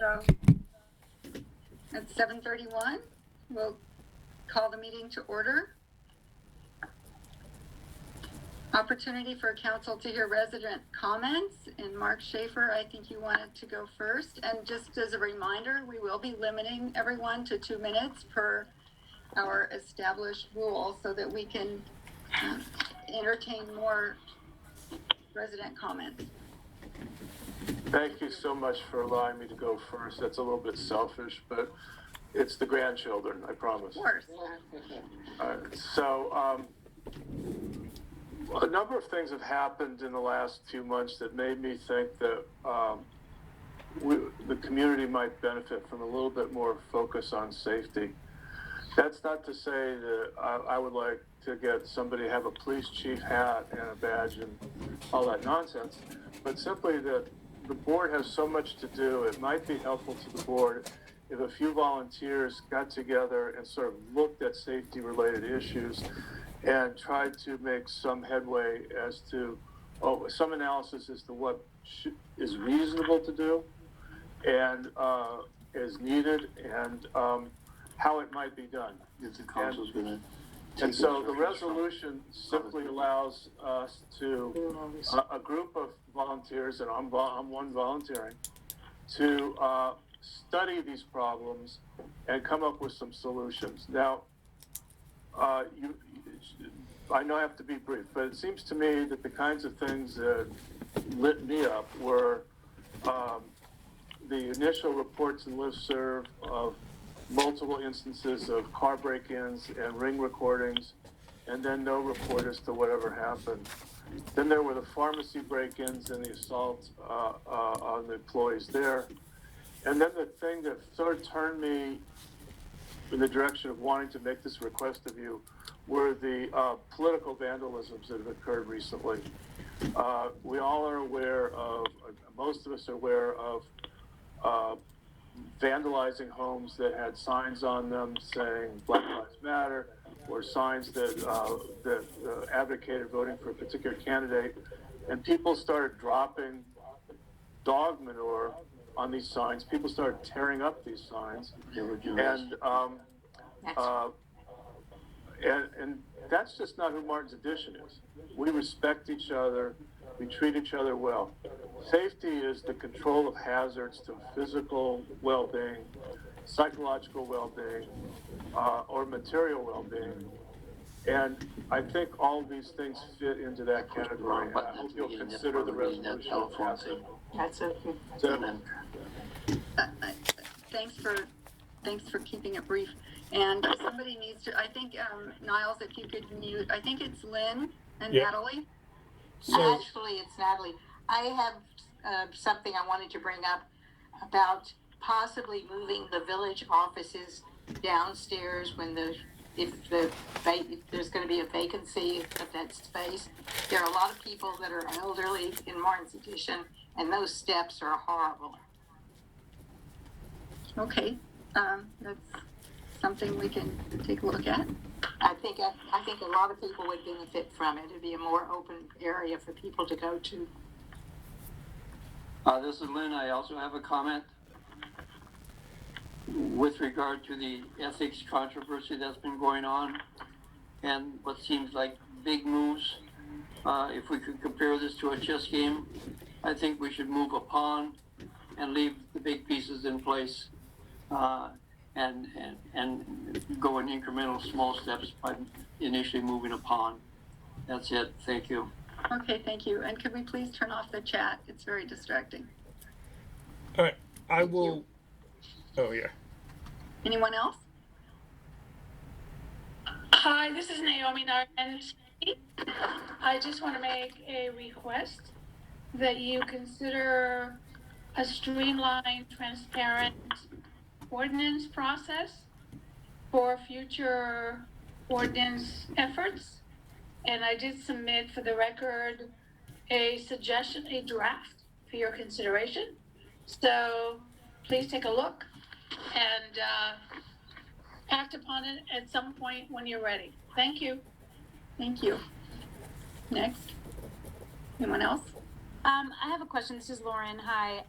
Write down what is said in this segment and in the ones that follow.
So at 7:31, we'll call the meeting to order. Opportunity for council to hear resident comments. And Mark Schaefer, I think you wanted to go first. And just as a reminder, we will be limiting everyone to 2 minutes per our established rule so that we can entertain more resident comments. Thank you so much for allowing me to go first. That's a little bit selfish, but it's the grandchildren, I promise. Of course. So a number of things have happened in the last few months that made me think that the community might benefit from a little bit more focus on safety. That's not to say that I would like to get somebody to have a police chief hat and a badge and all that nonsense, but simply that the board has so much to do. It might be helpful to the board if a few volunteers got together and sort of looked at safety-related issues and tried to make some headway as to, some analysis as to what is reasonable to do and is needed and how it might be done. If the council's going to. And so the resolution simply allows us to, a group of volunteers, and I'm one volunteering, to study these problems and come up with some solutions. Now, I know I have to be brief, but it seems to me that the kinds of things that lit me up were the initial reports and listserv of multiple instances of car break-ins and ring recordings, and then no report as to whatever happened. Then there were the pharmacy break-ins and the assault on the employees there. And then the thing that sort of turned me in the direction of wanting to make this request of you were the political vandalisms that have occurred recently. We all are aware of, most of us are aware of vandalizing homes that had signs on them saying Black Lives Matter, or signs that advocated voting for a particular candidate, and people started dropping dog manure on these signs. People started tearing up these signs, and that's just not who Martin's Addition is. We respect each other. We treat each other well. Safety is the control of hazards to physical well-being, psychological well-being, or material well-being. And I think all of these things fit into that category. And I hope you'll consider the resolution. That's okay. Thanks for keeping it brief. And somebody needs to, I think, Niles, if you could mute, I think it's Lynn and Natalie. So, actually, it's Natalie. I have something I wanted to bring up about possibly moving the village offices downstairs when if there's going to be a vacancy of that space. There are a lot of people that are elderly in Martin's Addition, and those steps are horrible. Okay, that's something we can take a look at. I think a lot of people would benefit from it. It'd be a more open area for people to go to. This is Lynn. I also have a comment with regard to the ethics controversy that's been going on and what seems like big moves. If we could compare this to a chess game, I think we should move a pawn and leave the big pieces in place and go in incremental small steps by initially moving a pawn. That's it. Thank you. Okay, thank you. And could we please turn off the chat? It's very distracting. All right, I will. Oh, yeah. Anyone else? Hi, this is Naomi Narden. I just want to make a request that you consider a streamlined, transparent ordinance process for future ordinance efforts. And I did submit for the record a suggestion, a draft for your consideration. So please take a look and act upon it at some point when you're ready. Thank you. Thank you. Next. Anyone else? I have a question. This is Lauren. Hi.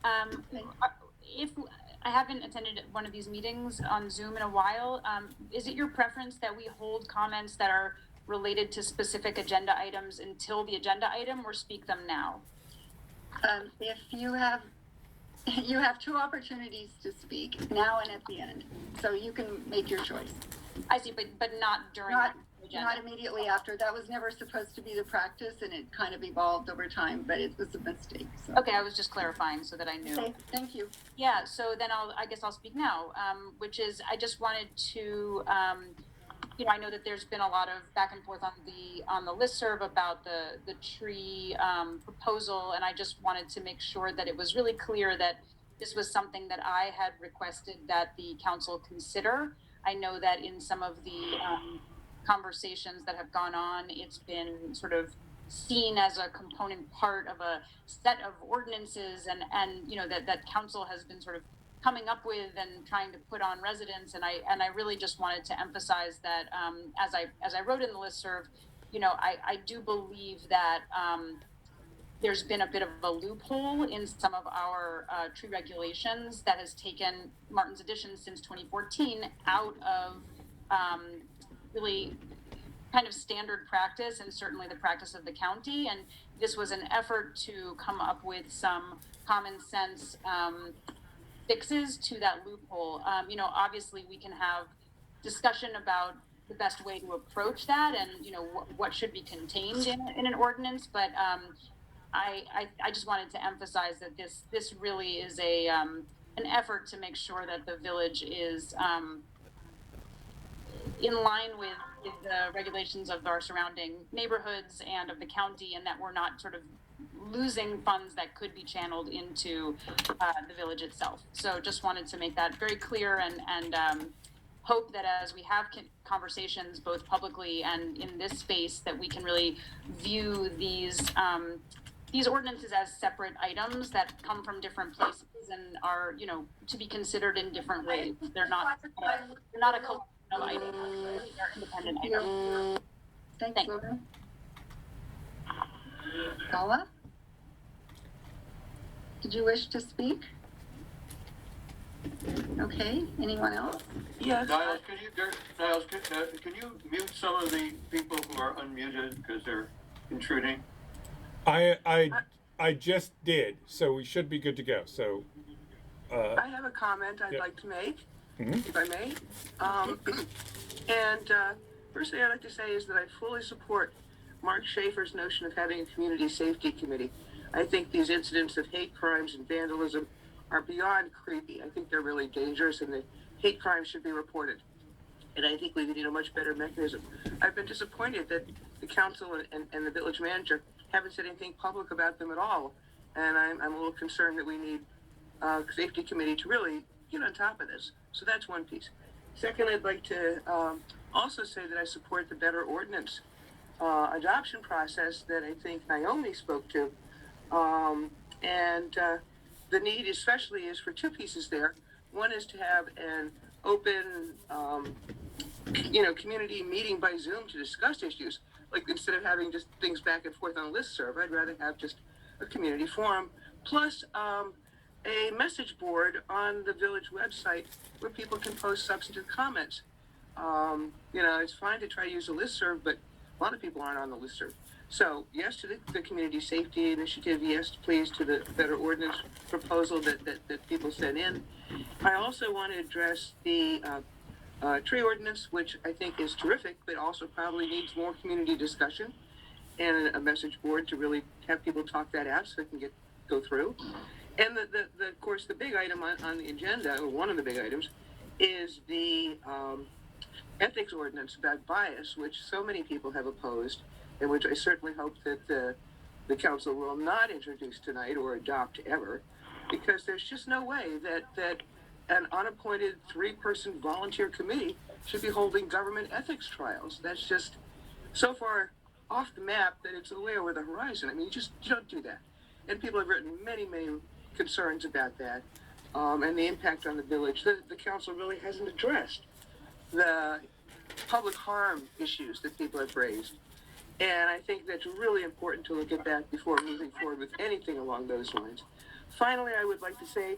If I haven't attended one of these meetings on Zoom in a while. Is it your preference that we hold comments that are related to specific agenda items until the agenda item, or speak them now? If you have, you have two opportunities to speak, now and at the end, so you can make your choice. I see, but not during Not, the agenda. not immediately after. That was never supposed to be the practice, and it kind of evolved over time, but it was a mistake, so. Okay, I was just clarifying so that I knew. Okay, thank you. Yeah, so then I guess I'll speak now, which is, I just wanted to, I know that there's been a lot of back and forth on the listserv about the tree, proposal, and I just wanted to make sure that it was really clear that this was something that I had requested that the council consider. I know that in some of the, conversations that have gone on, it's been sort of seen as a component part of a set of ordinances and that council has been sort of coming up with and trying to put on residents. And I really just wanted to emphasize that, as I wrote in the listserv, I do believe that, there's been a bit of a loophole in some of our tree regulations that has taken Martin's Edition since 2014 out of really kind of standard practice and certainly the practice of the county. And this was an effort to come up with some common sense fixes to that loophole. Obviously we can have discussion about the best way to approach that and, what should be contained in an ordinance. But I just wanted to emphasize that this really is an effort to make sure that the village is in line with the regulations of our surrounding neighborhoods and of the county, and that we're not sort of losing funds that could be channeled into the village itself. So just wanted to make that very clear and hope that as we have conversations both publicly and in this space, that we can really view these ordinances as separate items that come from different places and are, to be considered in different ways. They're not a collection of items, they're independent items. Thanks, Laura. Paula? Did you wish to speak? Okay, anyone else? Yes. Niles, can you mute some of the people who are unmuted because they're intruding? I just did, so we should be good to go. So, I have a comment I'd like to make, if I may. First thing I'd like to say is that I fully support Mark Schaefer's notion of having a community safety committee. I think these incidents of hate crimes and vandalism are beyond creepy. I think they're really dangerous, and the hate crimes should be reported. And I think we need a much better mechanism. I've been disappointed that the council and the village manager haven't said anything public about them at all. And I'm a little concerned that we need a safety committee to really get on top of this. So that's one piece. Second, I'd like to also say that I support the better ordinance adoption process that I think Naomi spoke to. The need especially is for two pieces there. One is to have an open, community meeting by Zoom to discuss issues. Like, instead of having just things back and forth on a listserv, I'd rather have just a community forum, plus a message board on the village website where people can post substantive comments. It's fine to try to use a listserv, but a lot of people aren't on the listserv. So yes to the community safety initiative, yes please to the better ordinance proposal that people sent in. I also want to address the tree ordinance, which I think is terrific, but also probably needs more community discussion and a message board to really have people talk that out so it can go through. And of course, the big item on the agenda, or one of the big items, is the ethics ordinance about bias, which so many people have opposed, and which I certainly hope that the council will not introduce tonight or adopt ever, because there's just no way that an unappointed 3-person volunteer committee should be holding government ethics trials. That's just so far off the map that it's way over the horizon. I mean, you don't do that. And people have written many, many concerns about that, and the impact on the village. The council really hasn't addressed the public harm issues that people have raised. And I think that's really important to look at that before moving forward with anything along those lines. Finally, I would like to say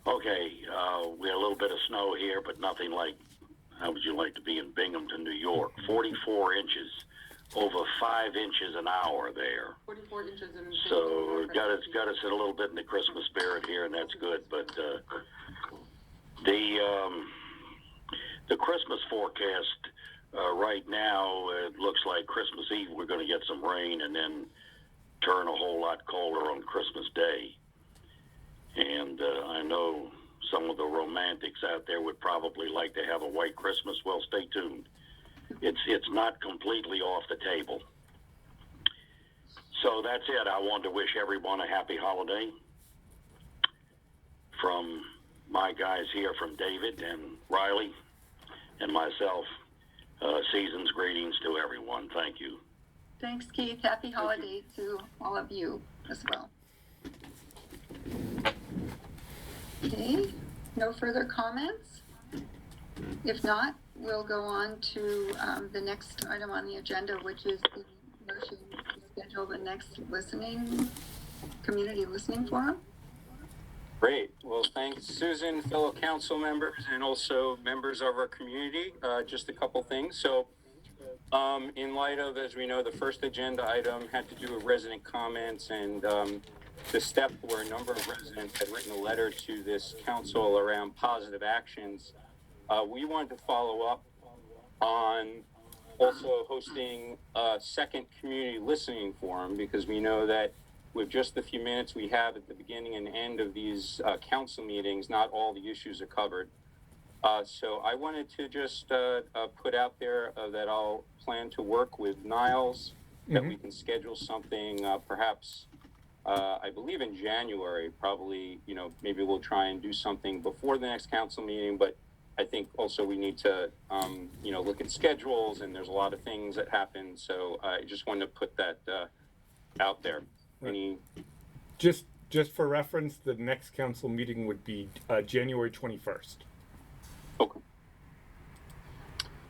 Okay, we had a little bit of snow here, but nothing like, how would you like to be in Binghamton, New York? 44 inches, over 5 inches an hour there. 44 inches in. So got us in a little bit in the Christmas spirit here, and that's good. But the Christmas forecast right now, it looks like Christmas Eve we're going to get some rain, and then turn a whole lot colder on Christmas Day. And I know some of the romantics out there would probably like to have a white Christmas. Well, stay tuned. It's not completely off the table. So that's it. I wanted to wish everyone a happy holiday. From my guys here, from David and Riley and myself, season's greetings to everyone. Thank you. Thanks, Keith. Happy holiday to all of you as well. Okay, no further comments? If not, we'll go on to the next item on the agenda, which is the motion to schedule the next community listening forum. Great. Well, thanks, Susan, fellow council members, and also members of our community. Just a couple things. So, in light of, as we know, the first agenda item had to do with resident comments and the step where a number of residents had written a letter to this council around positive actions. We wanted to follow up on also hosting a second community listening forum, because we know that with just the few minutes we have at the beginning and end of these council meetings, not all the issues are covered. So I wanted to just put out there that I'll plan to work with Niles, that we can schedule something perhaps, I believe in January, probably, maybe we'll try and do something before the next council meeting, but I think also we need to, look at schedules, and there's a lot of things that happen. So I just wanted to put that out there. Any? Just for reference, the next council meeting would be January 21st. Okay.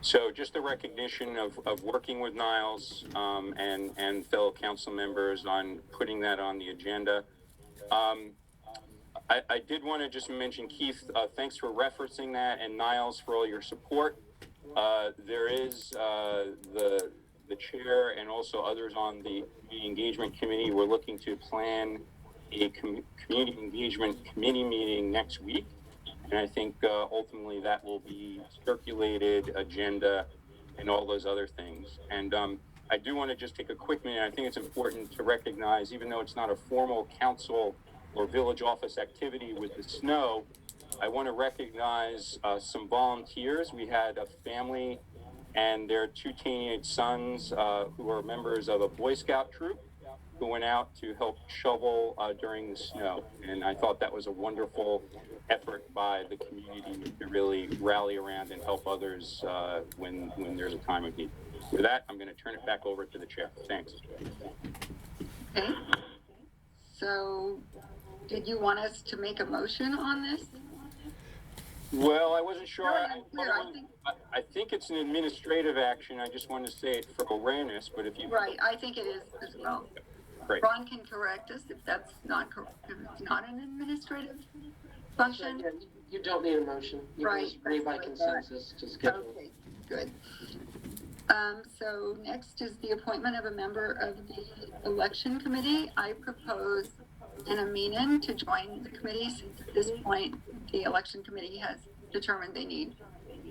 So just a recognition of working with Niles and fellow council members on putting that on the agenda. I did want to just mention, Keith, thanks for referencing that, and Niles for all your support. There is the chair and also others on the engagement committee. We're looking to plan a community engagement committee meeting next week. And I think ultimately that will be circulated, agenda, and all those other things. And I do want to just take a quick minute. I think it's important to recognize, even though it's not a formal council or village office activity with the snow, I want to recognize some volunteers. We had a family and their 2 teenage sons who are members of a Boy Scout troop who went out to help shovel during the snow. And I thought that was a wonderful effort by the community to really rally around and help others when there's a time of need. With that, I'm going to turn it back over to the chair. Thanks. Okay. So, did you want us to make a motion on this? Well, I wasn't sure. I think it's an administrative action. I just wanted to say it for awareness, but if you... Right, I think it is as well. Great. Ron can correct us if that's not correct, if it's not an administrative function. Yeah, you don't need a motion. You Right, can just agree by that's what I consensus to schedule. Okay, good. So next is the appointment of a member of the election committee. I propose Anna Meenan to join the committee, since at this point the election committee has determined they need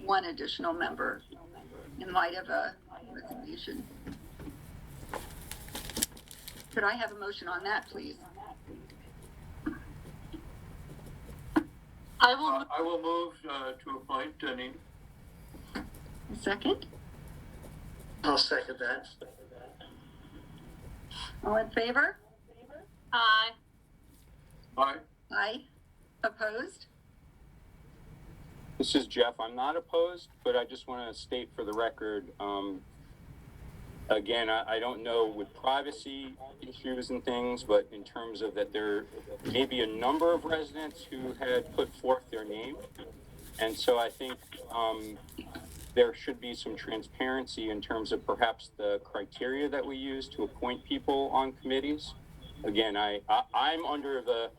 1 additional member in light of a resignation. Could I have a motion on that, please? I will move to appoint Denny. A second? I'll second that. All in favor? Aye. Aye. Aye. Opposed? This is Jeff. I'm not opposed, but I just want to state for the record, again, I don't know with privacy issues and things, but in terms of that there may be a number of residents who had put forth their name. And so I think there should be some transparency in terms of perhaps the criteria that we use to appoint people on committees. Again, I'm under the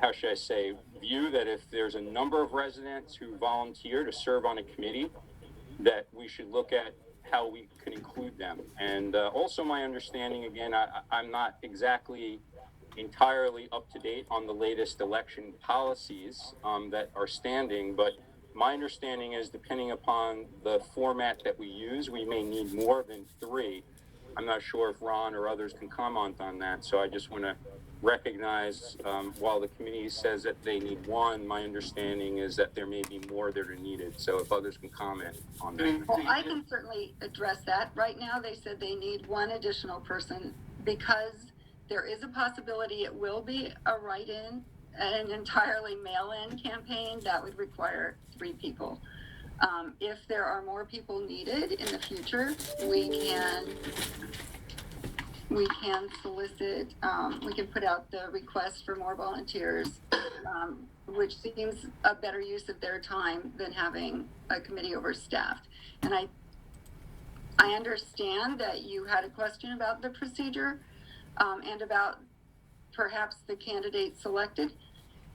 how should I say, view that if there's a number of residents who volunteer to serve on a committee, that we should look at how we can include them. And also my understanding, again, I'm not exactly entirely up to date on the latest election policies that are standing, but my understanding is depending upon the format that we use, we may need more than 3. I'm not sure if Ron or others can comment on that, so I just want to recognize, while the committee says that they need 1, my understanding is that there may be more that are needed. So if others can comment on that. Well, I can certainly address that. Right now, they said they need 1 additional person because there is a possibility it will be a write-in, an entirely mail-in campaign that would require 3 people. If there are more people needed in the future, we can solicit, we can put out the request for more volunteers, which seems a better use of their time than having a committee overstaffed. And I understand that you had a question about the procedure, and about perhaps the candidate selected.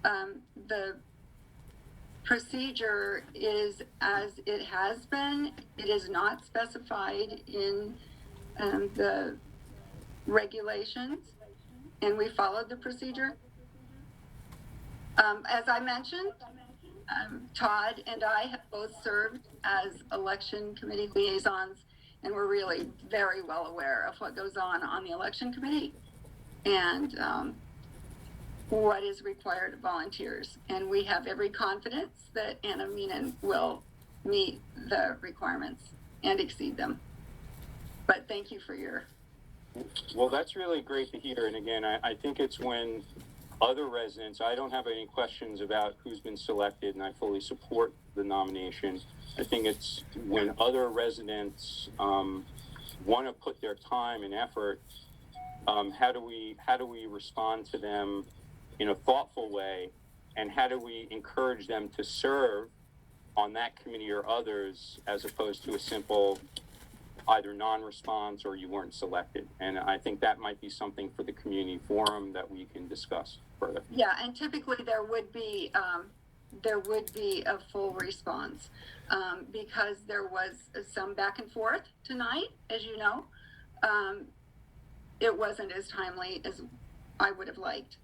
The procedure is as it has been. It is not specified in the regulations, and we followed the procedure. As I mentioned, Todd and I have both served as election committee liaisons, and we're really very well aware of what goes on the election committee and what is required of volunteers. And we have every confidence that Anna Meenan will meet the requirements and exceed them. But thank you for your... Well, that's really great to hear. And again, I think it's when other residents, I don't have any questions about who's been selected, and I fully support the nomination. I think it's when other residents want to put their time and effort, how do we respond to them in a thoughtful way, and how do we encourage them to serve on that committee or others, as opposed to a simple either non-response or you weren't selected. And I think that might be something for the community forum that we can discuss further. Yeah, and typically there would be a full response, because there was some back and forth tonight, as you know. It wasn't as timely as I would have liked,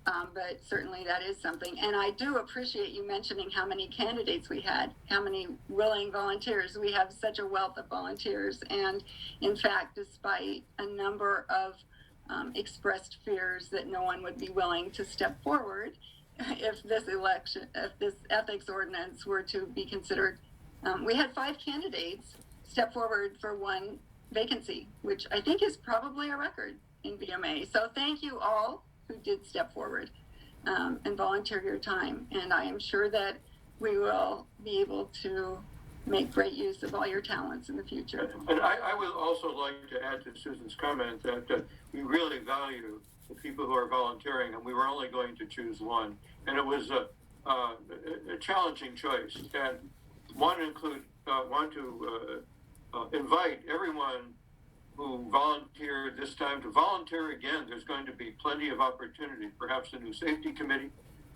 but certainly that is something. And I do appreciate you mentioning how many candidates we had, how many willing volunteers. We have such a wealth of volunteers, and in fact, despite a number of expressed fears that no one would be willing to step forward if this ethics ordinance were to be considered, we had 5 candidates step forward for 1 vacancy, which I think is probably a record in VMA. So thank you all who did step forward and volunteer your time. And I am sure that we will be able to make great use of all your talents in the future. And I would also like to add to Susan's comment that we really value the people who are volunteering, and we were only going to choose 1. And it was a challenging choice. And want to invite everyone who volunteered this time to volunteer again. There's going to be plenty of opportunity, perhaps a new safety committee,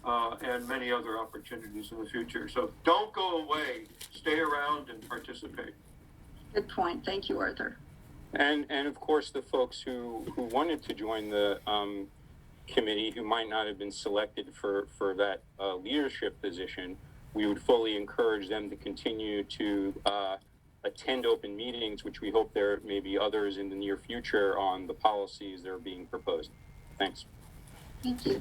and many other opportunities in the future. So don't go away, stay around and participate. Good point. Thank you, Arthur. And of course, the folks who wanted to join the committee who might not have been selected for that leadership position, we would fully encourage them to continue to attend open meetings, which we hope there may be others in the near future on the policies that are being proposed. Thanks. Thank you.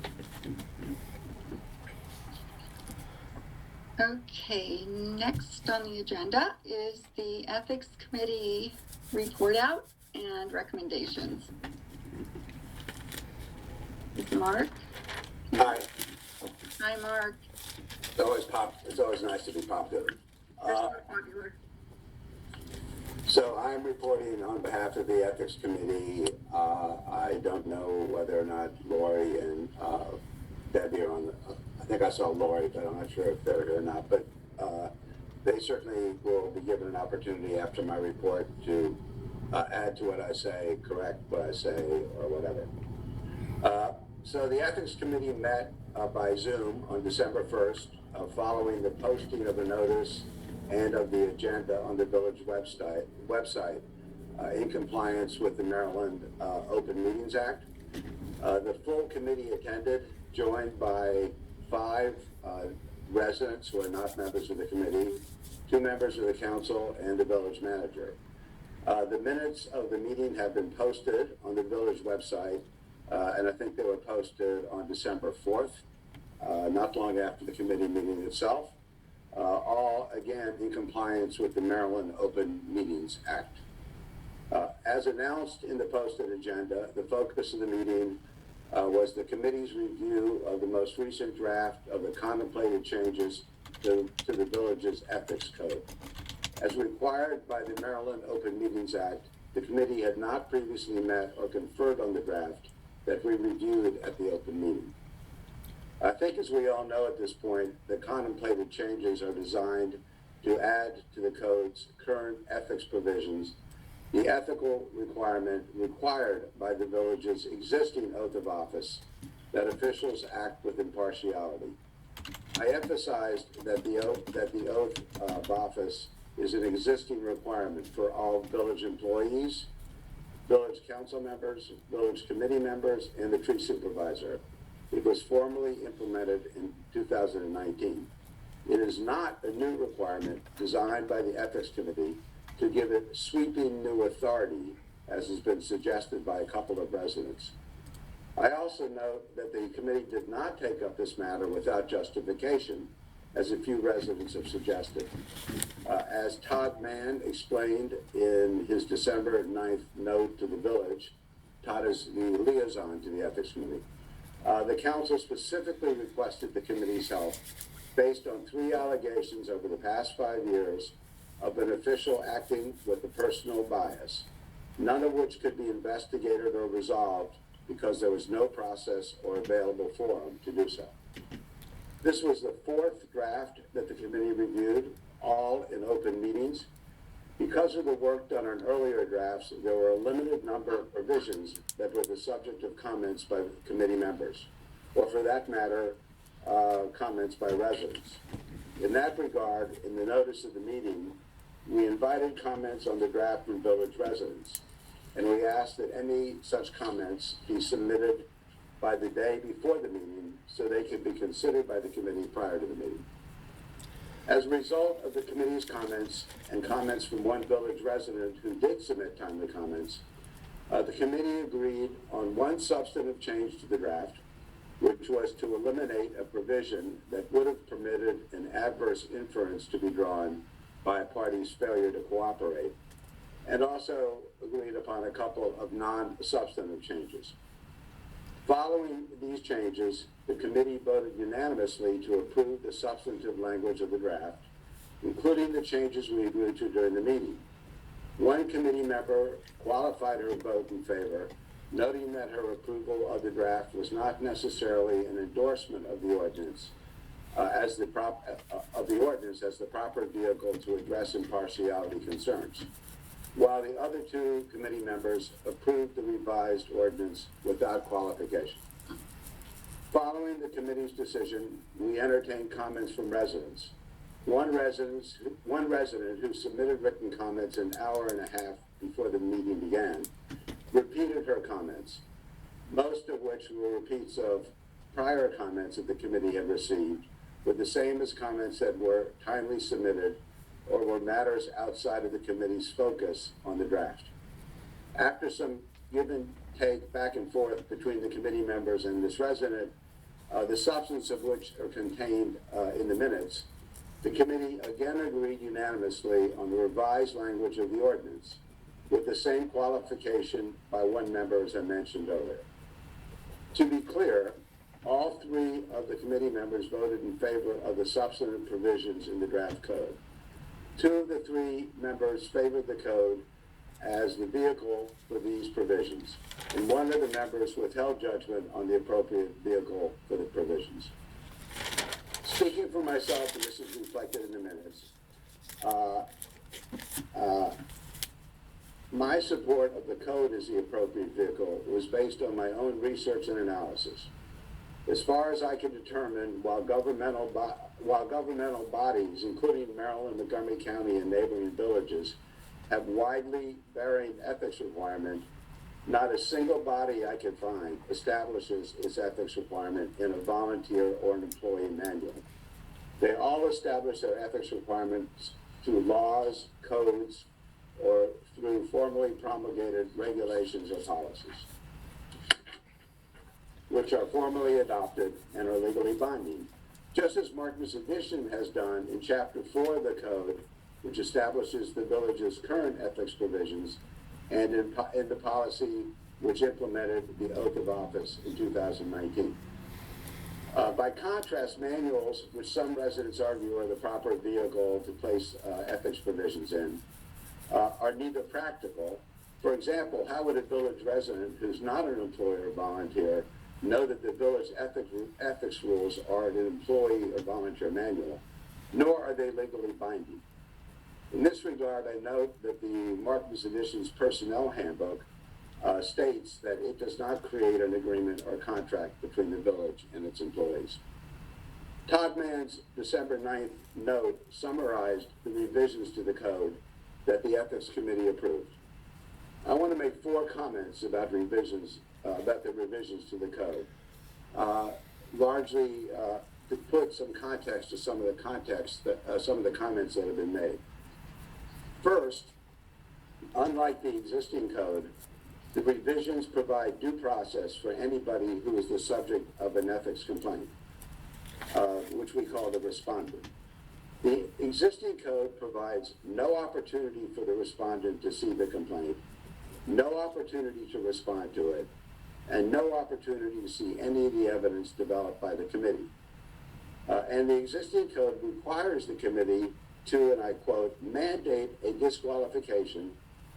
Okay, next on the agenda is the Ethics Committee report out and recommendations. Is Mark? Hi. Hi, Mark. It's always nice to be popular. You're so popular. So I'm reporting on behalf of the Ethics Committee. I don't know whether or not Lori and Debbie are on the, I think I saw Lori, but I'm not sure if they're here or not. But they certainly will be given an opportunity after my report to add to what I say, correct what I say, or whatever. So the Ethics Committee met by Zoom on December 1st, following the posting of the notice and of the agenda on the village website in compliance with the Maryland Open Meetings Act. The full committee attended, joined by 5 residents who are not members of the committee, 2 members of the council, and the village manager. The minutes of the meeting have been posted on the village website, and I think they were posted on December 4th, not long after the committee meeting itself, all again in compliance with the Maryland Open Meetings Act. As announced in the posted agenda, the focus of the meeting was the committee's review of the most recent draft of the contemplated changes to the village's ethics code. As required by the Maryland Open Meetings Act, the committee had not previously met or conferred on the draft that we reviewed at the open meeting. I think, as we all know at this point, the contemplated changes are designed to add to the code's current ethics provisions the ethical requirement required by the village's existing oath of office that officials act with impartiality. I emphasized that the oath of office is an existing requirement for all village employees, village council members, village committee members, and the tree supervisor. It was formally implemented in 2019. It is not a new requirement designed by the Ethics Committee to give it sweeping new authority, as has been suggested by a couple of residents. I also note that the committee did not take up this matter without justification, as a few residents have suggested. As Todd Mann explained in his December 9th note to the village, Todd is the liaison to the Ethics Committee. The council specifically requested the committee's help based on 3 allegations over the past 5 years of an official acting with a personal bias, none of which could be investigated or resolved because there was no process or available forum to do so. This was the 4th draft that the committee reviewed, all in open meetings. Because of the work done on earlier drafts, there were a limited number of provisions that were the subject of comments by committee members, or for that matter, comments by residents. In that regard, in the notice of the meeting, we invited comments on the draft from village residents, and we asked that any such comments be submitted by the day before the meeting so they could be considered by the committee prior to the meeting. As a result of the committee's comments and comments from one village resident who did submit timely comments, the committee agreed on one substantive change to the draft, which was to eliminate a provision that would have permitted an adverse inference to be drawn by a party's failure to cooperate, and also agreed upon a couple of non-substantive changes. Following these changes, the committee voted unanimously to approve the substantive language of the draft, including the changes we agreed to during the meeting. One committee member qualified her vote in favor, noting that her approval of the draft was not necessarily an endorsement of the ordinance as the proper vehicle to address impartiality concerns, while the other 2 committee members approved the revised ordinance without qualification. Following the committee's decision, we entertained comments from residents. One resident who submitted written comments an hour and a half before the meeting began repeated her comments, most of which were repeats of prior comments that the committee had received, were the same as comments that were timely submitted or were matters outside of the committee's focus on the draft. After some give and take back and forth between the committee members and this resident, the substance of which are contained in the minutes, the committee again agreed unanimously on the revised language of the ordinance, with the same qualification by one member as I mentioned earlier. To be clear, all 3 of the committee members voted in favor of the substantive provisions in the draft code. 2 of the 3 members favored the code as the vehicle for these provisions, and 1 of the members withheld judgment on the appropriate vehicle for the provisions. Speaking for myself, and this is reflected in the minutes, my support of the code as the appropriate vehicle was based on my own research and analysis. As far as I can determine, while governmental bodies, including Maryland, Montgomery County, and neighboring villages, have widely varying ethics requirements, not a single body I can find establishes its ethics requirement in a volunteer or an employee manual. They all establish their ethics requirements through laws, codes, or through formally promulgated regulations or policies, which are formally adopted and are legally binding, just as Martin's edition has done in Chapter 4 of the Code, which establishes the village's current ethics provisions, and in the policy which implemented the oath of office in 2019. By contrast, manuals, which some residents argue are the proper vehicle to place ethics provisions in, are neither practical. For example, how would a village resident who's not an employee or volunteer know that the village ethics rules are an employee or volunteer manual, nor are they legally binding? In this regard, I note that the Martin's Edition's personnel handbook states that it does not create an agreement or contract between the village and its employees. Todd Mann's December 9th note summarized the revisions to the code that the Ethics Committee approved. I want to make 4 comments about the revisions to the code, largely to put some context to some of the comments that have been made. First, unlike the existing code, the revisions provide due process for anybody who is the subject of an ethics complaint, which we call the respondent. The existing code provides no opportunity for the respondent to see the complaint, no opportunity to respond to it, and no opportunity to see any of the evidence developed by the committee. And the existing code requires the committee to, and I quote, mandate a disqualification,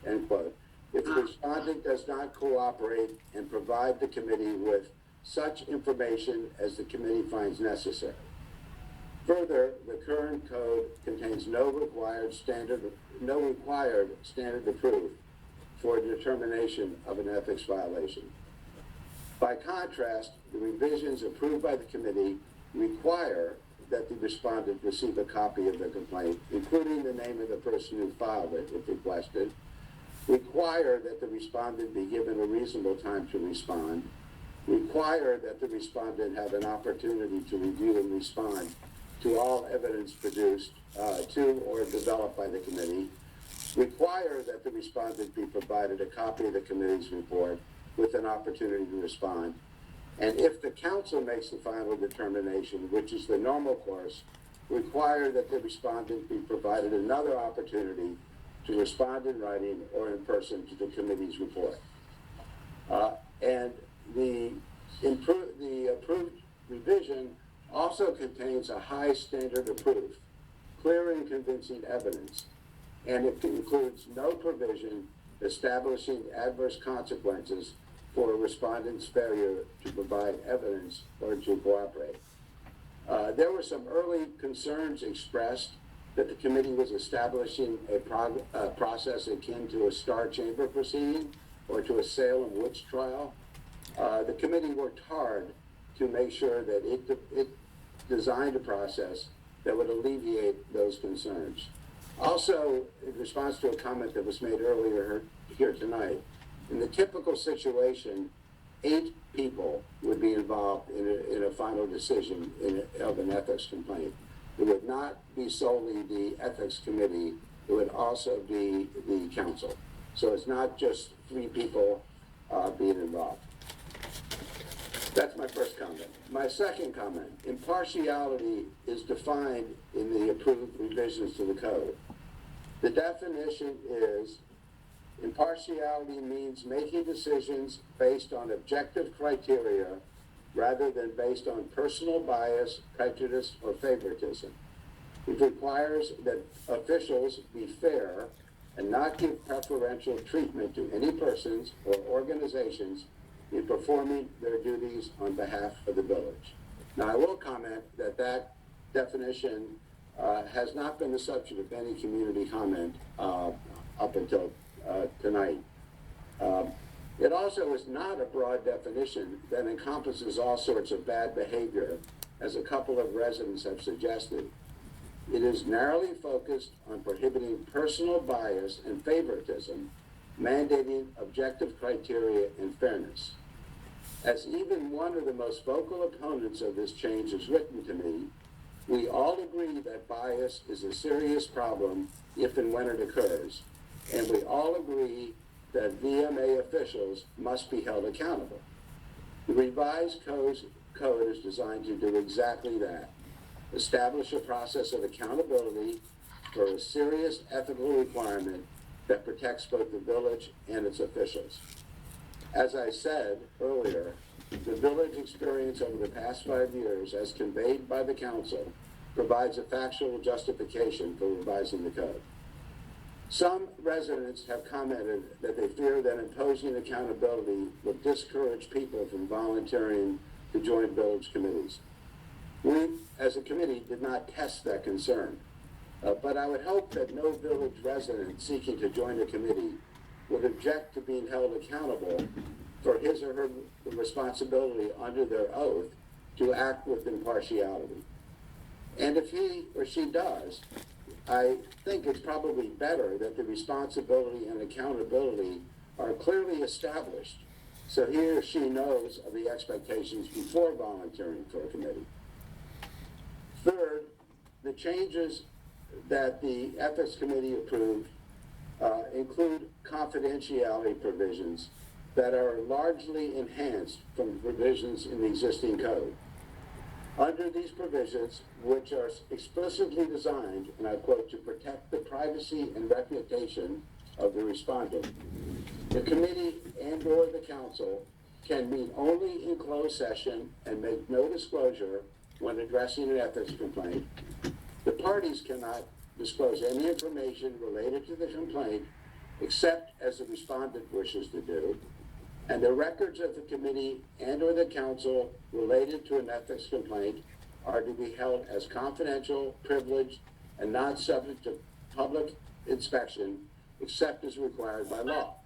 end quote, if the respondent does not cooperate and provide the committee with such information as the committee finds necessary. Further, the current code contains no required standard of proof for determination of an ethics violation. By contrast, the revisions approved by the committee require that the respondent receive a copy of the complaint, including the name of the person who filed it, if requested, require that the respondent be given a reasonable time to respond, require that the respondent have an opportunity to review and respond to all evidence produced to or developed by the committee, require that the respondent be provided a copy of the committee's report with an opportunity to respond, and if the council makes the final determination, which is the normal course, require that the respondent be provided another opportunity to respond in writing or in person to the committee's report. And the approved revision also contains a high standard of proof, clear and convincing evidence, and it includes no provision establishing adverse consequences for a respondent's failure to provide evidence or to cooperate. There were some early concerns expressed that the committee was establishing a process akin to a Star Chamber proceeding or to a Salem witch trial. The committee worked hard to make sure that it designed a process that would alleviate those concerns. Also, in response to a comment that was made earlier here tonight, in the typical situation, 8 people would be involved in a final decision of an ethics complaint. It would not be solely the ethics committee, it would also be the council. So it's not just 3 people being involved. That's my first comment. My second comment, impartiality is defined in the approved revisions to the code. The definition is, impartiality means making decisions based on objective criteria rather than based on personal bias, prejudice, or favoritism. It requires that officials be fair and not give preferential treatment to any persons or organizations in performing their duties on behalf of the village. Now, I will comment that that definition has not been the subject of any community comment up until tonight. It also is not a broad definition that encompasses all sorts of bad behavior, as a couple of residents have suggested. It is narrowly focused on prohibiting personal bias and favoritism, mandating objective criteria and fairness. As even one of the most vocal opponents of this change has written to me, we all agree that bias is a serious problem if and when it occurs, and we all agree that VMA officials must be held accountable. The revised code is designed to do exactly that: establish a process of accountability for a serious ethical requirement that protects both the village and its officials. As I said earlier, the village experience over the past 5 years, as conveyed by the council, provides a factual justification for revising the code. Some residents have commented that they fear that imposing accountability will discourage people from volunteering to join village committees. We, as a committee, did not test that concern, but I would hope that no village resident seeking to join a committee would object to being held accountable for his or her responsibility under their oath to act with impartiality. And if he or she does, I think it's probably better that the responsibility and accountability are clearly established, so he or she knows of the expectations before volunteering for a committee. Third, the changes that the Ethics Committee approved include confidentiality provisions that are largely enhanced from the provisions in the existing code. Under these provisions, which are explicitly designed, and I quote, to protect the privacy and reputation of the respondent, the committee and/or the council can meet only in closed session and make no disclosure when addressing an ethics complaint. The parties cannot disclose any information related to the complaint except as the respondent wishes to do, and the records of the committee and/or the council related to an ethics complaint are to be held as confidential, privileged, and not subject to public inspection except as required by law.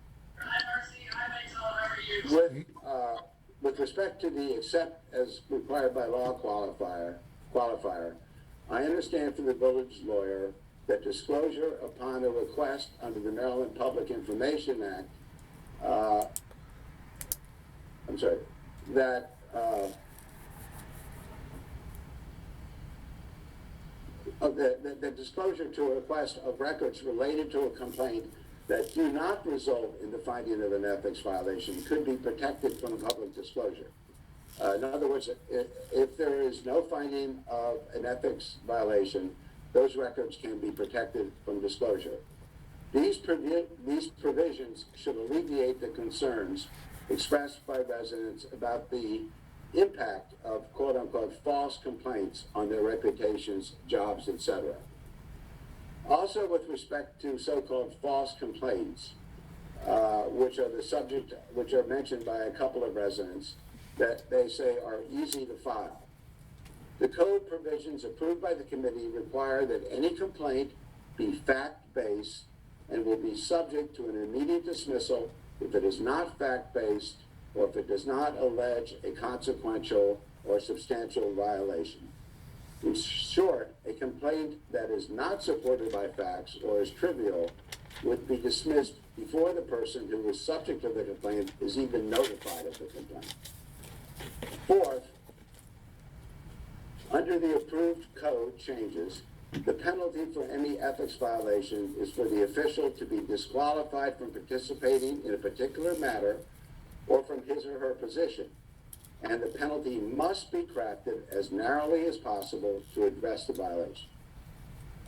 With respect to the except as required by law qualifier, I understand from the village lawyer that disclosure upon a request under the Maryland Public Information Act, the disclosure to a request of records related to a complaint that do not result in the finding of an ethics violation could be protected from public disclosure. In other words, if there is no finding of an ethics violation, those records can be protected from disclosure. These provisions should alleviate the concerns expressed by residents about the impact of quote-unquote false complaints on their reputations, jobs, etc. Also, with respect to so-called false complaints, which are mentioned by a couple of residents that they say are easy to file. The code provisions approved by the committee require that any complaint be fact-based and will be subject to an immediate dismissal if it is not fact-based or if it does not allege a consequential or substantial violation. In short, a complaint that is not supported by facts or is trivial would be dismissed before the person who is subject to the complaint is even notified of the complaint. Fourth, under the approved code changes, the penalty for any ethics violation is for the official to be disqualified from participating in a particular matter or from his or her position, and the penalty must be crafted as narrowly as possible to address the violation.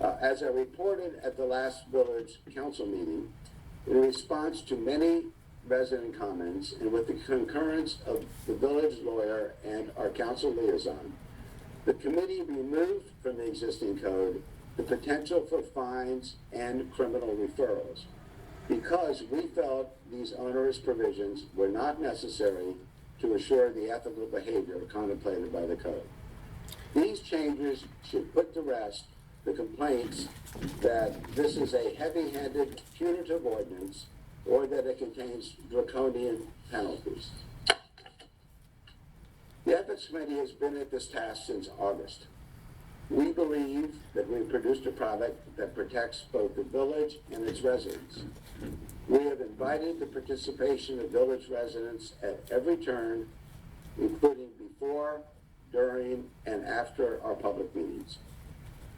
As I reported at the last village council meeting, in response to many resident comments and with the concurrence of the village lawyer and our council liaison, the committee removed from the existing code the potential for fines and criminal referrals because we felt these onerous provisions were not necessary to assure the ethical behavior contemplated by the code. These changes should put to rest the complaints that this is a heavy-handed punitive ordinance or that it contains draconian penalties. The Ethics Committee has been at this task since August. We believe that we've produced a product that protects both the village and its residents. We have invited the participation of village residents at every turn, including before, during, and after our public meetings.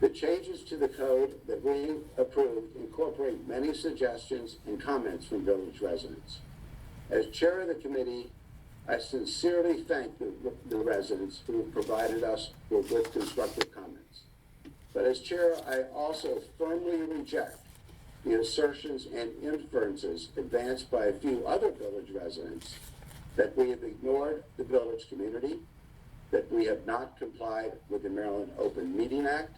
The changes to the code that we approved incorporate many suggestions and comments from village residents. As chair of the committee, I sincerely thank the residents who have provided us with constructive comments. But as chair, I also firmly reject the assertions and inferences advanced by a few other village residents that we have ignored the village community, that we have not complied with the Maryland Open Meeting Act,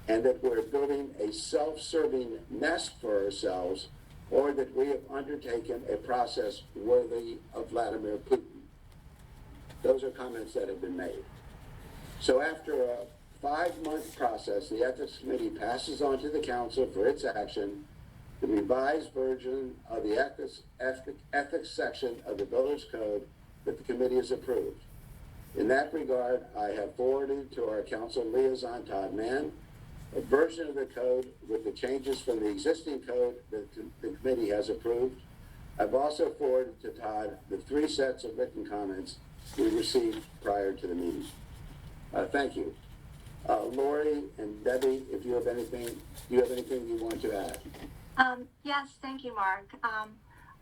and that we're building a self-serving nest for ourselves, or that we have undertaken a process worthy of Vladimir Putin. Those are comments that have been made. So after a 5-month process, the Ethics Committee passes on to the Council for its action the revised version of the ethics section of the Village Code that the committee has approved. In that regard, I have forwarded to our Council liaison, Todd Mann, a version of the code with the changes from the existing code that the committee has approved. I've also forwarded to Todd the 3 sets of written comments we received prior to the meeting. Thank you. Lori and Debbie, if you have anything, do you have anything you want to add? Yes, thank you, Mark.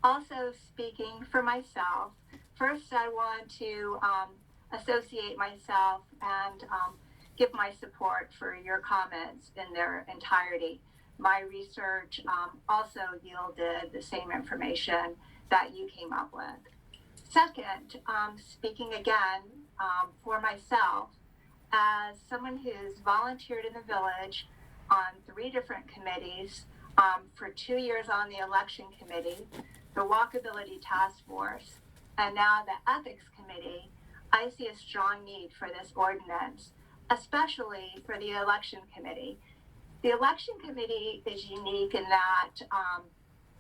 Also speaking for myself, first I want to associate myself and give my support for your comments in their entirety. My research also yielded the same information that you came up with. Second, speaking again for myself, as someone who's volunteered in the village on 3 different committees, for 2 years on the election committee, the walkability task force, and now the ethics committee, I see a strong need for this ordinance, especially for the election committee. The election committee is unique in that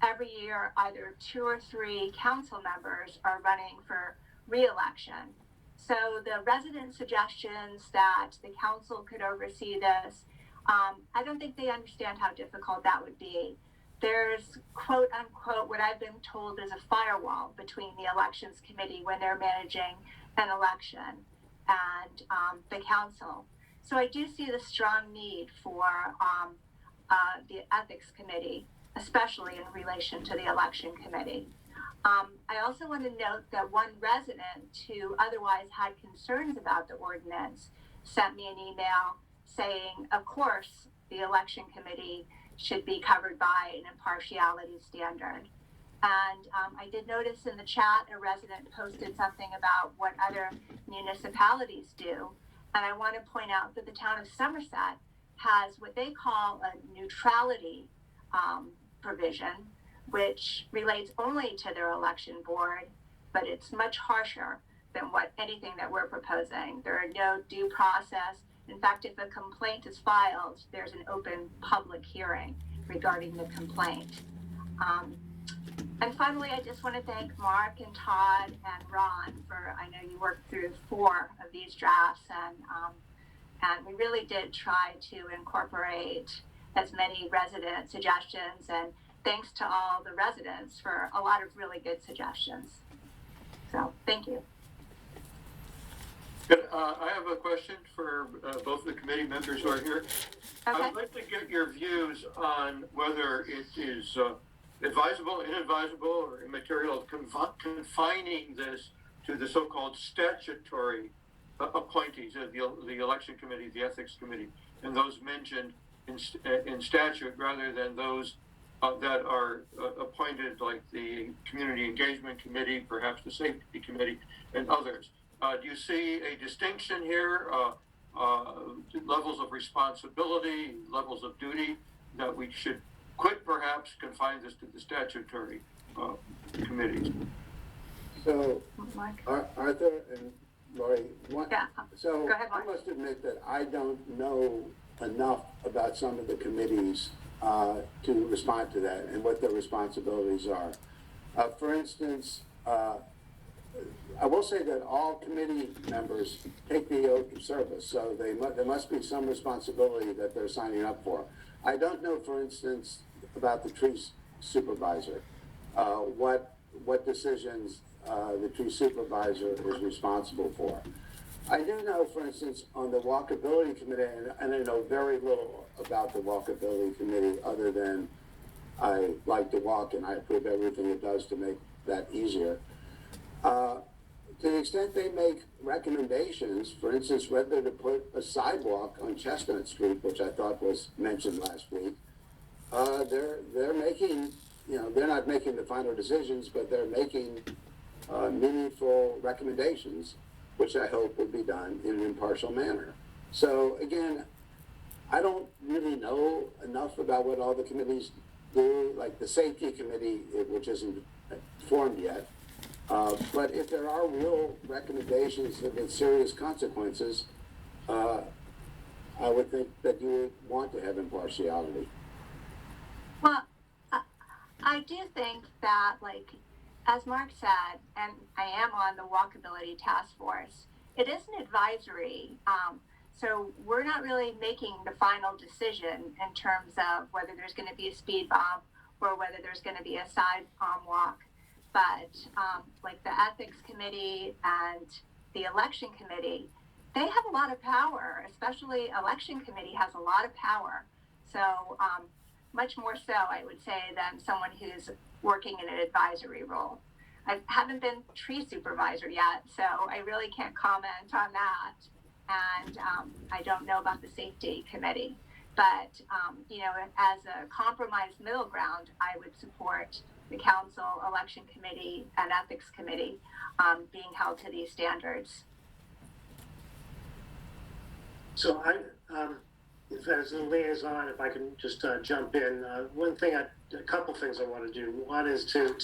every year either 2 or 3 council members are running for re-election. So the resident suggestions that the council could oversee this, I don't think they understand how difficult that would be. There's quote unquote what I've been told is a firewall between the elections committee when they're managing an election and the council. So I do see the strong need for the ethics committee, especially in relation to the election committee. I also want to note that one resident who otherwise had concerns about the ordinance sent me an email saying, of course, the election committee should be covered by an impartiality standard. And I did notice in the chat a resident posted something about what other municipalities do. And I want to point out that the town of Somerset has what they call a neutrality provision, which relates only to their election board, but it's much harsher than anything that we're proposing. There are no due process. In fact, if a complaint is filed, there's an open public hearing regarding the complaint. And finally, I just want to thank Mark and Todd and Ron for, I know you worked through 4 of these drafts, and we really did try to incorporate as many resident suggestions, and thanks to all the residents for a lot of really good suggestions. So, thank you. Good. I have a question for both the committee members who are here. Okay. I'd like to get your views on whether it is advisable, inadvisable, or immaterial confining this to the so-called statutory appointees of the election committee, the ethics committee, and those mentioned in statute rather than those that are appointed, like the community engagement committee, perhaps the safety committee, and others. Do you see a distinction here, levels of responsibility, levels of duty, that we could perhaps confine this to the statutory committees? So, Arthur and Lori, Yeah. so Go ahead, I Mark. must admit that I don't know enough about some of the committees to respond to that and what their responsibilities are. For instance, I will say that all committee members take the oath of service, so there must be some responsibility that they're signing up for. I don't know, for instance, about the tree supervisor, what decisions the tree supervisor is responsible for. I do know, for instance, on the walkability committee, and I know very little about the walkability committee other than I like to walk and I approve everything it does to make that easier. To the extent they make recommendations, for instance, whether to put a sidewalk on Chestnut Street, which I thought was mentioned last week, they're making, they're not making the final decisions, but they're making meaningful recommendations, which I hope will be done in an impartial manner. So again, I don't really know enough about what all the committees do, like the safety committee, which isn't formed yet. But if there are real recommendations with serious consequences, I would think that you would want to have impartiality. Well, I do think that, like, as Mark said, and I am on the walkability task force, it is an advisory. So we're not really making the final decision in terms of whether there's going to be a speed bump or whether there's going to be a sidewalk. But like the ethics committee and the election committee, they have a lot of power, especially election committee has a lot of power. So much more so, I would say, than someone who's working in an advisory role. I haven't been tree supervisor yet, so I really can't comment on that. And I don't know about the safety committee. But, as a compromised middle ground, I would support the council, election committee, and ethics committee being held to these standards. So if as a liaison, if I can just jump in, a couple things I want to do. One is to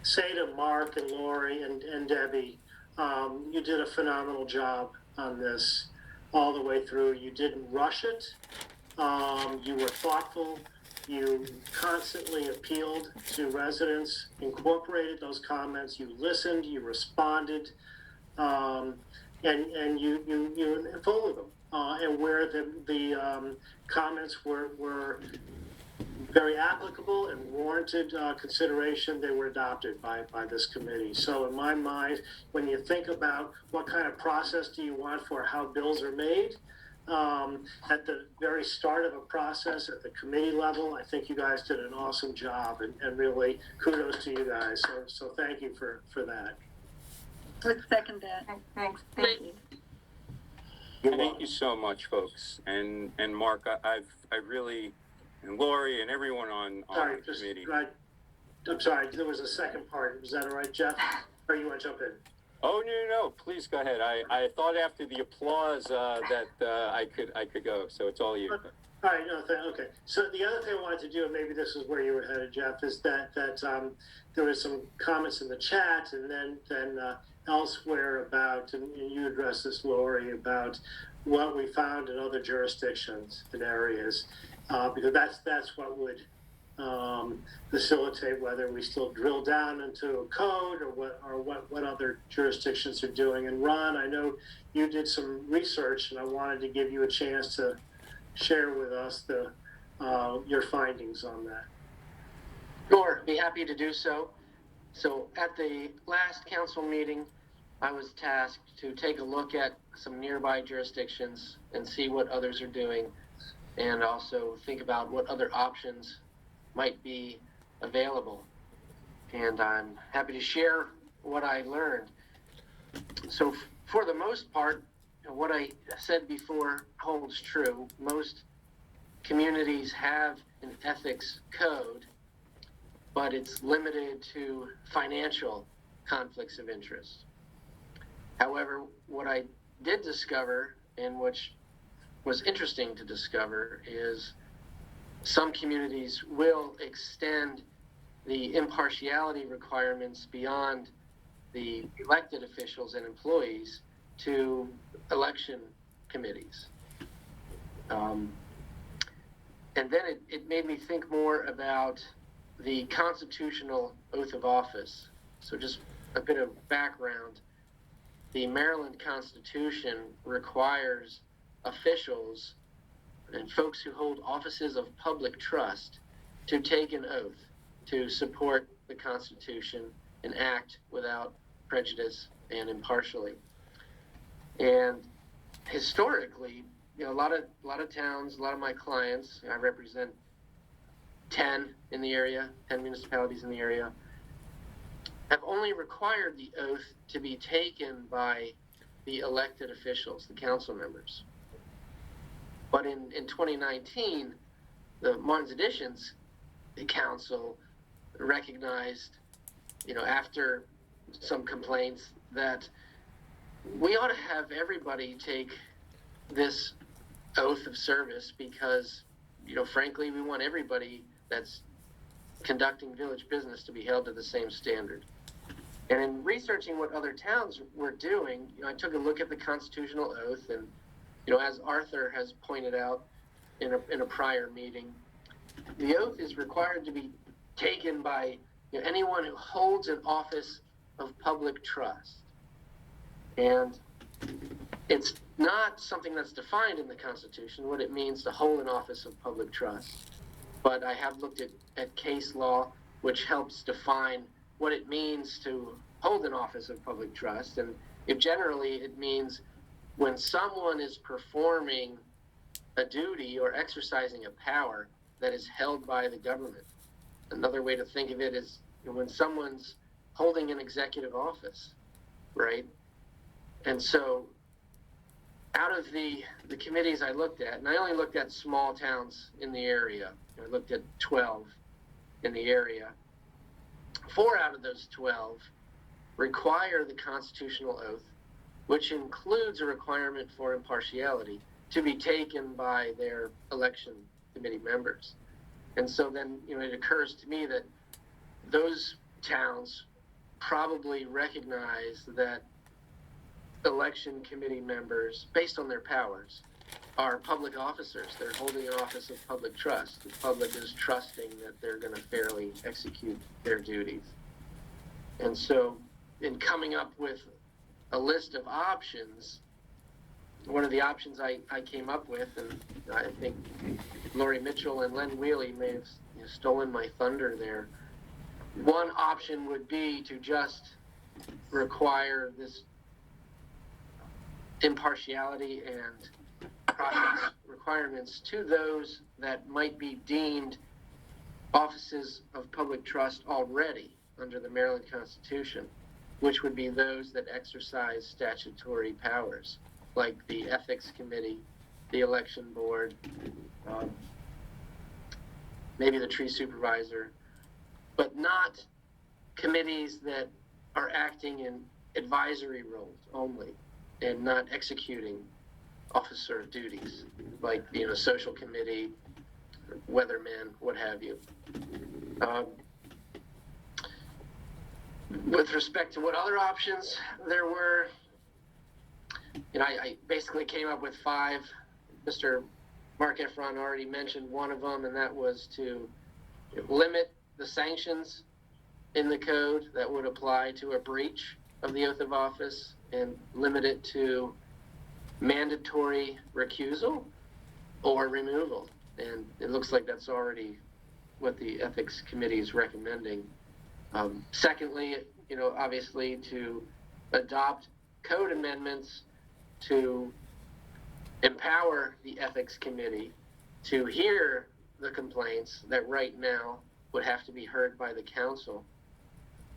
say to Mark and Lori and Debbie, you did a phenomenal job on this all the way through. You didn't rush it. You were thoughtful. You constantly appealed to residents, incorporated those comments. You listened. You responded, and you followed them. And where the comments were very applicable and warranted consideration, they were adopted by this committee. So in my mind, when you think about what kind of process do you want for how bills are made, at the very start of a process at the committee level, I think you guys did an awesome job, and really kudos to you guys. So thank you for that. Would second that. Thanks. Thank you. Thank you so much, folks. And Mark, I really, and Lori and everyone on the committee. I'm sorry, there was a second part. Was that all right, Jeff? Or you want to jump in? Oh, no, please go ahead. I thought after the applause that I could go, so it's all you. All right, okay. So the other thing I wanted to do, and maybe this is where you were headed, Jeff, is that there was some comments in the chat, and then elsewhere about, and you addressed this, Lori, about what we found in other jurisdictions and areas, because that's what would facilitate whether we still drill down into a code or what other jurisdictions are doing. And Ron, I know you did some research, and I wanted to give you a chance to share with us your findings on that. Sure, be happy to do so. So at the last council meeting, I was tasked to take a look at some nearby jurisdictions and see what others are doing, and also think about what other options might be available. And I'm happy to share what I learned. So for the most part, what I said before holds true. Most communities have an ethics code, but it's limited to financial conflicts of interest. However, what I did discover, and which was interesting to discover, is some communities will extend the impartiality requirements beyond the elected officials and employees to election committees. And then it made me think more about the constitutional oath of office. So just a bit of background. The Maryland Constitution requires officials and folks who hold offices of public trust to take an oath to support the Constitution and act without prejudice and impartially. And historically, you know, a lot of towns, a lot of my clients, I represent 10 in the area, 10 municipalities in the area, have only required the oath to be taken by the elected officials, the council members. But in 2019, the Martin's Additions Council recognized, you know, after some complaints, that we ought to have everybody take this oath of service because, you know, frankly, we want everybody that's conducting village business to be held to the same standard. And in researching what other towns were doing, you know, I took a look at the constitutional oath, and, you know, as Arthur has pointed out in a prior meeting, the oath is required to be taken by, you know, anyone who holds an office of public trust. And it's not something that's defined in the Constitution, what it means to hold an office of public trust. But I have looked at case law, which helps define what it means to hold an office of public trust. And generally it means when someone is performing a duty or exercising a power that is held by the government. Another way to think of it is, you know, when someone's holding an executive office, right? And so out of the committees I looked at, and I only looked at small towns in the area, I looked at 12 in the area, 4 out of those 12 require the constitutional oath, which includes a requirement for impartiality, to be taken by their election committee members. And so then, you know, it occurs to me that those towns probably recognize that election committee members, based on their powers, are public officers. They're holding an office of public trust. The public is trusting that they're going to fairly execute their duties. And so in coming up with a list of options, one of the options I came up with, and I think Lori Mitchell and Len Wheely may have, you know, stolen my thunder there. One option would be to just require this impartiality and process requirements to those that might be deemed offices of public trust already under the Maryland Constitution, which would be those that exercise statutory powers, like the Ethics Committee, the Election Board, maybe the Tree Supervisor, but not committees that are acting in advisory roles only and not executing officer duties, like, you know, social committee, weatherman, what have you. With respect to what other options there were, you know, I basically came up with 5. Mr. Mark Efron already mentioned one of them, and that was to limit the sanctions in the code that would apply to a breach of the oath of office and limit it to mandatory recusal or removal. And it looks like that's already what the Ethics Committee is recommending. Secondly, you know, obviously to adopt code amendments to empower the Ethics Committee to hear the complaints that right now would have to be heard by the council,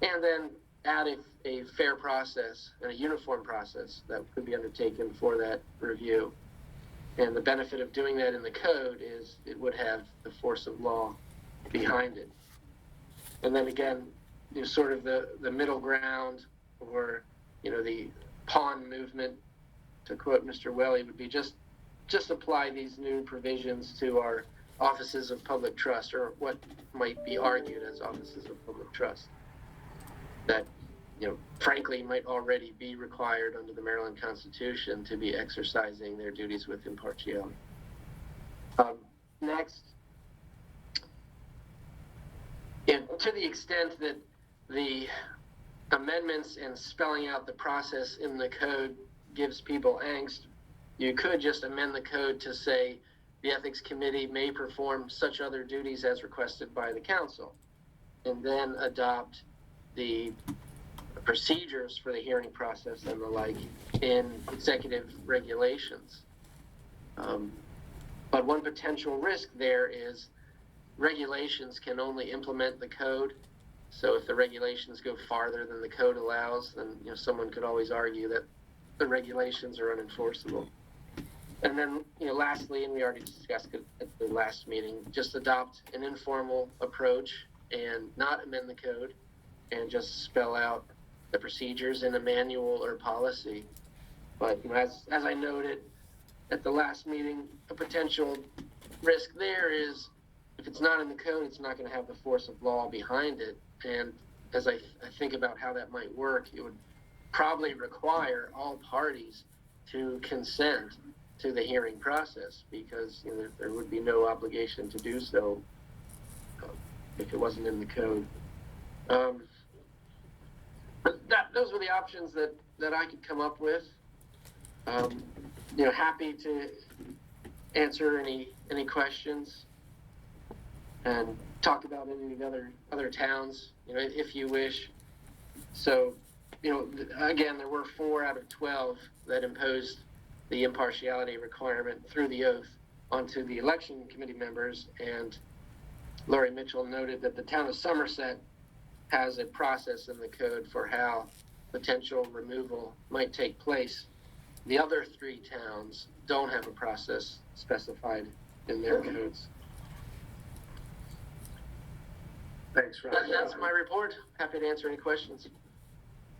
and then add a fair process and a uniform process that could be undertaken for that review. And the benefit of doing that in the code is it would have the force of law behind it. And then again, you know, sort of the middle ground, or, you know, the pawn movement, to quote Mr. Welly, would be just apply these new provisions to our offices of public trust, or what might be argued as offices of public trust, that, you know, frankly might already be required under the Maryland Constitution to be exercising their duties with impartiality. Next, to the extent that the amendments and spelling out the process in the code gives people angst, you could just amend the code to say the ethics committee may perform such other duties as requested by the council, and then adopt the procedures for the hearing process and the like in executive regulations. But one potential risk there is regulations can only implement the code. So if the regulations go farther than the code allows, then someone could always argue that the regulations are unenforceable. And then, lastly, and we already discussed it at the last meeting, just adopt an informal approach and not amend the code and just spell out the procedures in a manual or policy. But as I noted at the last meeting, a potential risk there is if it's not in the code, it's not going to have the force of law behind it. And as I think about how that might work, it would probably require all parties to consent to the hearing process, because there would be no obligation to do so if it wasn't in the code. But those were the options that I could come up with. Happy to answer any questions and talk about any of the other towns, if you wish. So, again, there were 4 out of 12 that imposed the impartiality requirement through the oath onto the election committee members, and Lori Mitchell noted that the town of Somerset has a process in the code for how potential removal might take place. The other 3 towns don't have a process specified in their codes. Thanks, Ron. That's my report. Happy to answer any questions.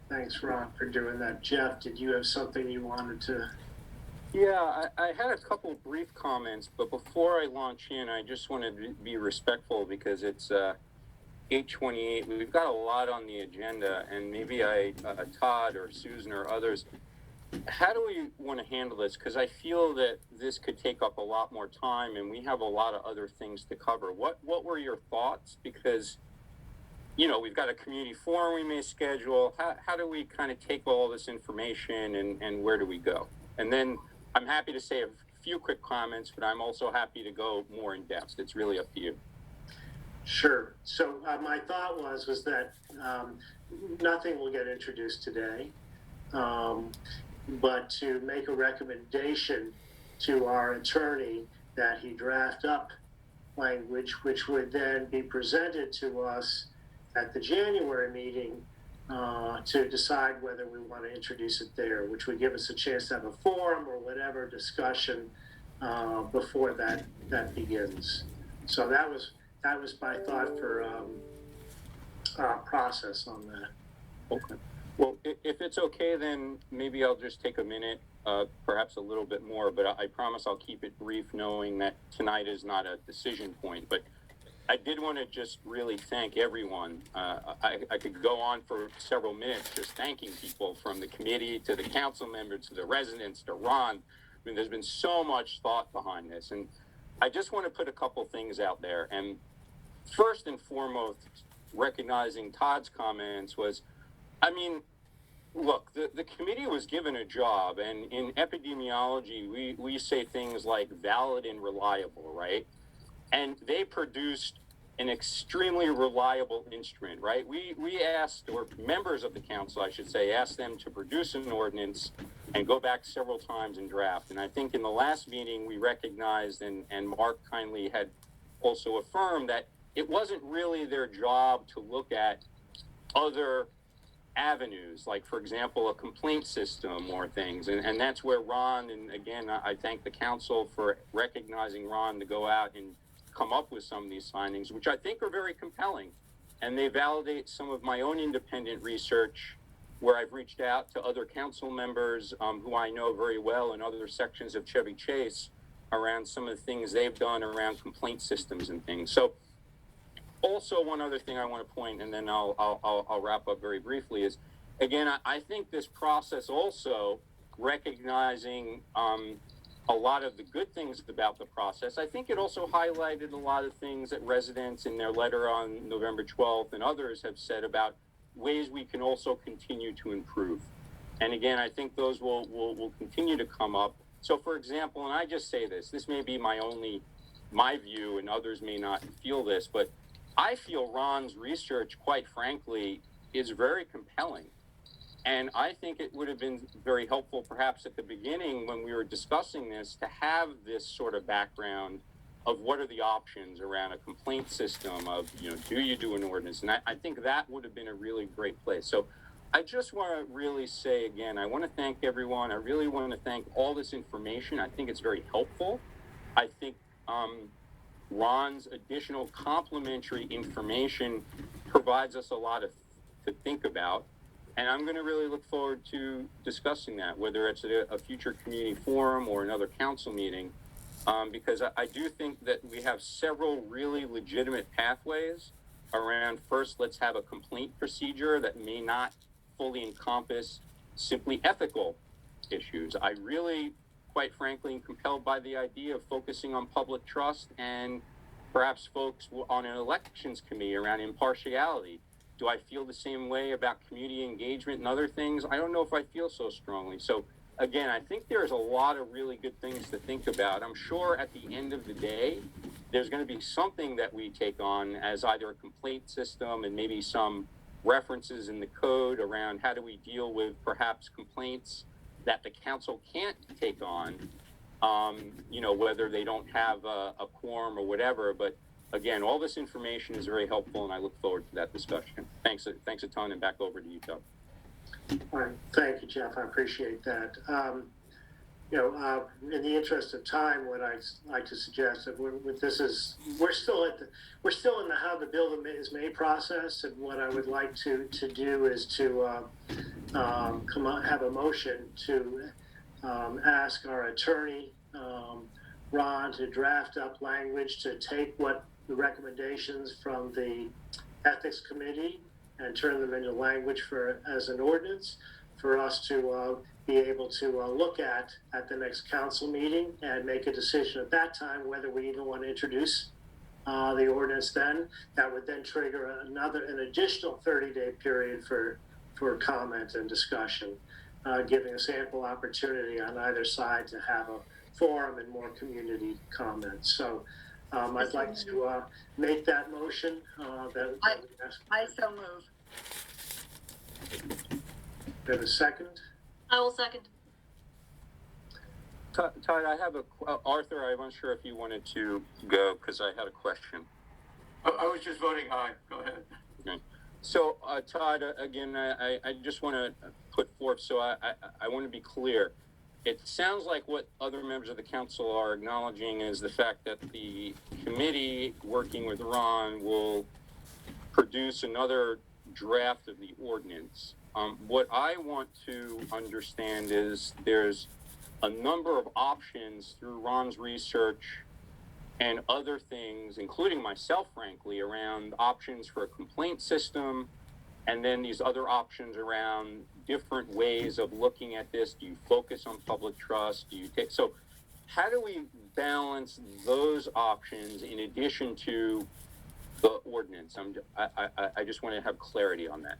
Thanks, Ron, for doing that. Jeff, did you have something you wanted to? Yeah, I had a couple brief comments, but before I launch in, I just wanted to be respectful because it's 8:28. We've got a lot on the agenda, and maybe Todd or Susan or others, how do we want to handle this? Because I feel that this could take up a lot more time, and we have a lot of other things to cover. What were your thoughts? Because we've got a community forum we may schedule. How do we kind of take all this information and where do we go? And then I'm happy to say a few quick comments, but I'm also happy to go more in depth. It's really up to you. Sure. So my thought was that nothing will get introduced today, but to make a recommendation to our attorney that he draft up language which would then be presented to us at the January meeting to decide whether we want to introduce it there, which would give us a chance to have a forum or whatever discussion before that begins. So that was my thought for process on that. Okay. Well, if it's okay, then maybe I'll just take a minute, perhaps a little bit more, but I promise I'll keep it brief, knowing that tonight is not a decision point. But I did want to just really thank everyone. I could go on for several minutes just thanking people, from the committee to the council members to the residents to Ron. I mean, there's been so much thought behind this, and I just want to put a couple things out there. And first and foremost, recognizing Todd's comments was, look, the committee was given a job, and in epidemiology, we say things like valid and reliable, right? And they produced an extremely reliable instrument, right? We asked, or members of the council, I should say, asked them to produce an ordinance and go back several times and draft. And I think in the last meeting, we recognized, and Mark kindly had also affirmed, that it wasn't really their job to look at other avenues, like, for example, a complaint system or things. And that's where Ron, and again, I thank the council for recognizing Ron to go out and come up with some of these findings, which I think are very compelling. And they validate some of my own independent research, where I've reached out to other council members who I know very well in other sections of Chevy Chase around some of the things they've done around complaint systems and things. So also, one other thing I want to point, and then I'll wrap up very briefly, is, again, I think this process also recognizing a lot of the good things about the process. I think it also highlighted a lot of things that residents in their letter on November 12th and others have said about ways we can also continue to improve. And again, I think those will continue to come up. So for example, and I just say this may be my view and others may not feel this, but I feel Ron's research, quite frankly, is very compelling. And I think it would have been very helpful perhaps at the beginning when we were discussing this to have this sort of background of what are the options around a complaint system of, do you do an ordinance? And I think that would have been a really great place. So I just want to really say again, I want to thank everyone. I really want to thank all this information. I think it's very helpful. I think Ron's additional complementary information provides us a lot to think about. And I'm going to really look forward to discussing that, whether it's at a future community forum or another council meeting, because I do think that we have several really legitimate pathways around. First, let's have a complaint procedure that may not fully encompass simply ethical issues. I really, quite frankly, am compelled by the idea of focusing on public trust and perhaps folks on an elections committee around impartiality. Do I feel the same way about community engagement and other things? I don't know if I feel so strongly. So again, I think there's a lot of really good things to think about. I'm sure at the end of the day, there's going to be something that we take on as either a complaint system and maybe some references in the code around how do we deal with perhaps complaints that the council can't take on, whether they don't have a quorum or whatever. But again, all this information is very helpful, and I look forward to that discussion. Thanks a ton, and back over to you, Doug. All right, thank you, Jeff. I appreciate that. In the interest of time, what I'd like to suggest that we're still in the how the bill is made process, and what I would like to do is to have a motion to ask our attorney Ron to draft up language to take what the recommendations from the ethics committee and turn them into language as an ordinance for us to be able to look at the next council meeting and make a decision at that time whether we even want to introduce the ordinance then. That would then trigger an additional 30-day period for comment and discussion, giving us ample opportunity on either side to have a forum and more community comments. So I'd like to make that motion. I so move. Do I have a second? I will second. Todd, I have Arthur, I'm not sure if you wanted to go because I had a question. I was just voting aye. Go ahead. Okay. So, Todd, again, I just want to put forth, so I want to be clear. It sounds like what other members of the council are acknowledging is the fact that the committee, working with Ron, will produce another draft of the ordinance. What I want to understand is there's a number of options through Ron's research and other things, including myself, frankly, around options for a complaint system, and then these other options around different ways of looking at this. Do you focus on public trust? So how do we balance those options in addition to the ordinance? I just want to have clarity on that.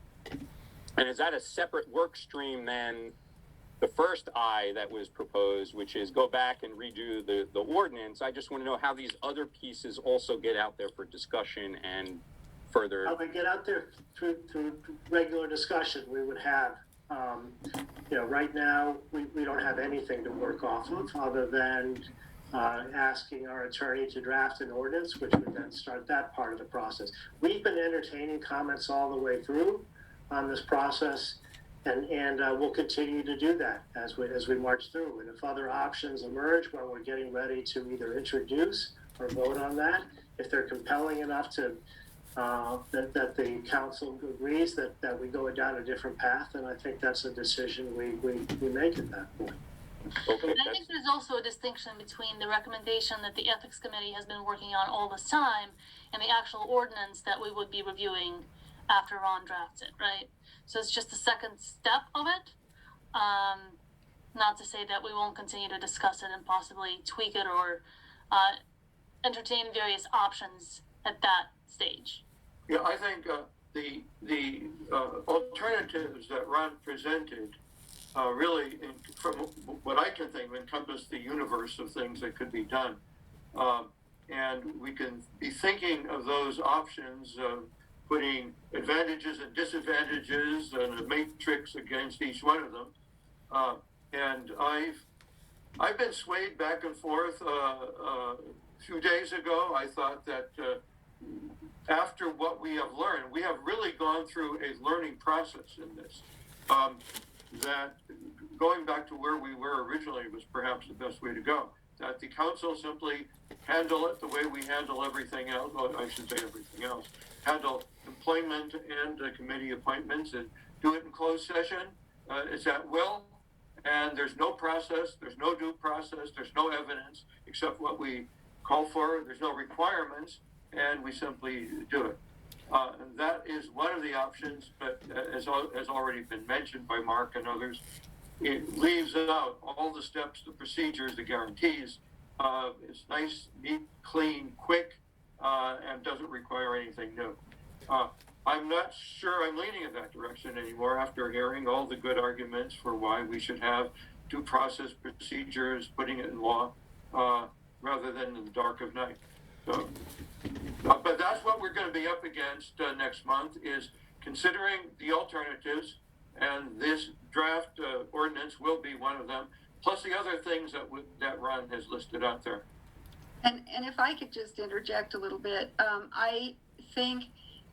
And is that a separate work stream than the first I that was proposed, which is go back and redo the ordinance? I just want to know how these other pieces also get out there for discussion and further. How they get out there through regular discussion we would have. Right now we don't have anything to work off of other than asking our attorney to draft an ordinance, which would then start that part of the process. We've been entertaining comments all the way through on this process, and we'll continue to do that as we march through. And if other options emerge when we're getting ready to either introduce or vote on that, if they're compelling enough to that the council agrees that we go down a different path, and I think that's a decision we make at that point. Okay, I think there's also a distinction between the recommendation that the ethics committee has been working on all this time and the actual ordinance that we would be reviewing after Ron drafts it, right? So it's just the second step of it. not to say that we won't continue to discuss it and possibly tweak it or entertain various options at that stage. Yeah, I think the alternatives that Ron presented really, from what I can think, encompass the universe of things that could be done. And we can be thinking of those options, putting advantages and disadvantages and a matrix against each one of them. And I've been swayed back and forth. A few days ago, I thought that after what we have learned, we have really gone through a learning process in this. That going back to where we were originally was perhaps the best way to go. That the council simply handle it the way we handle everything else. Well, I should say everything else. Handle employment and committee appointments and do it in closed session. It's at will, and there's no process, there's no due process, there's no evidence except what we call for. There's no requirements, and we simply do it. And that is one of the options, but as already been mentioned by Mark and others, it leaves out all the steps, the procedures, the guarantees. It's nice, neat, clean, quick, and doesn't require anything new. I'm not sure I'm leaning in that direction anymore after hearing all the good arguments for why we should have due process procedures, putting it in law, rather than in the dark of night. So, but that's what we're going to be up against next month, is considering the alternatives, and this draft ordinance will be one of them, plus the other things that Ron has listed out there. And if I could just interject a little bit, I think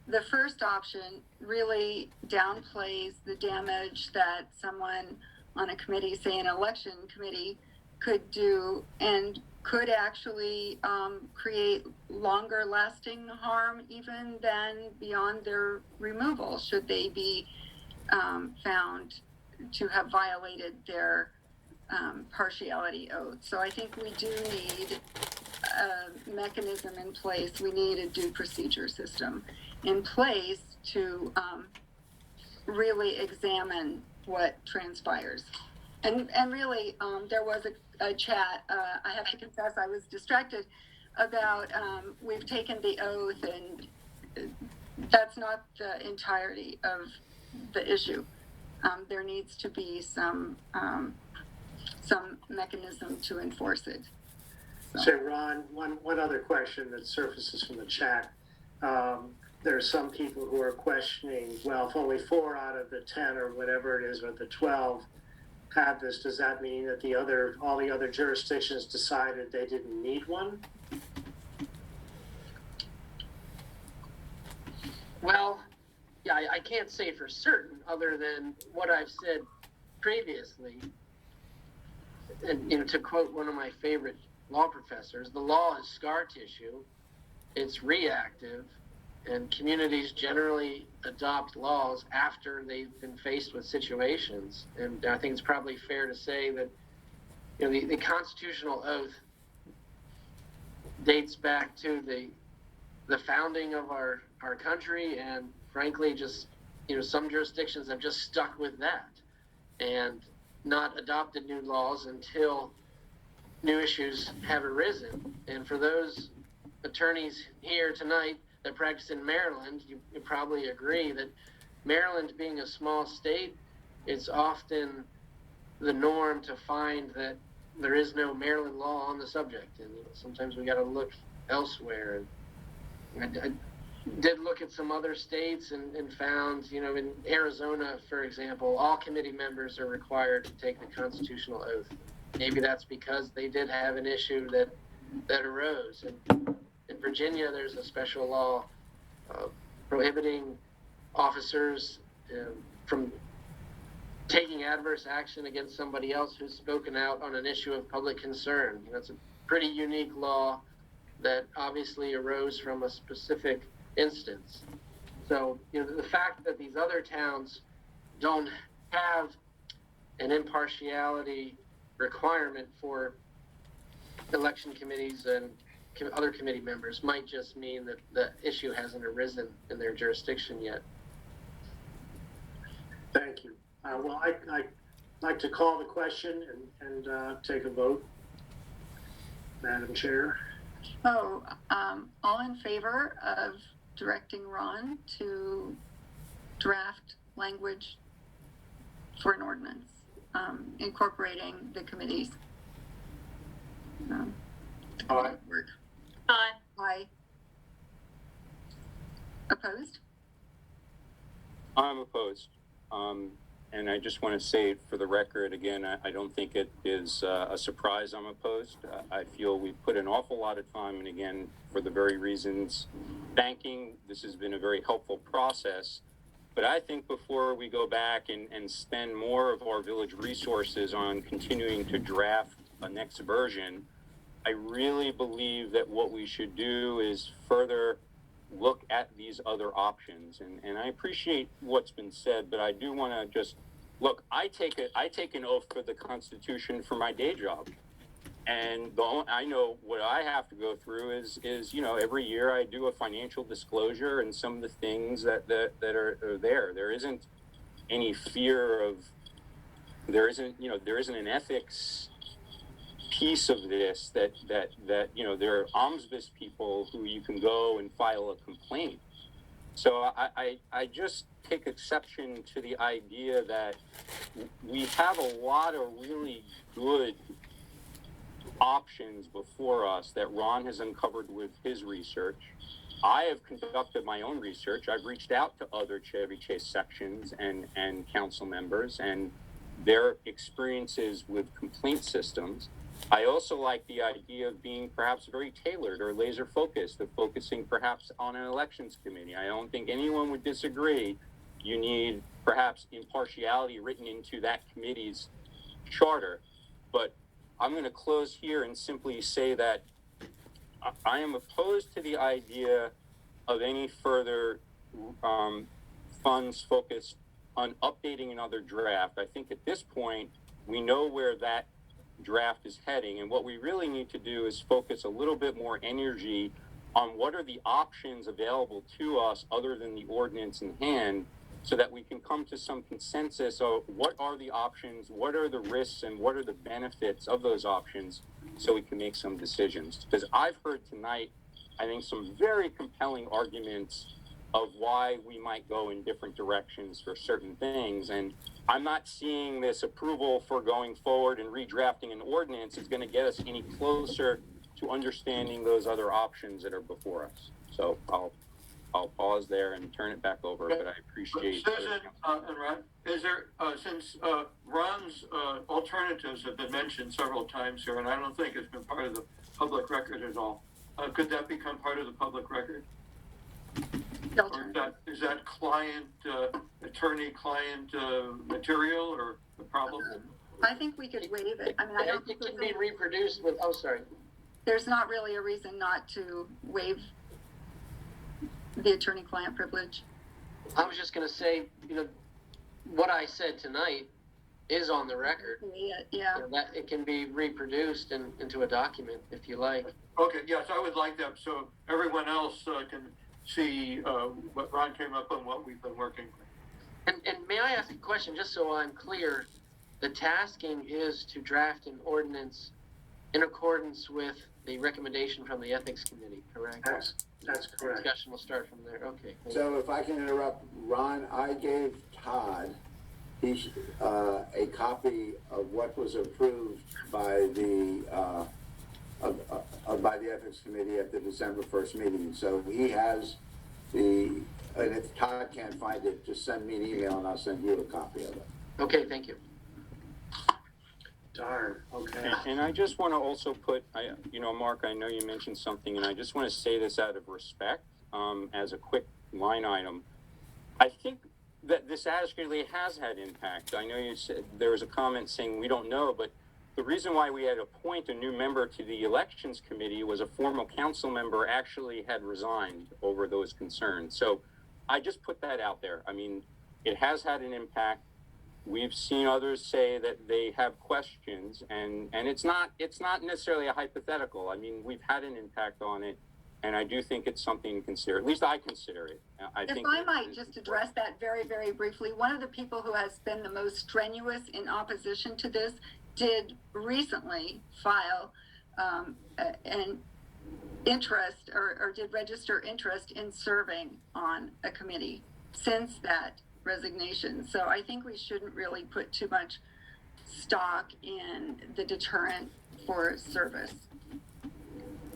the first option really downplays the damage that someone on a committee, say an election committee, could do, and could actually create longer lasting harm even than beyond their removal, should they be found to have violated their partiality oath. So I think we do need a mechanism in place. We need a due procedure system in place to really examine what transpires. And really, there was a chat, I have to confess I was distracted, about we've taken the oath, and that's not the entirety of the issue. There needs to be some mechanism to enforce it. So Ron, one other question that surfaces from the chat. There are some people who are questioning, well, if only 4 out of the 10 or whatever it is, or the 12 had this, does that mean that all the other jurisdictions decided they didn't need one? Well, yeah, I can't say for certain other than what I've said previously. And to quote one of my favorite law professors, the law is scar tissue, it's reactive, and communities generally adopt laws after they've been faced with situations. And I think it's probably fair to say that the constitutional oath dates back to the founding of our country, and frankly, just some jurisdictions have just stuck with that and not adopted new laws until new issues have arisen. And for those attorneys here tonight that practice in Maryland, you probably agree that Maryland, being a small state, it's often the norm to find that there is no Maryland law on the subject, and sometimes we got to look elsewhere. And I did look at some other states and found, in Arizona, for example, all committee members are required to take the constitutional oath. Maybe that's because they did have an issue that arose. And in Virginia, there's a special law prohibiting officers from taking adverse action against somebody else who's spoken out on an issue of public concern. It's a pretty unique law that obviously arose from a specific instance. So, the fact that these other towns don't have an impartiality requirement for election committees and other committee members might just mean that the issue hasn't arisen in their jurisdiction yet. Thank you. Well, like to call the question and take a vote. Madam Chair. Oh, all in favor of directing Ron to draft language for an ordinance, incorporating the committees? Aye. Aye. Aye. Opposed? I'm opposed. And I just want to say for the record, again, I don't think it is a surprise I'm opposed. I feel we've put an awful lot of time, and again, for the very reasons, thanking, this has been a very helpful process. But I think before we go back and spend more of our village resources on continuing to draft a next version, I really believe that what we should do is further look at these other options. And I appreciate what's been said, but I do want to just look, I take an oath for the Constitution for my day job. And I know what I have to go through is every year I do a financial disclosure and some of the things that are there. There isn't any fear of, there isn't an ethics piece of this that there are ombudsman people who you can go and file a complaint. So I just take exception to the idea that we have a lot of really good options before us that Ron has uncovered with his research. I have conducted my own research. I've reached out to other Chevy Chase sections and council members and their experiences with complaint systems. I also like the idea of being perhaps very tailored or laser focused, of focusing perhaps on an elections committee. I don't think anyone would disagree. You need perhaps impartiality written into that committee's charter. But I'm going to close here and simply say that I am opposed to the idea of any further funds focused on updating another draft. I think at this point, we know where that draft is heading, and what we really need to do is focus a little bit more energy on what are the options available to us other than the ordinance in hand, so that we can come to some consensus of what are the options, what are the risks, and what are the benefits of those options, so we can make some decisions. Because I've heard tonight, I think, some very compelling arguments of why we might go in different directions for certain things. And I'm not seeing this approval for going forward and redrafting an ordinance is going to get us any closer to understanding those other options that are before us. So I'll pause there and turn it back over, but I appreciate Susan and Ron, is there, since Ron's alternatives have been mentioned several times here, and I don't think it's been part of the public record at all, could that become part of the public record? Or is that client, attorney-client material or the problem? I think we could waive it. I mean, I don't think it can be reproduced with, there's not really a reason not to waive the attorney-client privilege. I was just going to say, what I said tonight is on the record. Yeah. That it can be reproduced into a document if you like. Okay, yes, I would like that so everyone else can see what Ron came up on, what we've been working with. And may I ask a question, just so I'm clear? The tasking is to draft an ordinance in accordance with the recommendation from the Ethics Committee, correct? That's correct. Discussion will start from there. Okay. So if I can interrupt, Ron, I gave Todd a copy of what was approved by the Ethics Committee at the December 1st meeting. So he has and if Todd can't find it, just send me an email and I'll send you a copy of it. Okay, thank you. Darn, okay. And I just want to also put, Mark, I know you mentioned something, and I just want to say this out of respect, as a quick line item. I think that this actually has had impact. I know you said there was a comment saying we don't know, but the reason why we had to appoint a new member to the elections committee was a former council member actually had resigned over those concerns. So I just put that out there. I mean, it has had an impact. We've seen others say that they have questions, and it's not necessarily a hypothetical. I mean, we've had an impact on it. And I do think it's something to consider. At least I consider it. If I might just address that very, very briefly, one of the people who has been the most strenuous in opposition to this did recently file an interest or did register interest in serving on a committee since that resignation. So I think we shouldn't really put too much stock in the deterrent for service.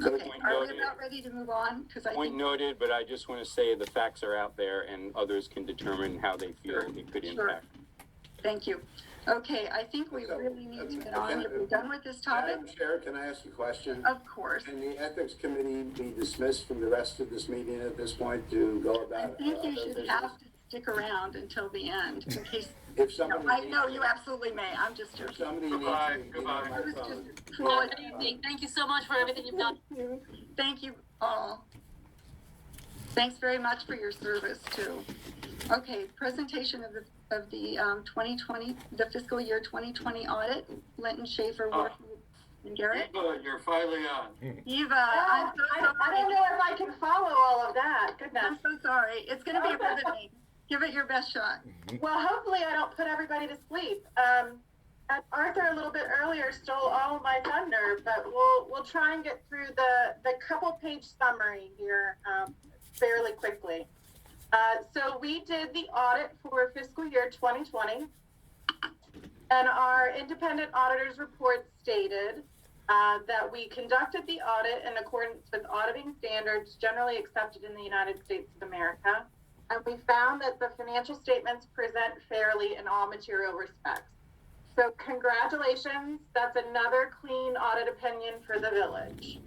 Okay, are we about ready to move on? Because I Point think noted, but I just want to say the facts are out there and others can determine how they feel it could impact. Thank you. Okay, I think we really need to get on. Are we done with this topic? Madam Chair, can I ask a question? Of course. Can the Ethics Committee be dismissed from the rest of this meeting at this point to go about? I think you should have to stick around until the end in case. If somebody I know you absolutely may. I'm just joking. Somebody needs to. Thank you so much for everything you've done. Thank you all. Thanks very much for your service too. Okay, presentation of the 2020, the fiscal year 2020 audit. Linton Schaefer, and Garrett. Eva, you're finally on. Eva, I'm so sorry. I don't know if I can follow all of that. Goodness. I'm so sorry. It's going to be riveting. Give it your best shot. Well, hopefully I don't put everybody to sleep. Arthur a little bit earlier stole all of my thunder, but we'll try and get through the couple page summary here fairly quickly. So we did the audit for fiscal year 2020, and our independent auditor's report stated that we conducted the audit in accordance with auditing standards generally accepted in the United States of America, and we found that the financial statements present fairly in all material respects. So congratulations, that's another clean audit opinion for the village.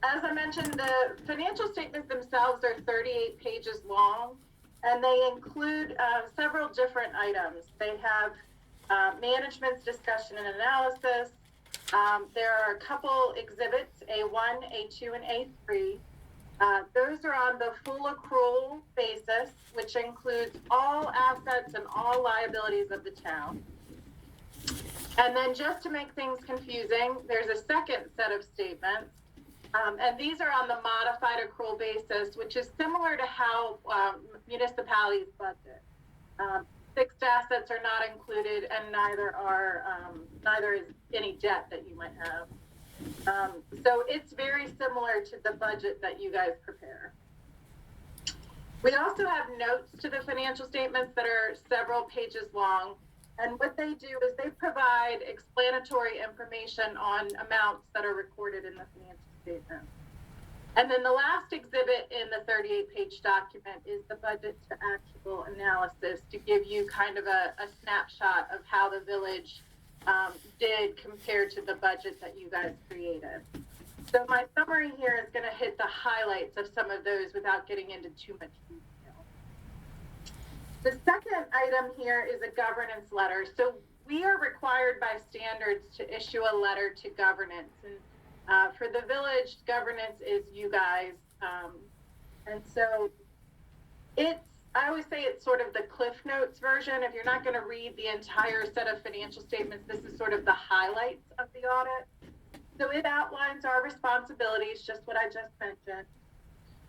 As I mentioned, the financial statements themselves are 38 pages long, and they include several different items. They have management's discussion and analysis. There are a couple exhibits, A1, A2, and A3. Those are on the full accrual basis, which includes all assets and all liabilities of the town. And then just to make things confusing, there's a second set of statements. And these are on the modified accrual basis, which is similar to how municipalities budget. Fixed assets are not included, and neither is any debt that you might have. So it's very similar to the budget that you guys prepare. We also have notes to the financial statements that are several pages long. And what they do is they provide explanatory information on amounts that are recorded in the financial statement. And then the last exhibit in the 38-page document is the budget to actual analysis to give you kind of a snapshot of how the village did compared to the budget that you guys created. So my summary here is going to hit the highlights of some of those without getting into too much detail. The second item here is a governance letter. So we are required by standards to issue a letter to governance. And for the village, governance is you guys. And so I always say it's sort of the Cliff Notes version. If you're not going to read the entire set of financial statements, this is sort of the highlights of the audit. So it outlines our responsibilities, just what I just mentioned.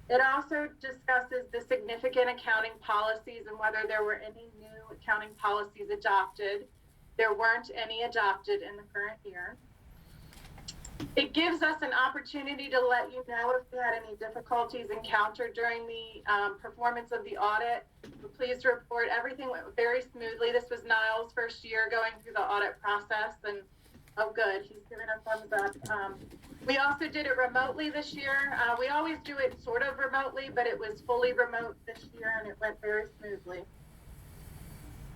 It also discusses the significant accounting policies and whether there were any new accounting policies adopted. There weren't any adopted in the current year. It gives us an opportunity to let you know if we had any difficulties encountered during the performance of the audit. We're pleased to report everything went very smoothly. This was Niall's first year going through the audit process, and oh good, he's giving a thumbs up. We also did it remotely this year. We always do it sort of remotely, but it was fully remote this year and it went very smoothly.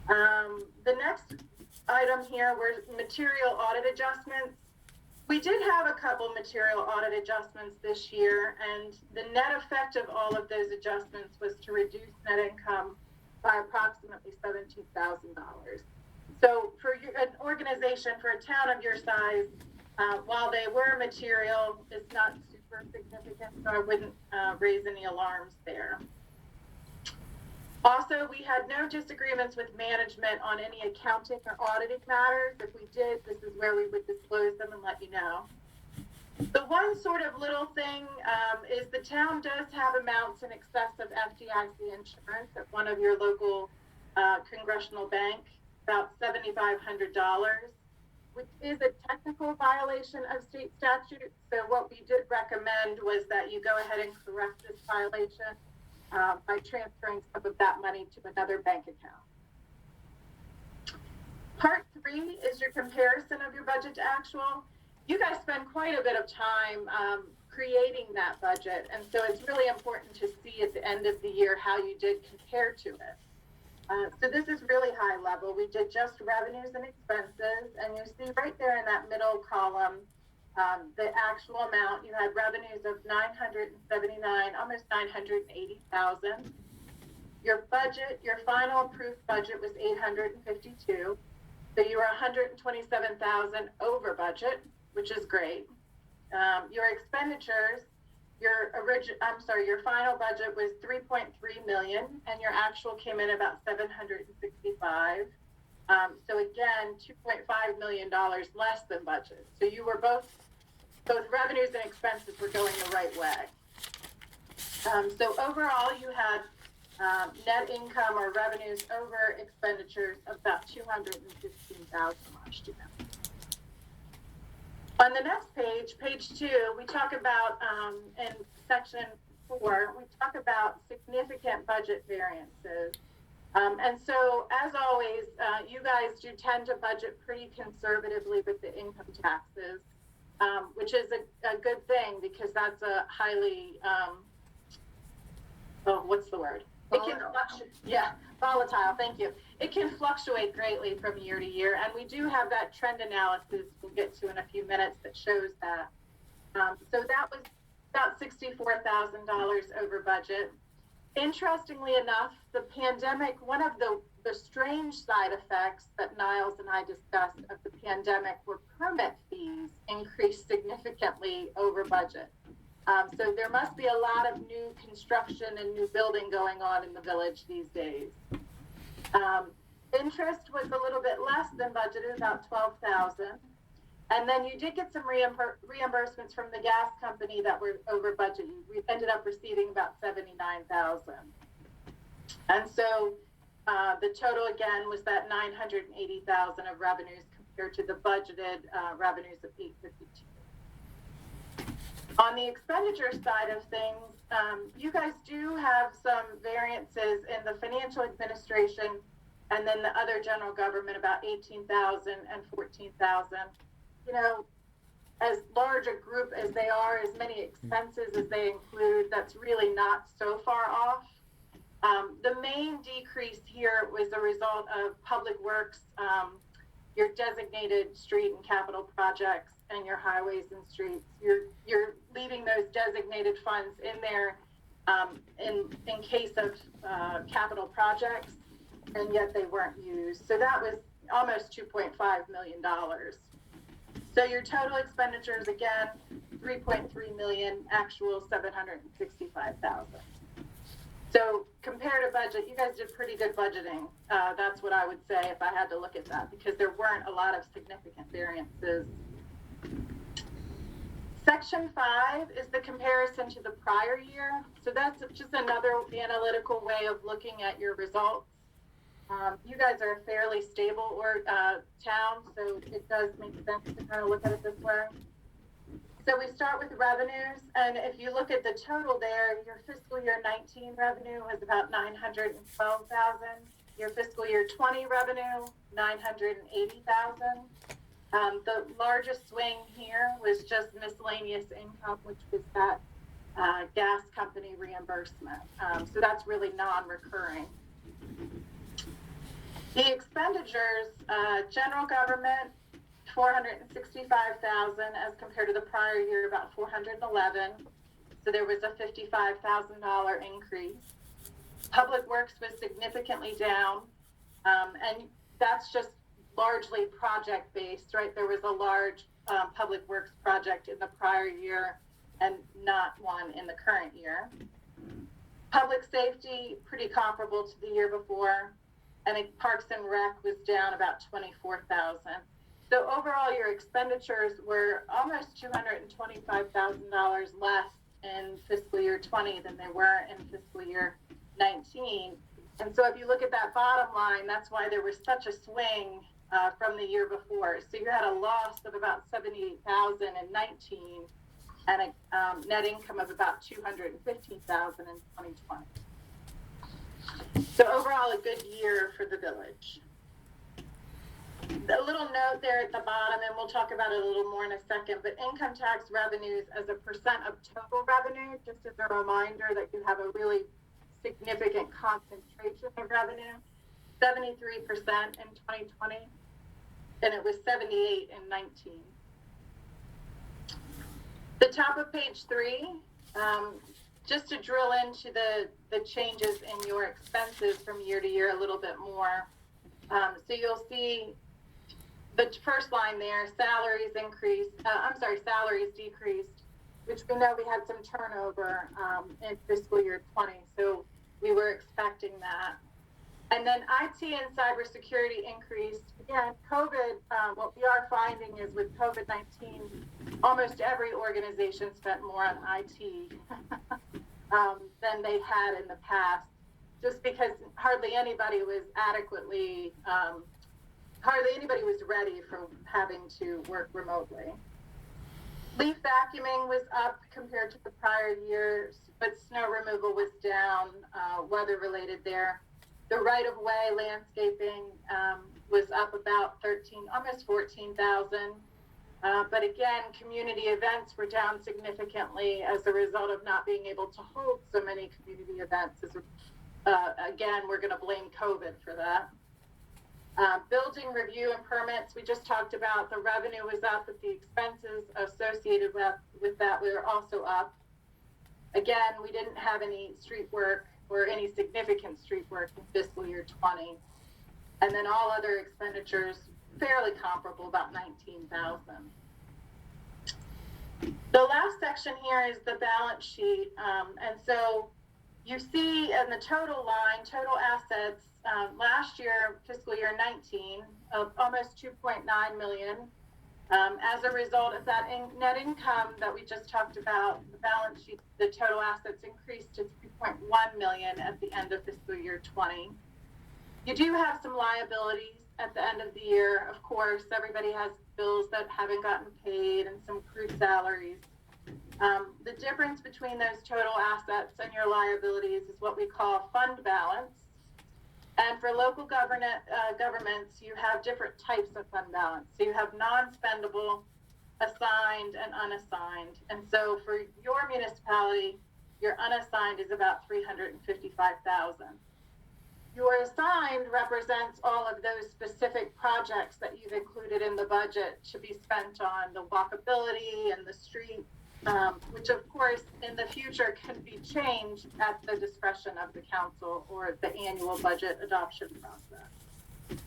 The next item here were material audit adjustments. We did have a couple material audit adjustments this year, and the net effect of all of those adjustments was to reduce net income by approximately $17,000. So for an organization, for a town of your size, while they were material, it's not super significant, so I wouldn't raise any alarms there. Also, we had no disagreements with management on any accounting or auditing matters. If we did, this is where we would disclose them and let you know. The one sort of little thing is the town does have amounts in excess of FDIC insurance at one of your local congressional bank, about $7,500, which is a technical violation of state statute. So what we did recommend was that you go ahead and correct this violation by transferring some of that money to another bank account. Part 3 is your comparison of your budget to actual. You guys spend quite a bit of time creating that budget, and so it's really important to see at the end of the year how you did compare to it. So this is really high level. We did just revenues and expenses, and you see right there in that middle column, the actual amount. You had revenues of 979, almost 980,000. Your budget, your final approved budget was 852. So you were 127,000 over budget, which is great. Your expenditures, your final budget was 3.3 million, and your actual came in about 765. So again, $2.5 million less than budget. So you were both revenues and expenses were going the right way. So overall, you had net income or revenues over expenditures of about 215,000 last year. On the next page, page 2, we talk about, in section 4, we talk about significant budget variances. And so, as always, you guys do tend to budget pretty conservatively with the income taxes, which is a good thing because that's a highly, what's the word? It can fluctuate, volatile, thank you. It can fluctuate greatly from year to year, and we do have that trend analysis we'll get to in a few minutes that shows that. So that was about $64,000 over budget. Interestingly enough, the pandemic, one of the strange side effects that Niles and I discussed of the pandemic were permit fees increased significantly over budget. So there must be a lot of new construction and new building going on in the village these days. Interest was a little bit less than budgeted, about $12,000. And then you did get some reimbursements from the gas company that were over budget. We ended up receiving about $79,000. And so the total again was that $980,000 of revenues compared to the budgeted revenues of $852. On the expenditure side of things, you guys do have some variances in the financial administration and then the other general government, about 18,000 and 14,000. You know, as large a group as they are, as many expenses as they include, that's really not so far off. The main decrease here was a result of public works, your designated street and capital projects, and your highways and streets. You're leaving those designated funds in there in case of capital projects, and yet they weren't used. So that was almost $2.5 million. So your total expenditures, again, 3.3 million, actual 765,000. So compared to budget, you guys did pretty good budgeting. That's what I would say if I had to look at that, because there weren't a lot of significant variances. Section 5 is the comparison to the prior year. So that's just another analytical way of looking at your results. You guys are a fairly stable town, so it does make sense to kind of look at it this way. So we start with revenues, and if you look at the total there, your fiscal year 19 revenue was about 912,000. Your fiscal year 20 revenue, 980,000. The largest swing here was just miscellaneous income, which was that gas company reimbursement. So that's really non-recurring. The expenditures, general government, 465,000 as compared to the prior year, about 411. So there was a $55,000 increase. Public works was significantly down, and that's just largely project-based, right? There was a large public works project in the prior year and not one in the current year. Public safety, pretty comparable to the year before. And Parks and Rec was down about 24,000. So overall, your expenditures were almost $225,000 less in fiscal year 20 than they were in fiscal year 19. And so if you look at that bottom line, that's why there was such a swing from the year before. So you had a loss of about $78,000 in 19 and a net income of about $215,000 in 2020. So overall, a good year for the village. A little note there at the bottom, and we'll talk about it a little more in a second, but income tax revenues as a percent of total revenue, just as a reminder that you have a really significant concentration of revenue, 73% in 2020, and it was 78% in 19. The top of page 3, just to drill into the changes in your expenses from year to year a little bit more. So you'll see the first line there, salaries decreased, which we know we had some turnover in fiscal year 20, so we were expecting that. And then IT and cybersecurity increased. Again, COVID, what we are finding is with COVID-19, almost every organization spent more on IT than they had in the past, just because hardly anybody was ready for having to work remotely. Leaf vacuuming was up compared to the prior years, but snow removal was down, weather related there. The right-of-way landscaping was up about almost 14,000. But again, community events were down significantly as a result of not being able to hold so many community events. Again, we're going to blame COVID for that. Building review and permits, we just talked about the revenue was up, but the expenses associated with that were also up. Again, we didn't have any street work or any significant street work in fiscal year 20. And then all other expenditures fairly comparable, about 19,000. The last section here is the balance sheet. And so you see in the total line, total assets, last year, fiscal year 19, of almost 2.9 million. As a result of that net income that we just talked about, the balance sheet, the total assets increased to 3.1 million at the end of fiscal year 20. You do have some liabilities at the end of the year. Of course, everybody has bills that haven't gotten paid and some accrued salaries. The difference between those total assets and your liabilities is what we call fund balance. And for local governments, you have different types of fund balance. So you have non-spendable, assigned, and unassigned. And so for your municipality, your unassigned is about 355,000. Your assigned represents all of those specific projects that you've included in the budget to be spent on the walkability and the street, which of course in the future can be changed at the discretion of the council or the annual budget adoption process.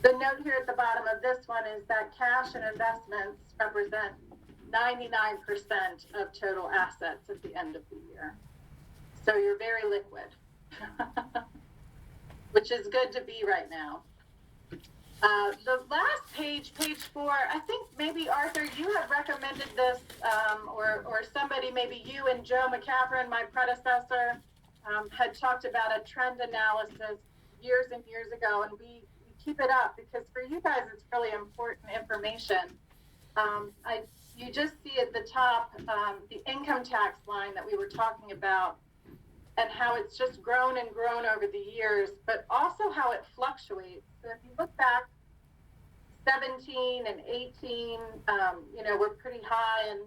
The note here at the bottom of this one is that cash and investments represent 99% of total assets at the end of the year. So you're very liquid, which is good to be right now. The last page, page 4, I think maybe Arthur, you had recommended this, or somebody, maybe you and Joe McCaffrey, my predecessor, had talked about a trend analysis years and years ago, and we keep it up because for you guys it's really important information. You just see at the top the income tax line that we were talking about and how it's just grown and grown over the years, but also how it fluctuates. So if you look back 17 and 18, we're pretty high, and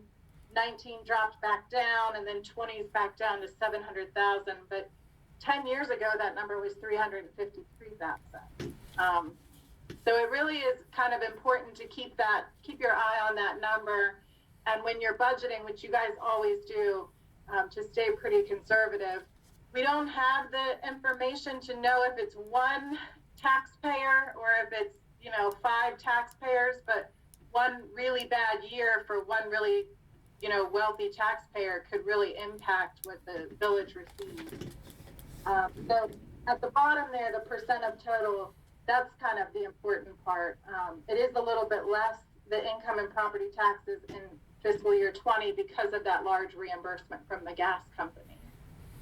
19 dropped back down, and then 20 is back down to 700,000. But 10 years ago, that number was 353,000. So it really is kind of important to keep your eye on that number. And when you're budgeting, which you guys always do, to stay pretty conservative. We don't have the information to know if it's one taxpayer or if it's 5 taxpayers, but one really bad year for one really wealthy taxpayer could really impact what the village receives. So at the bottom there, the percent of total that's kind of the important part. It is a little bit less, the income and property taxes in fiscal year 20 because of that large reimbursement from the gas company.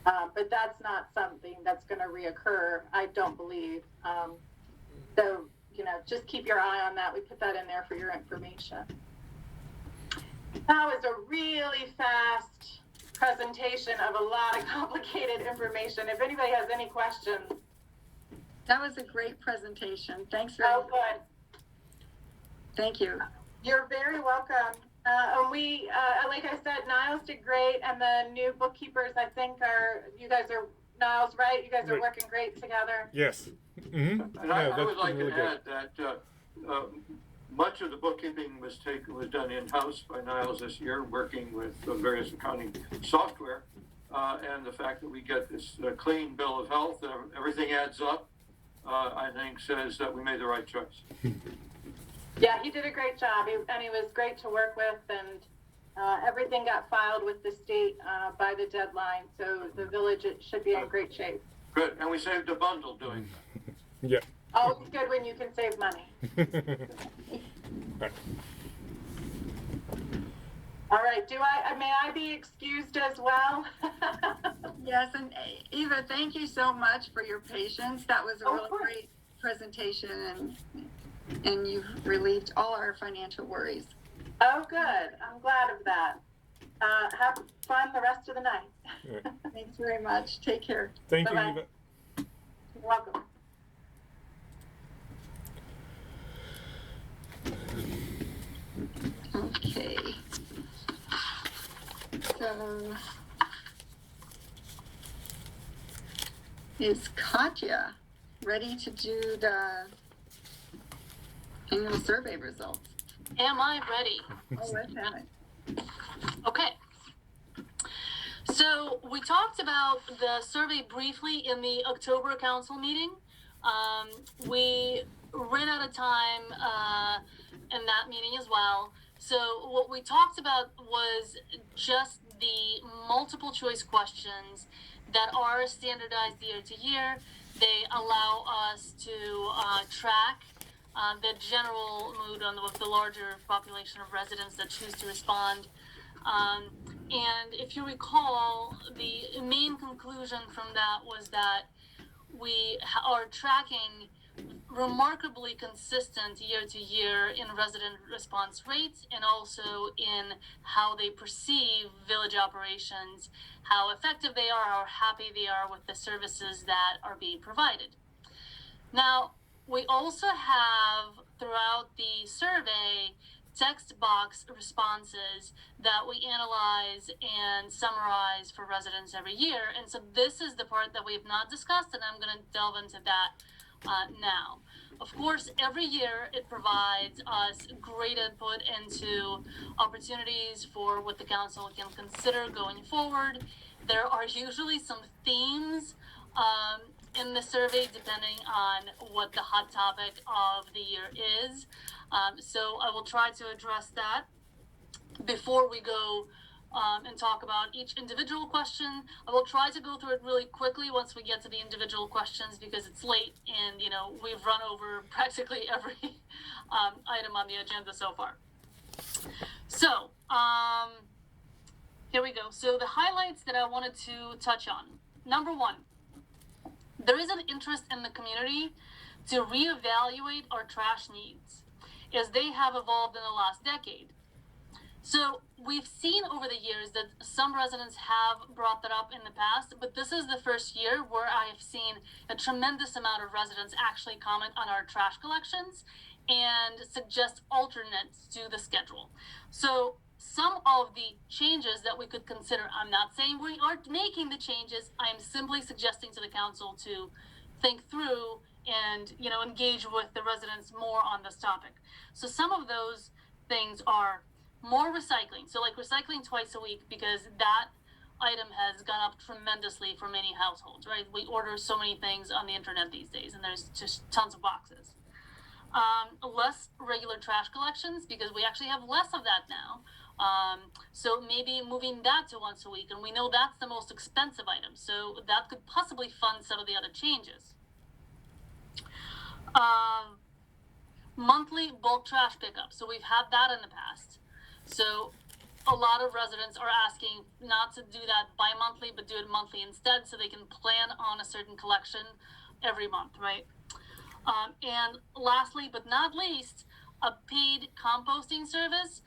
But that's not something that's going to reoccur, I don't believe. So, just keep your eye on that. We put that in there for your information. That was a really fast presentation of a lot of complicated information. If anybody has any questions. That was a great presentation. Thanks very much. Oh, good. Thank you. You're very welcome. And we, like I said, Niles did great, and the new bookkeepers, I think, Niles, right? You guys are working great together. Yes. Mm-hmm. And I would like to add that much of the bookkeeping was done in-house by Niles this year, working with various accounting software, and the fact that we get this clean bill of health, everything adds up, I think says that we made the right choice. Yeah, he did a great job, and he was great to work with, and everything got filed with the state by the deadline, so the village should be in great shape. Good, and we saved a bundle doing that. Yeah. Oh, it's good when you can save money. All right, may I be excused as well? Yes, and Eva, thank you so much for your patience. That was a really great presentation, and you've relieved all our financial worries. Oh, good. I'm glad of that. Have fun the rest of the night. Right. Thanks very much. Take care. Thank Bye-bye. you, Eva. You're welcome. Okay. So, is Katya ready to do the annual survey results? Am I ready? Oh, let's have it. Okay. So we talked about the survey briefly in the October council meeting. We ran out of time in that meeting as well. So what we talked about was just the multiple choice questions that are standardized year to year. They allow us to track the general mood on the larger population of residents that choose to respond. And if you recall, the main conclusion from that was that we are tracking remarkably consistent year to year in resident response rates and also in how they perceive village operations, how effective they are, how happy they are with the services that are being provided. Now, we also have throughout the survey text box responses that we analyze and summarize for residents every year. And so this is the part that we have not discussed, and I'm going to delve into that now. Of course, every year it provides us great input into opportunities for what the council can consider going forward. There are usually some themes in the survey depending on what the hot topic of the year is. So I will try to address that before we go and talk about each individual question. I will try to go through it really quickly once we get to the individual questions because it's late and we've run over practically every item on the agenda so far. So here we go. So the highlights that I wanted to touch on. Number one, there is an interest in the community to reevaluate our trash needs as they have evolved in the last decade. So we've seen over the years that some residents have brought that up in the past, but this is the first year where I have seen a tremendous amount of residents actually comment on our trash collections and suggest alternates to the schedule. So some of the changes that we could consider, I'm not saying we aren't making the changes, I am simply suggesting to the council to think through and engage with the residents more on this topic. So some of those things are more recycling. So like recycling twice a week because that item has gone up tremendously for many households, right? We order so many things on the internet these days and there's just tons of boxes. Less regular trash collections because we actually have less of that now. So maybe moving that to once a week, and we know that's the most expensive item. So that could possibly fund some of the other changes. Monthly bulk trash pickup. So we've had that in the past. So a lot of residents are asking not to do that bi-monthly, but do it monthly instead, so they can plan on a certain collection every month, right? And lastly, but not least, a paid composting service.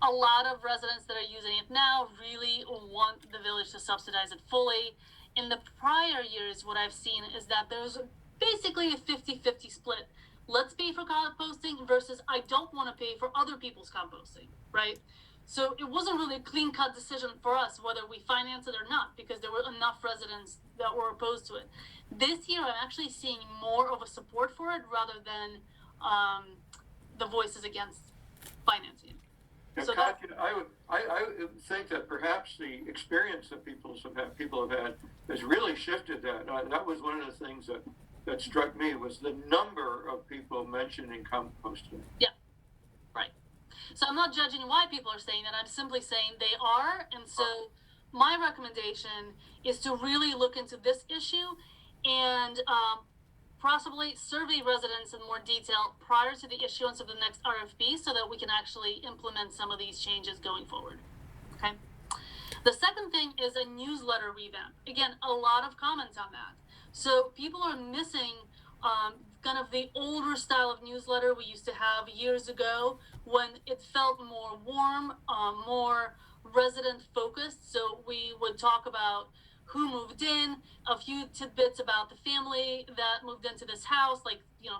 A lot of residents that are using it now really want the village to subsidize it fully. In the prior years, what I've seen is that there's basically a 50-50 split. Let's pay for composting versus I don't want to pay for other people's composting, right? So it wasn't really a clean-cut decision for us whether we finance it or not, because there were enough residents that were opposed to it. This year, I'm actually seeing more of a support for it rather than the voices against financing it. Yeah, So Katya, I would think that perhaps the experience that people have had has really shifted that. That was one of the things that struck me, was the number of people mentioning composting. Yeah, right. So I'm not judging why people are saying that. I'm simply saying they are. And so my recommendation is to really look into this issue and possibly survey residents in more detail prior to the issuance of the next RFP so that we can actually implement some of these changes going forward. Okay. The second thing is a newsletter revamp. Again, a lot of comments on that. So people are missing kind of the older style of newsletter we used to have years ago when it felt more warm, more resident focused. So we would talk about who moved in, a few tidbits about the family that moved into this house, like,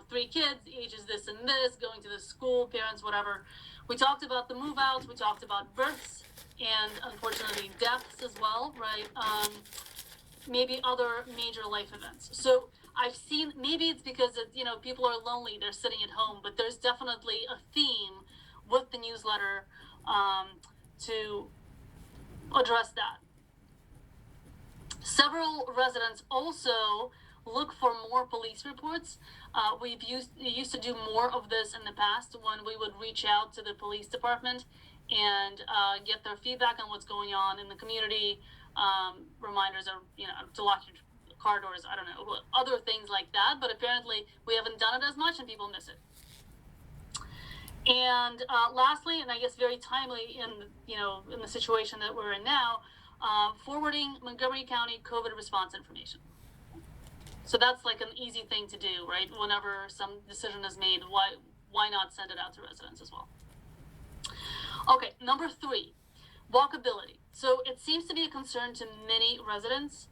3 kids, ages this and this, going to the school, parents, whatever. We talked about the move outs, we talked about births, and unfortunately deaths as well, right? Maybe other major life events. So I've seen, maybe it's because people are lonely, they're sitting at home, but there's definitely a theme with the newsletter to address that. Several residents also look for more police reports. We used to do more of this in the past when we would reach out to the police department and get their feedback on what's going on in the community. Reminders of, to lock your car doors, I don't know, other things like that. But apparently we haven't done it as much and people miss it. And lastly, and I guess very timely in the situation that we're in now, forwarding Montgomery County COVID response information. So that's like an easy thing to do, right? Whenever some decision is made, why not send it out to residents as well? Okay, number 3, walkability. So it seems to be a concern to many residents,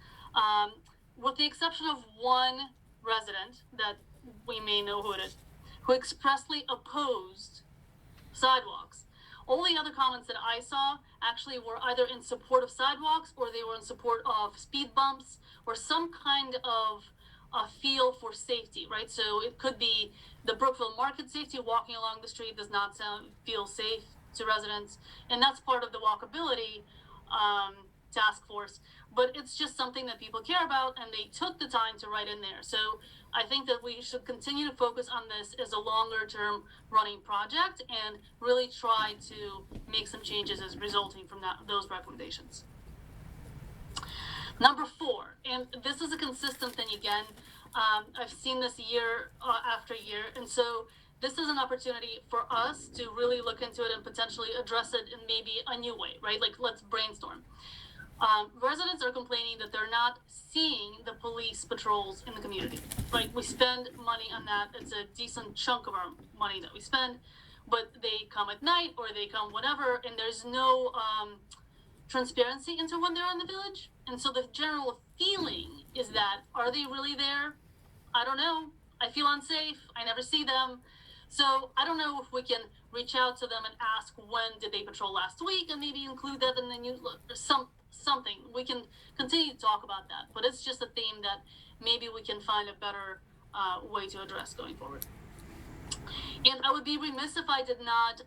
with the exception of one resident that we may know who it is, who expressly opposed sidewalks. All the other comments that I saw actually were either in support of sidewalks or they were in support of speed bumps or some kind of a feel for safety, right? So it could be the Brookville Market safety, walking along the street does not feel safe to residents, and that's part of the walkability task force, but it's just something that people care about and they took the time to write in there. So I think that we should continue to focus on this as a longer term running project and really try to make some changes as resulting from those recommendations. Number 4, and this is a consistent thing again, I've seen this year after year, and so this is an opportunity for us to really look into it and potentially address it in maybe a new way, right? Like, let's brainstorm. Residents are complaining that they're not seeing the police patrols in the community, right? We spend money on that. It's a decent chunk of our money that we spend, but they come at night or they come whenever, and there's no transparency into when they're in the village. And so the general feeling is that, are they really there? I don't know. I feel unsafe. I never see them. So I don't know if we can reach out to them and ask when did they patrol last week and maybe include that in the newsletter or something. We can continue to talk about that, but it's just a theme that maybe we can find a better way to address going forward. And I would be remiss if I did not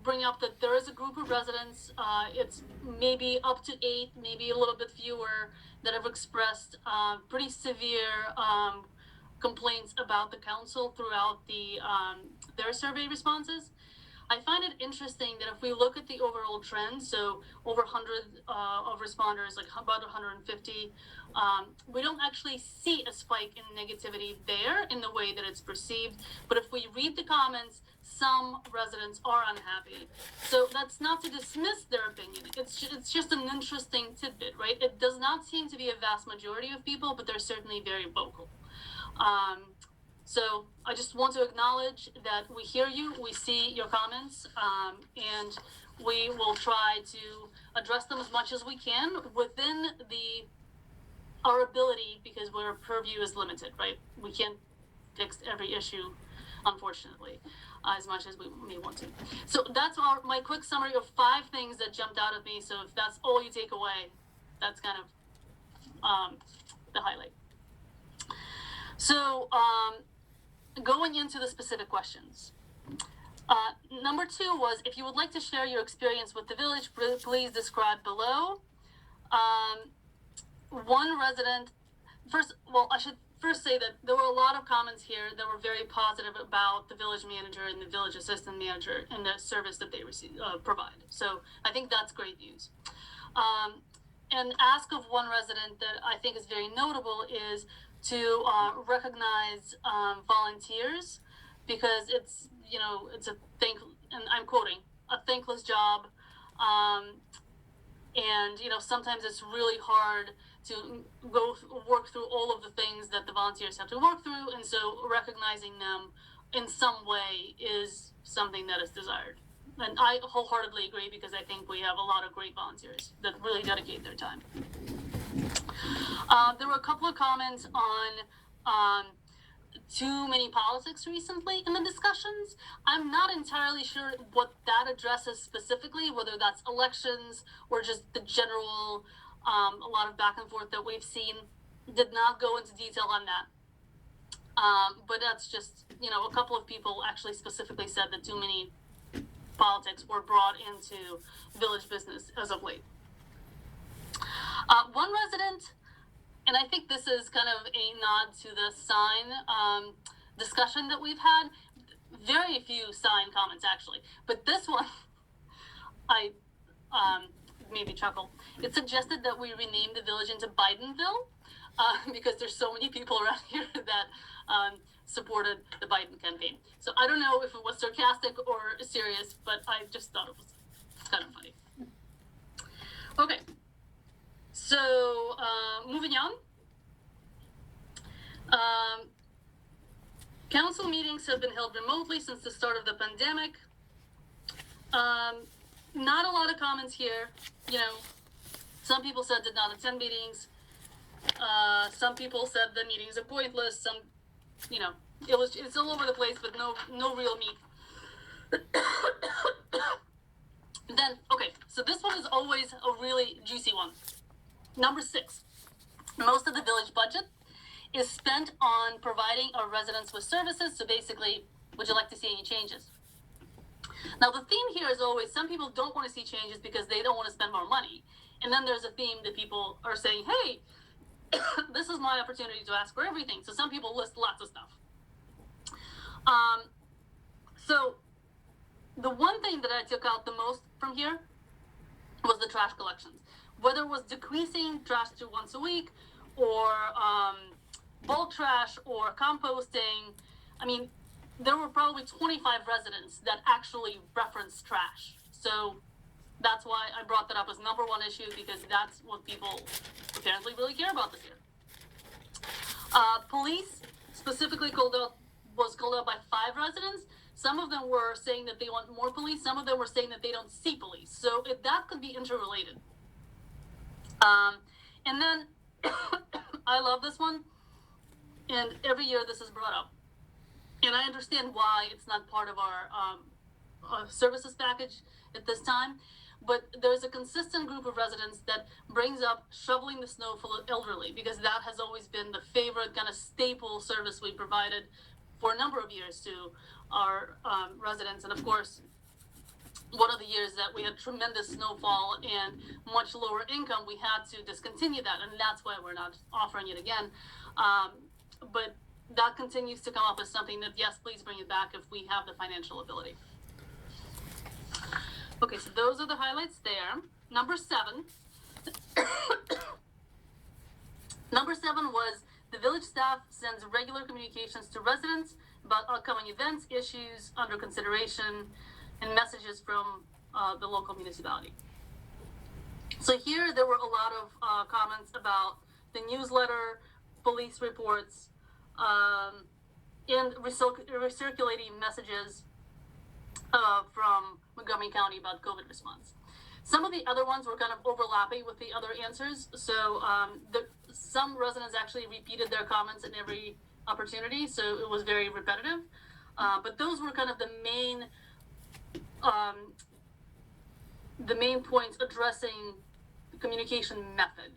bring up that there is a group of residents, it's maybe up to 8, maybe a little bit fewer, that have expressed pretty severe complaints about the council throughout their survey responses. I find it interesting that if we look at the overall trend, so over 100 of responders, like about 150, we don't actually see a spike in negativity there in the way that it's perceived. But if we read the comments, some residents are unhappy. So that's not to dismiss their opinion. It's just an interesting tidbit, right? It does not seem to be a vast majority of people, but they're certainly very vocal. So I just want to acknowledge that we hear you, we see your comments, and we will try to address them as much as we can within our ability, because our purview is limited, right? We can't fix every issue, unfortunately, as much as we may want to. So that's my quick summary of 5 things that jumped out at me. So if that's all you take away, that's kind of the highlight. So going into the specific questions. Number 2 was, if you would like to share your experience with the village, please describe below. One resident, I should first say that there were a lot of comments here that were very positive about the village manager and the village assistant manager and the service that they provide. So I think that's great news. An ask of one resident that I think is very notable is to recognize volunteers, because it's and I'm quoting, a thankless job, and sometimes it's really hard to work through all of the things that the volunteers have to work through, and so recognizing them in some way is something that is desired. And I wholeheartedly agree, because I think we have a lot of great volunteers that really dedicate their time. There were a couple of comments on too many politics recently in the discussions. I'm not entirely sure what that addresses specifically, whether that's elections or just the general, a lot of back and forth that we've seen. Did not go into detail on that. But that's just, a couple of people actually specifically said that too many politics were brought into village business as of late. One resident, and I think this is kind of a nod to the sign discussion that we've had. Very few sign comments, actually. But this one, I made me chuckle. It suggested that we rename the village into Bidenville, because there's so many people around here that supported the Biden campaign. So I don't know if it was sarcastic or serious, but I just thought it was kind of funny. Okay. So, moving on. Council meetings have been held remotely since the start of the pandemic. Not a lot of comments here. Some people said did not attend meetings. Some people said the meetings are pointless. Some, it's all over the place, but no real meat. Then, okay, so this one is always a really juicy one. Number 6, most of the village budget is spent on providing our residents with services. So basically, would you like to see any changes? Now, the theme here is always, some people don't want to see changes because they don't want to spend more money. And then there's a theme that people are saying, hey, this is my opportunity to ask for everything. So some people list lots of stuff. So the one thing that I took out the most from here was the trash collections. Whether it was decreasing trash to once a week, or bulk trash, or composting. I mean, there were probably 25 residents that actually referenced trash. So that's why I brought that up as number 1 issue, because that's what people apparently really care about this year. Police specifically was called out by 5 residents. Some of them were saying that they want more police. Some of them were saying that they don't see police. So that could be interrelated. And then I love this one, and every year this is brought up, and I understand why it's not part of our services package at this time, but there's a consistent group of residents that brings up shoveling the snow for the elderly, because that has always been the favorite kind of staple service we provided for a number of years to our residents. And of course, one of the years that we had tremendous snowfall and much lower income, we had to discontinue that, and that's why we're not offering it again. But that continues to come up as something that, yes, please bring it back if we have the financial ability. Okay, so those are the highlights there. Number 7. Number 7 was the village staff sends regular communications to residents about upcoming events, issues under consideration, and messages from the local municipality. So here there were a lot of comments about the newsletter, police reports, and recirculating messages from Montgomery County about COVID response. Some of the other ones were kind of overlapping with the other answers, so some residents actually repeated their comments in every opportunity, so it was very repetitive. But those were kind of the main points addressing the communication method.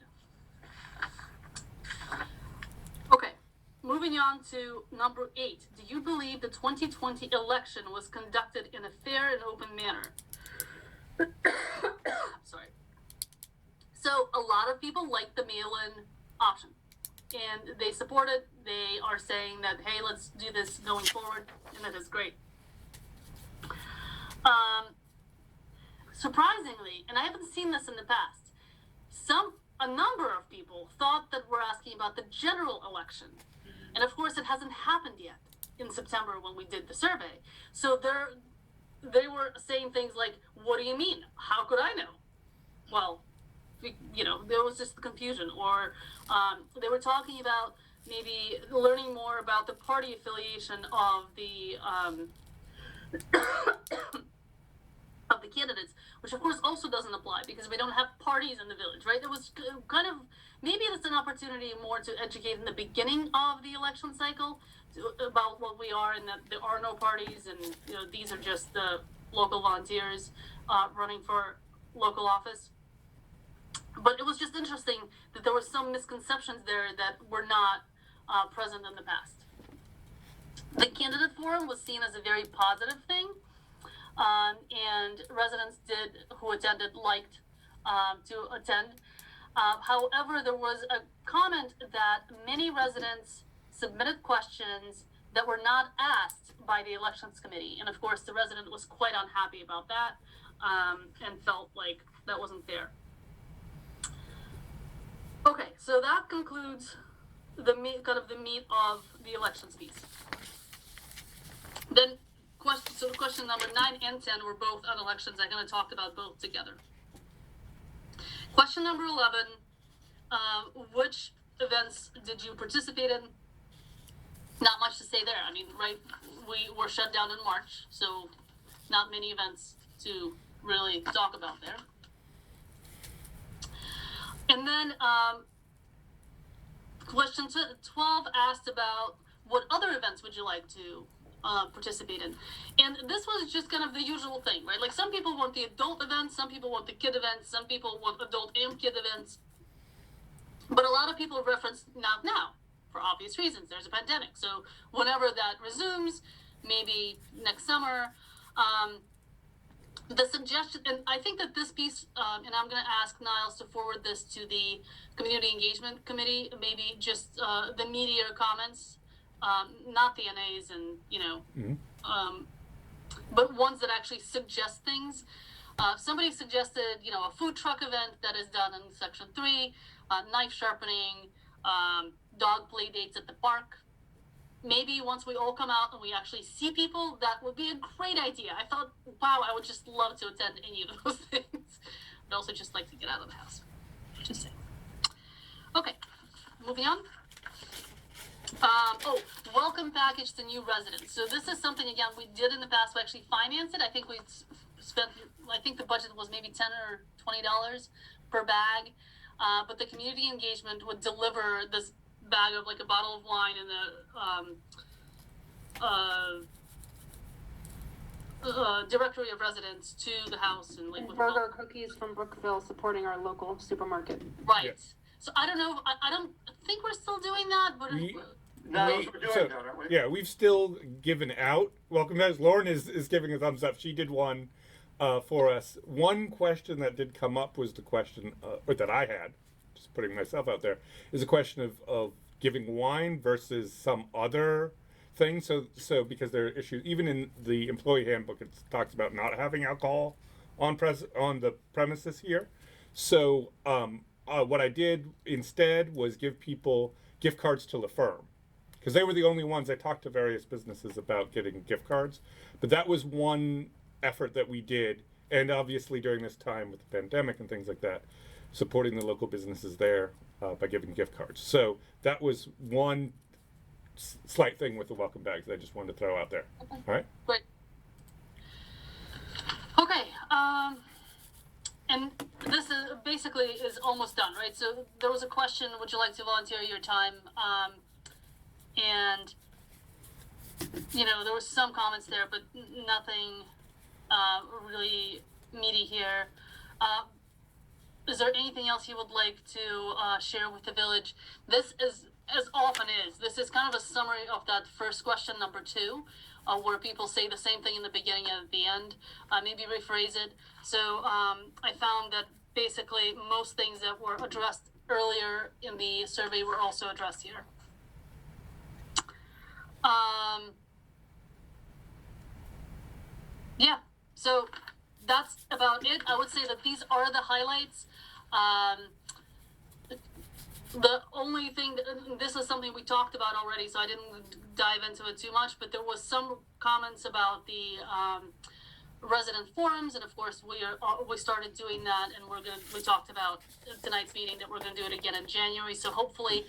Okay, moving on to number 8. Do you believe the 2020 election was conducted in a fair and open manner? Sorry. So a lot of people like the mail-in option, and they support it. They are saying that, hey, let's do this going forward, and that is great. Surprisingly, and I haven't seen this in the past, a number of people thought that we're asking about the general election. And of course, it hasn't happened yet in September when we did the survey. So they were saying things like, what do you mean? How could I know? Well, there was just confusion. Or they were talking about maybe learning more about the party affiliation of the of the candidates, which of course also doesn't apply because we don't have parties in the village, right? There was kind of, maybe it's an opportunity more to educate in the beginning of the election cycle about what we are, and that there are no parties, and these are just the local volunteers running for local office. But it was just interesting that there were some misconceptions there that were not present in the past. The candidate forum was seen as a very positive thing. And residents who attended liked to attend. However, there was a comment that many residents submitted questions that were not asked by the elections committee. And of course, the resident was quite unhappy about that and felt like that wasn't fair. Okay, so that concludes the meat of the elections piece. Then question number 9 and 10 were both on elections. I'm going to talk about both together. Question number 11, which events did you participate in? Not much to say there. I mean, right, we were shut down in March, so not many events to really talk about there. And then question 12 asked about what other events would you like to participate in. And this was just kind of the usual thing, right? Like some people want the adult events, some people want the kid events, some people want adult and kid events. But a lot of people reference not now, for obvious reasons. There's a pandemic. So whenever that resumes, maybe next summer, the suggestion, and I think that this piece, and I'm going to ask Niles to forward this to the Community Engagement Committee, maybe just the media comments, not the NAs and, but ones that actually suggest things. Somebody suggested, a food truck event that is done in Section 3, knife sharpening, dog play dates at the park. Maybe once we all come out and we actually see people, that would be a great idea. I thought, wow, I would just love to attend any of those things. I'd also just like to get out of the house. Just saying. Okay, moving on. Welcome package to new residents. So this is something, again, we did in the past. We actually financed it. I think the budget was maybe $10 or $20 per bag. But the community engagement would deliver this bag of like a bottle of wine and a directory of residents to the house and like burger cookies from Brookville supporting our local supermarket. Right. Yes. So I don't know. I don't think we're still doing that, but yeah, we've still given out welcome bags. Lauren is giving a thumbs up. She did one for us. One question that did come up was the question or that I had, just putting myself out there, is a question of giving wine versus some other thing. So because there are issues, even in the employee handbook, it talks about not having alcohol on the premises here. So what I did instead was give people gift cards to La Firm, because they were the only ones. I talked to various businesses about getting gift cards, but that was one effort that we did. And obviously during this time with the pandemic and things like that, supporting the local businesses there by giving gift cards. So that was one slight thing with the welcome bags that I just wanted to throw out there. Okay. All right? Great. Okay, and this is basically is almost done, right? So there was a question, would you like to volunteer your time? And, you know, there was some comments there, but nothing really meaty here. Is there anything else you would like to share with the village? This is, as often is, this is kind of a summary of that first question, number 2, where people say the same thing in the beginning and at the end. Maybe rephrase it. So I found that basically most things that were addressed earlier in the survey were also addressed here. Yeah, so that's about it. I would say that these are the highlights. The only thing, this is something we talked about already, so I didn't dive into it too much, but there was some comments about the resident forums, and of course we started doing that, and we talked about tonight's meeting that we're gonna do it again in January, so hopefully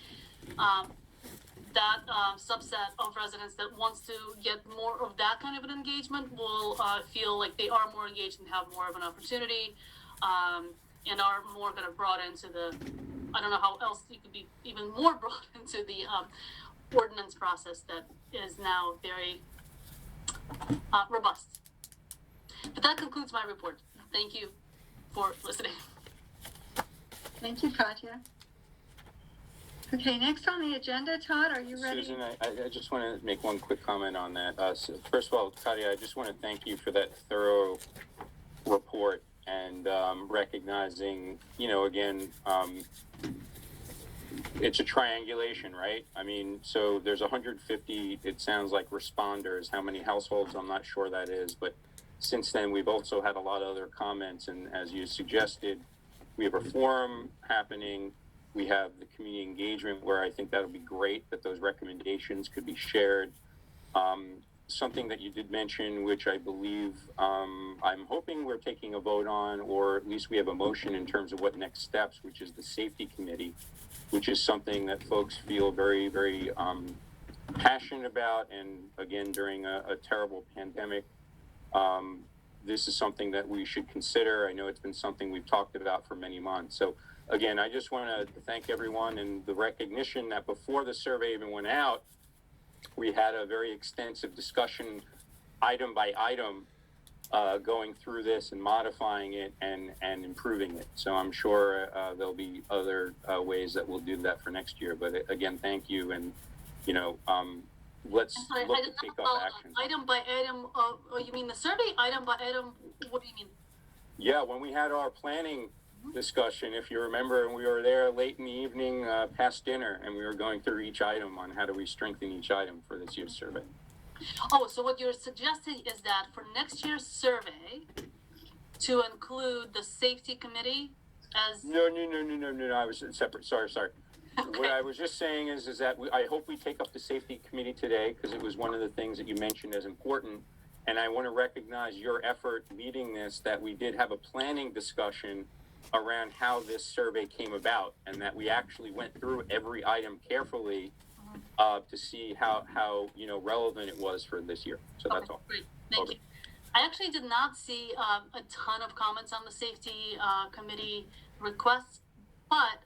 that subset of residents that wants to get more of that kind of an engagement will feel like they are more engaged and have more of an opportunity, and are more kind of brought into the, I don't know how else you could be even more brought into the ordinance process that is now very robust. But that concludes my report. Thank you for listening. Thank you, Katya. Okay, next on the agenda, Todd, are you ready? Susan, I just want to make one quick comment on that. So first of all, Katya, I just want to thank you for that thorough report and recognizing, you know, again, it's a triangulation, right? I mean, so there's 150, it sounds like, responders. How many households, I'm not sure that is, but since then we've also had a lot of other comments, and as you suggested, we have a forum happening. We have the community engagement where I think that'll be great that those recommendations could be shared. Something that you did mention, which I believe I'm hoping we're taking a vote on, or at least we have a motion in terms of what next steps, which is the safety committee, which is something that folks feel very, very passionate about. And again, during a terrible pandemic, this is something that we should consider. I know it's been something we've talked about for many months. So again, I just want to thank everyone, and the recognition that before the survey even went out, we had a very extensive discussion, item by item, going through this and modifying it and improving it. So I'm sure there'll be other ways that we'll do that for next year. But again, thank you, and you know, let's look to take up action. Item by item, oh, you mean the survey item by item? What do you mean? Yeah, when we had our planning discussion, if you remember, and we were there late in the evening past dinner, and we were going through each item on how do we strengthen each item for this year's survey. Oh, so what you're suggesting is that for next year's survey, to include the safety committee as... No, I was separate, sorry. Okay. What I was just saying is that I hope we take up the safety committee today, because it was one of the things that you mentioned as important, and I want to recognize your effort leading this, that we did have a planning discussion around how this survey came about, and that we actually went through every item carefully to see how you know, relevant it was for this year. So that's all. Great. Thank you. I actually did not see a ton of comments on the safety committee requests, but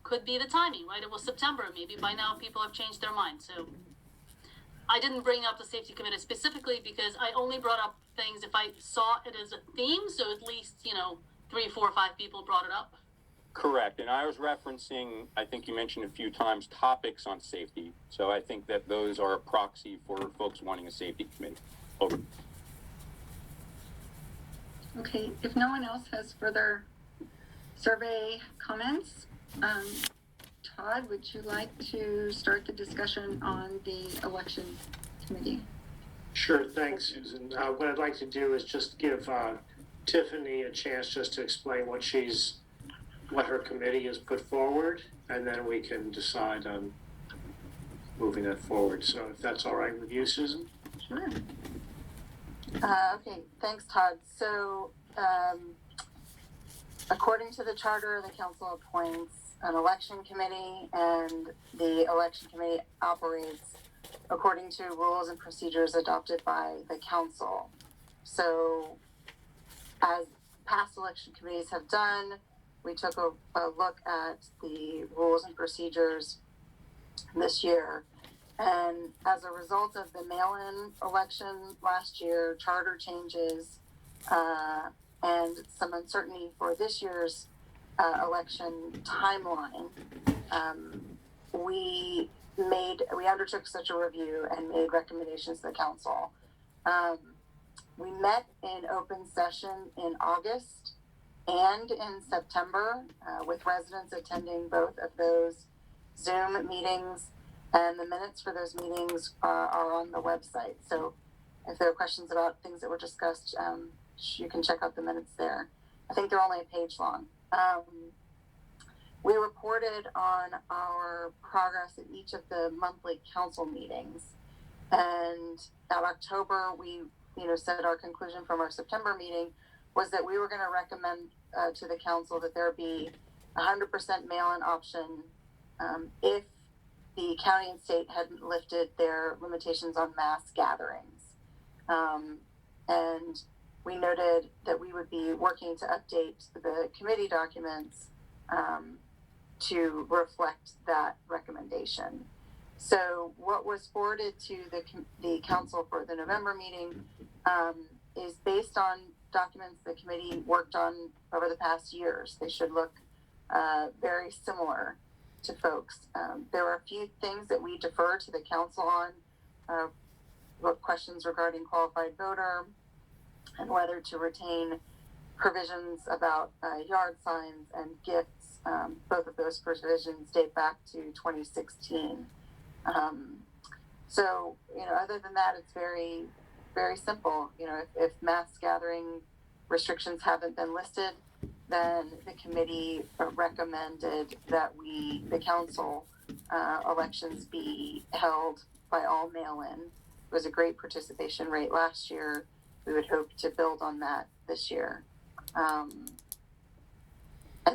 could be the timing, right? It was September. Maybe by now people have changed their mind. So I didn't bring up the safety committee specifically because I only brought up things if I saw it as a theme. So at least, you know, 3, 4, 5 people brought it up. Correct. And I was referencing, I think you mentioned a few times, topics on safety. So I think that those are a proxy for folks wanting a safety committee. Over. Okay, if no one else has further survey comments, Todd, would you like to start the discussion on the election committee? Sure, thanks, Susan. What I'd like to do is just give Tiffany a chance just to explain what her committee has put forward, and then we can decide on moving that forward. So if that's all right with you, Susan? Sure. Okay, thanks, Todd. So, according to the charter, the council appoints an election committee, and the election committee operates according to rules and procedures adopted by the council. So, as past election committees have done, we took a look at the rules and procedures this year. And as a result of the mail-in election last year, charter changes, and some uncertainty for this year's election timeline, we undertook such a review and made recommendations to the council. We met in open session in August and in September, with residents attending both of those Zoom meetings, and the minutes for those meetings are on the website. So if there are questions about things that were discussed, you can check out the minutes there. I think they're only a page long. We reported on our progress at each of the monthly council meetings, and in October we said our conclusion from our September meeting was that we were going to recommend to the council that there be 100% mail-in option if the county and state hadn't lifted their limitations on mass gatherings. And we noted that we would be working to update the committee documents to reflect that recommendation. So what was forwarded to the council for the November meeting is based on documents the committee worked on over the past years. They should look very similar to folks. There were a few things that we defer to the council on, questions regarding qualified voter and whether to retain provisions about yard signs and gifts. Both of those provisions date back to 2016. So, other than that, it's very, very simple. If mass gathering restrictions haven't been listed, then the committee recommended that the council elections be held by all mail-in. It was a great participation rate last year. We would hope to build on that this year. And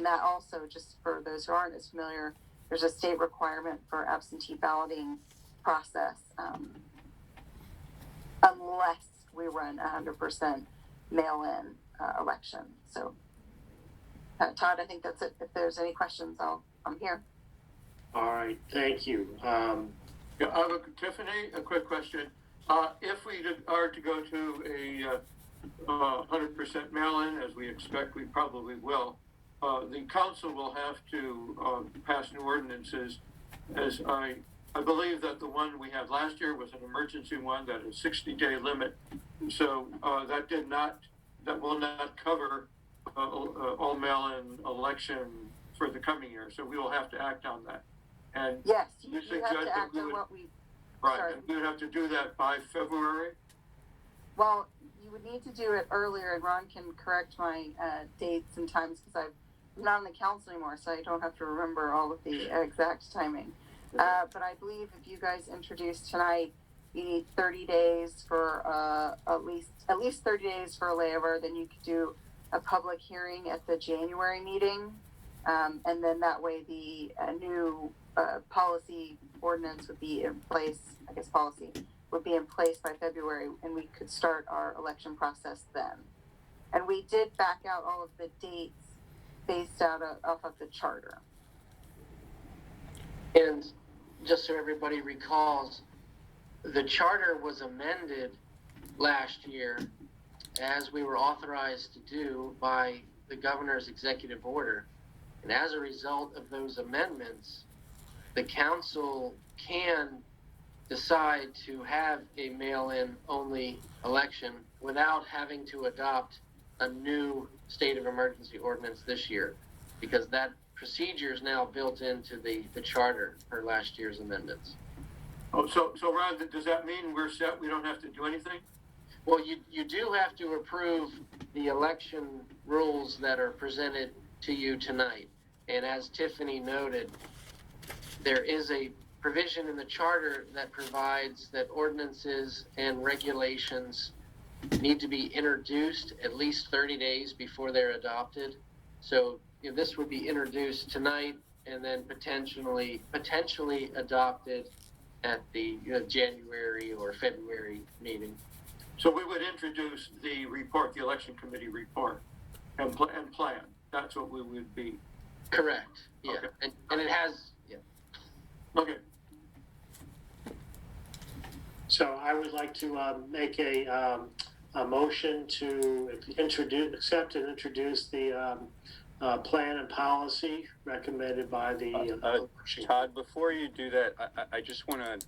that also, just for those who aren't as familiar, there's a state requirement for absentee balloting process, unless we run 100% mail-in election. So, Todd, I think that's it. If there's any questions, I'm here. All right, thank you. Tiffany, a quick question. If we are to go to a 100% mail-in, as we expect we probably will, the council will have to pass new ordinances. As I believe that the one we had last year was an emergency one that is 60-day limit. So that will not cover all mail-in election for the coming year. So we will have to act on that. And yes, you have to act on what we. Right, sorry. and we would have to do that by February. Well, you would need to do it earlier, and Ron can correct my dates and times because I'm not on the council anymore, so I don't have to remember all of the exact timing. But I believe if you guys introduce tonight, you need 30 days for at least 30 days for a layover. Then you could do a public hearing at the January meeting, and then that way the new policy ordinance would be in place. I guess policy would be in place by February, and we could start our election process then. And we did back out all of the dates based off of the charter. And just so everybody recalls, the charter was amended last year as we were authorized to do by the governor's executive order. And as a result of those amendments, the council can decide to have a mail-in only election without having to adopt a new state of emergency ordinance this year, because that procedure is now built into the charter for last year's amendments. Oh, so Ron, does that mean we're set? We don't have to do anything? Well, you do have to approve the election rules that are presented to you tonight. And as Tiffany noted, there is a provision in the charter that provides that ordinances and regulations need to be introduced at least 30 days before they're adopted. So this would be introduced tonight and then potentially adopted at the January or February meeting. So we would introduce the report, the election committee report, and plan. That's what we would be. Correct. Yeah. Okay. And it has. Yeah. Okay. So I would like to make a motion to accept and introduce the plan and policy recommended by the. Todd, before you do that, I just want to,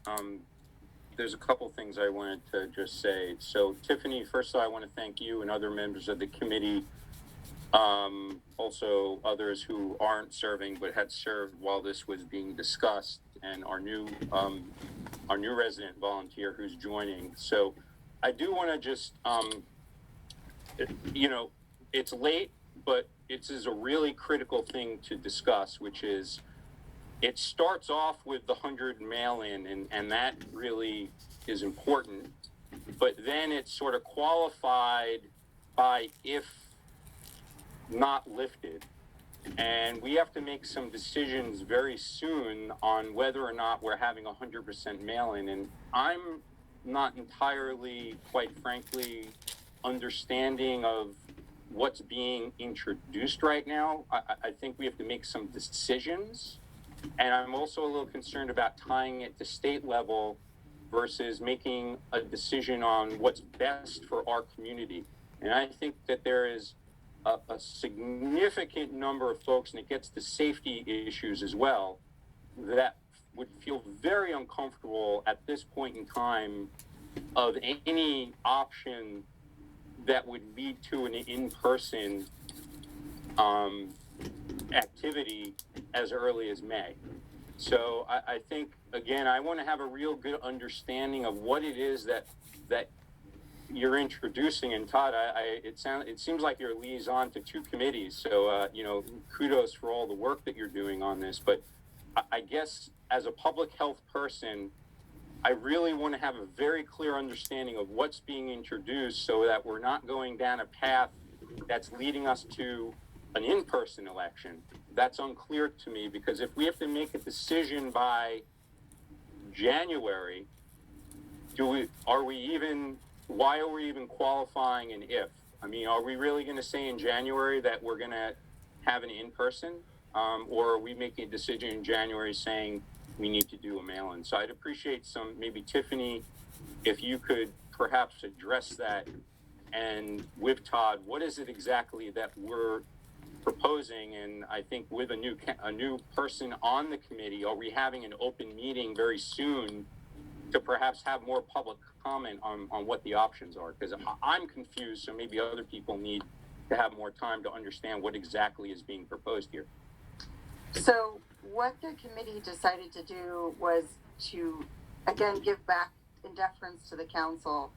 there's a couple things I wanted to just say. So Tiffany, first of all, I want to thank you and other members of the committee, also others who aren't serving but had served while this was being discussed, and our new resident volunteer who's joining. So I do want to just, it's late, but it is a really critical thing to discuss, which is it starts off with the 100 mail-in, and that really is important. But then it's sort of qualified by if not lifted. And we have to make some decisions very soon on whether or not we're having 100% mail-in. And I'm not entirely, quite frankly, understanding of what's being introduced right now. I think we have to make some decisions. And I'm also a little concerned about tying it to state level versus making a decision on what's best for our community. And I think that there is a significant number of folks, and it gets to safety issues as well, that would feel very uncomfortable at this point in time of any option that would lead to an in-person activity as early as May. So I think, again, I want to have a real good understanding of what it is that you're introducing. And Todd, it seems like you're a liaison to two committees. So, kudos for all the work that you're doing on this. But I guess as a public health person, I really want to have a very clear understanding of what's being introduced so that we're not going down a path that's leading us to an in-person election. That's unclear to me, because if we have to make a decision by January, why are we even qualifying an if? I mean, are we really going to say in January that we're going to have an in-person? Or are we making a decision in January saying we need to do a mail-in? So I'd appreciate maybe Tiffany, if you could perhaps address that. And with Todd, what is it exactly that we're proposing? And I think with a new person on the committee, are we having an open meeting very soon to perhaps have more public comment on what the options are? Because I'm confused, so maybe other people need to have more time to understand what exactly is being proposed here. So what the committee decided to do was to, again, give back in deference to the council.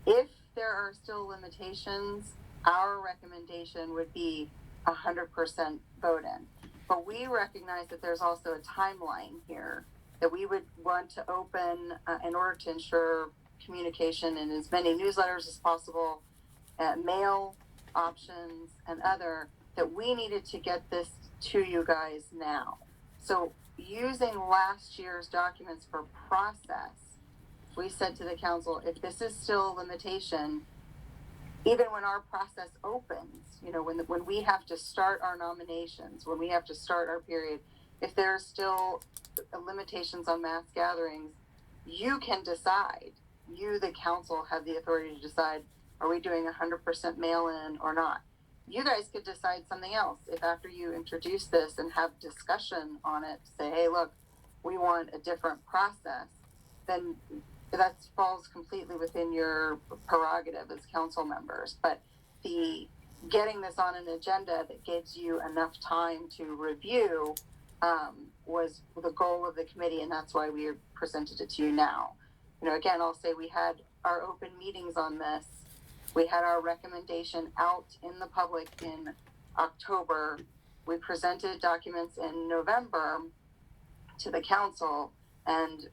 If there are still limitations, our recommendation would be 100% vote in. But we recognize that there's also a timeline here that we would want to open in order to ensure communication in as many newsletters as possible, mail options and other, that we needed to get this to you guys now. So using last year's documents for process, we said to the council, if this is still a limitation, even when our process opens, when we have to start our nominations, when we have to start our period, if there's still limitations on mass gatherings, you can decide. You, the council, have the authority to decide, are we doing 100% mail-in or not? You guys could decide something else. If after you introduce this and have discussion on it, say, hey, look, we want a different process, then that falls completely within your prerogative as council members. But the getting this on an agenda that gives you enough time to review was the goal of the committee, and that's why we presented it to you now. Again, I'll say we had our open meetings on this We had our recommendation out in the public in October. We presented documents in November to the council, and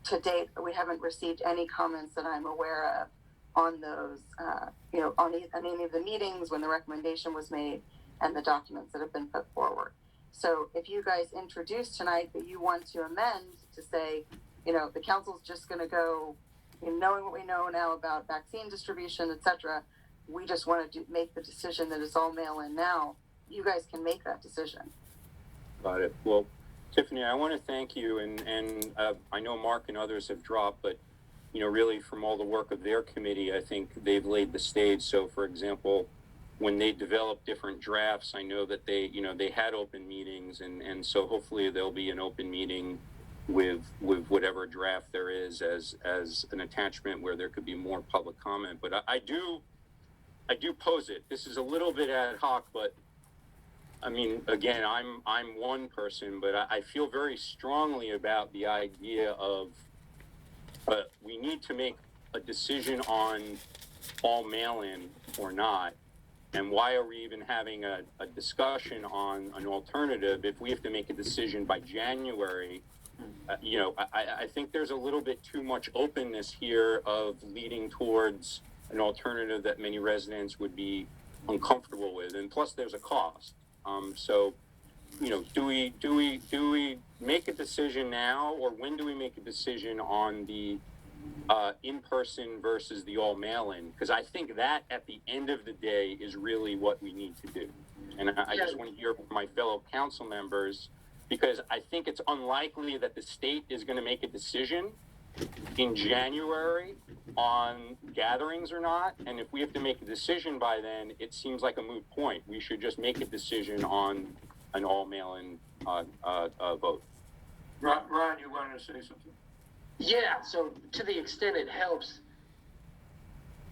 to date, we haven't received any comments that I'm aware of on those, on any of the meetings when the recommendation was made and the documents that have been put forward. So if you guys introduce tonight that you want to amend to say, the council's just going to go, knowing what we know now about vaccine distribution, et cetera, we just want to make the decision that it's all mail-in now, you guys can make that decision. Got it. Well, Tiffany, I want to thank you, and I know Mark and others have dropped, but really from all the work of their committee, I think they've laid the stage. So, for example, when they develop different drafts, I know that they had open meetings, and so hopefully there'll be an open meeting with whatever draft there is as an attachment where there could be more public comment. But I do pose it. This is a little bit ad hoc, but I mean, again, I'm one person, but I feel very strongly about the idea of we need to make a decision on all mail-in or not. And why are we even having a discussion on an alternative if we have to make a decision by January? I think there's a little bit too much openness here of leading towards an alternative that many residents would be uncomfortable with, and plus there's a cost. So, do we make a decision now, or when do we make a decision on the in-person versus the all mail-in? Because I think that at the end of the day is really what we need to do. And I just want to hear from my fellow council members, because I think it's unlikely that the state is going to make a decision in January on gatherings or not. And if we have to make a decision by then, it seems like a moot point. We should just make a decision on an all mail-in vote. Ron, you wanted to say something? Yeah, so to the extent it helps,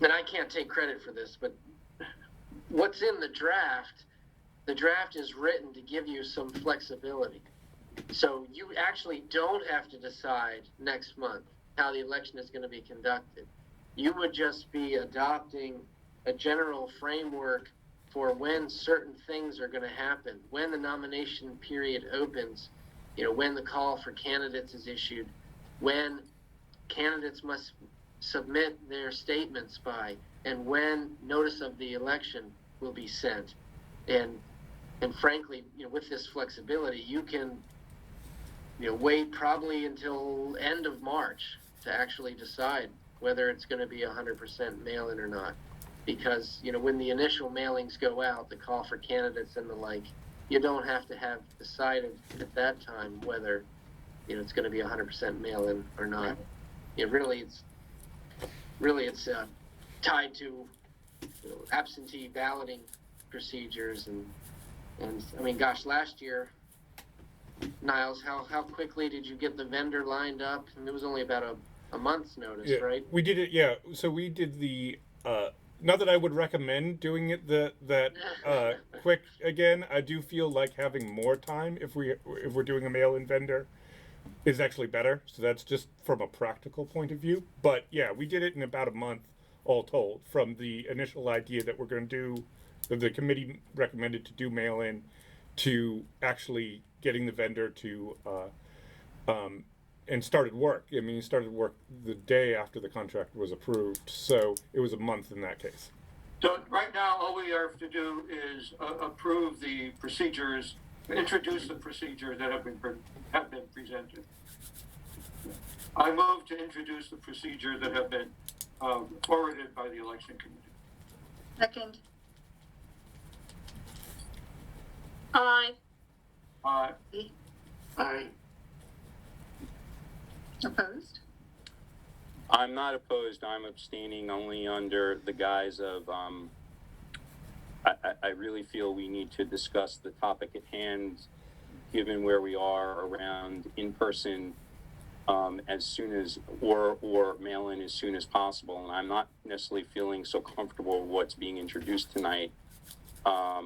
and I can't take credit for this, but what's in the draft is written to give you some flexibility. So you actually don't have to decide next month how the election is going to be conducted. You would just be adopting a general framework for when certain things are going to happen, when the nomination period opens, when the call for candidates is issued, when candidates must submit their statements by, and when notice of the election will be sent. And frankly, with this flexibility, you can wait probably until end of March to actually decide whether it's going to be 100% mail-in or not. Because, when the initial mailings go out, the call for candidates and the like, you don't have to have decided at that time whether, it's going to be 100% mail-in or not. It's tied to absentee balloting procedures and I mean, gosh, last year, Niles, how quickly did you get the vendor lined up? And it was only about a month's notice, right? We did it, yeah. So we did the, not that I would recommend doing it that quick again. I do feel like having more time if we're doing a mail-in vendor is actually better. So that's just from a practical point of view. But yeah, we did it in about a month, all told, from the initial idea that we're going to do, that the committee recommended to do mail-in, to actually getting the vendor to and started work. I mean, he started work the day after the contract was approved, so it was a month in that case. So right now, all we have to do is approve the procedures, introduce the procedures that have been presented. I move to introduce the procedures that have been forwarded by the election committee. Second. Aye. Aye. Aye. Opposed? I'm not opposed. I'm abstaining only under the guise of I really feel we need to discuss the topic at hand, given where we are around in-person as soon as, or mail-in as soon as possible. And I'm not necessarily feeling so comfortable with what's being introduced tonight. I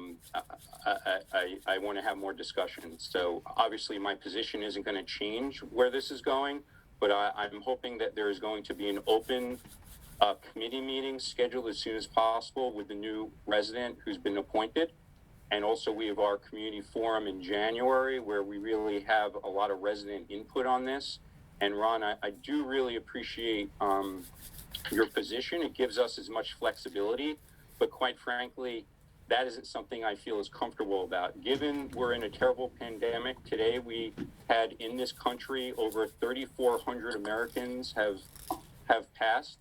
want to have more discussion. So obviously my position isn't going to change where this is going, but I'm hoping that there is going to be an open committee meetings scheduled as soon as possible with the new resident who's been appointed. And also we have our community forum in January where we really have a lot of resident input on this. And Ron, I do really appreciate your position. It gives us as much flexibility, but quite frankly, that isn't something I feel as comfortable about. Given we're in a terrible pandemic today, we had in this country over 3,400 Americans have passed.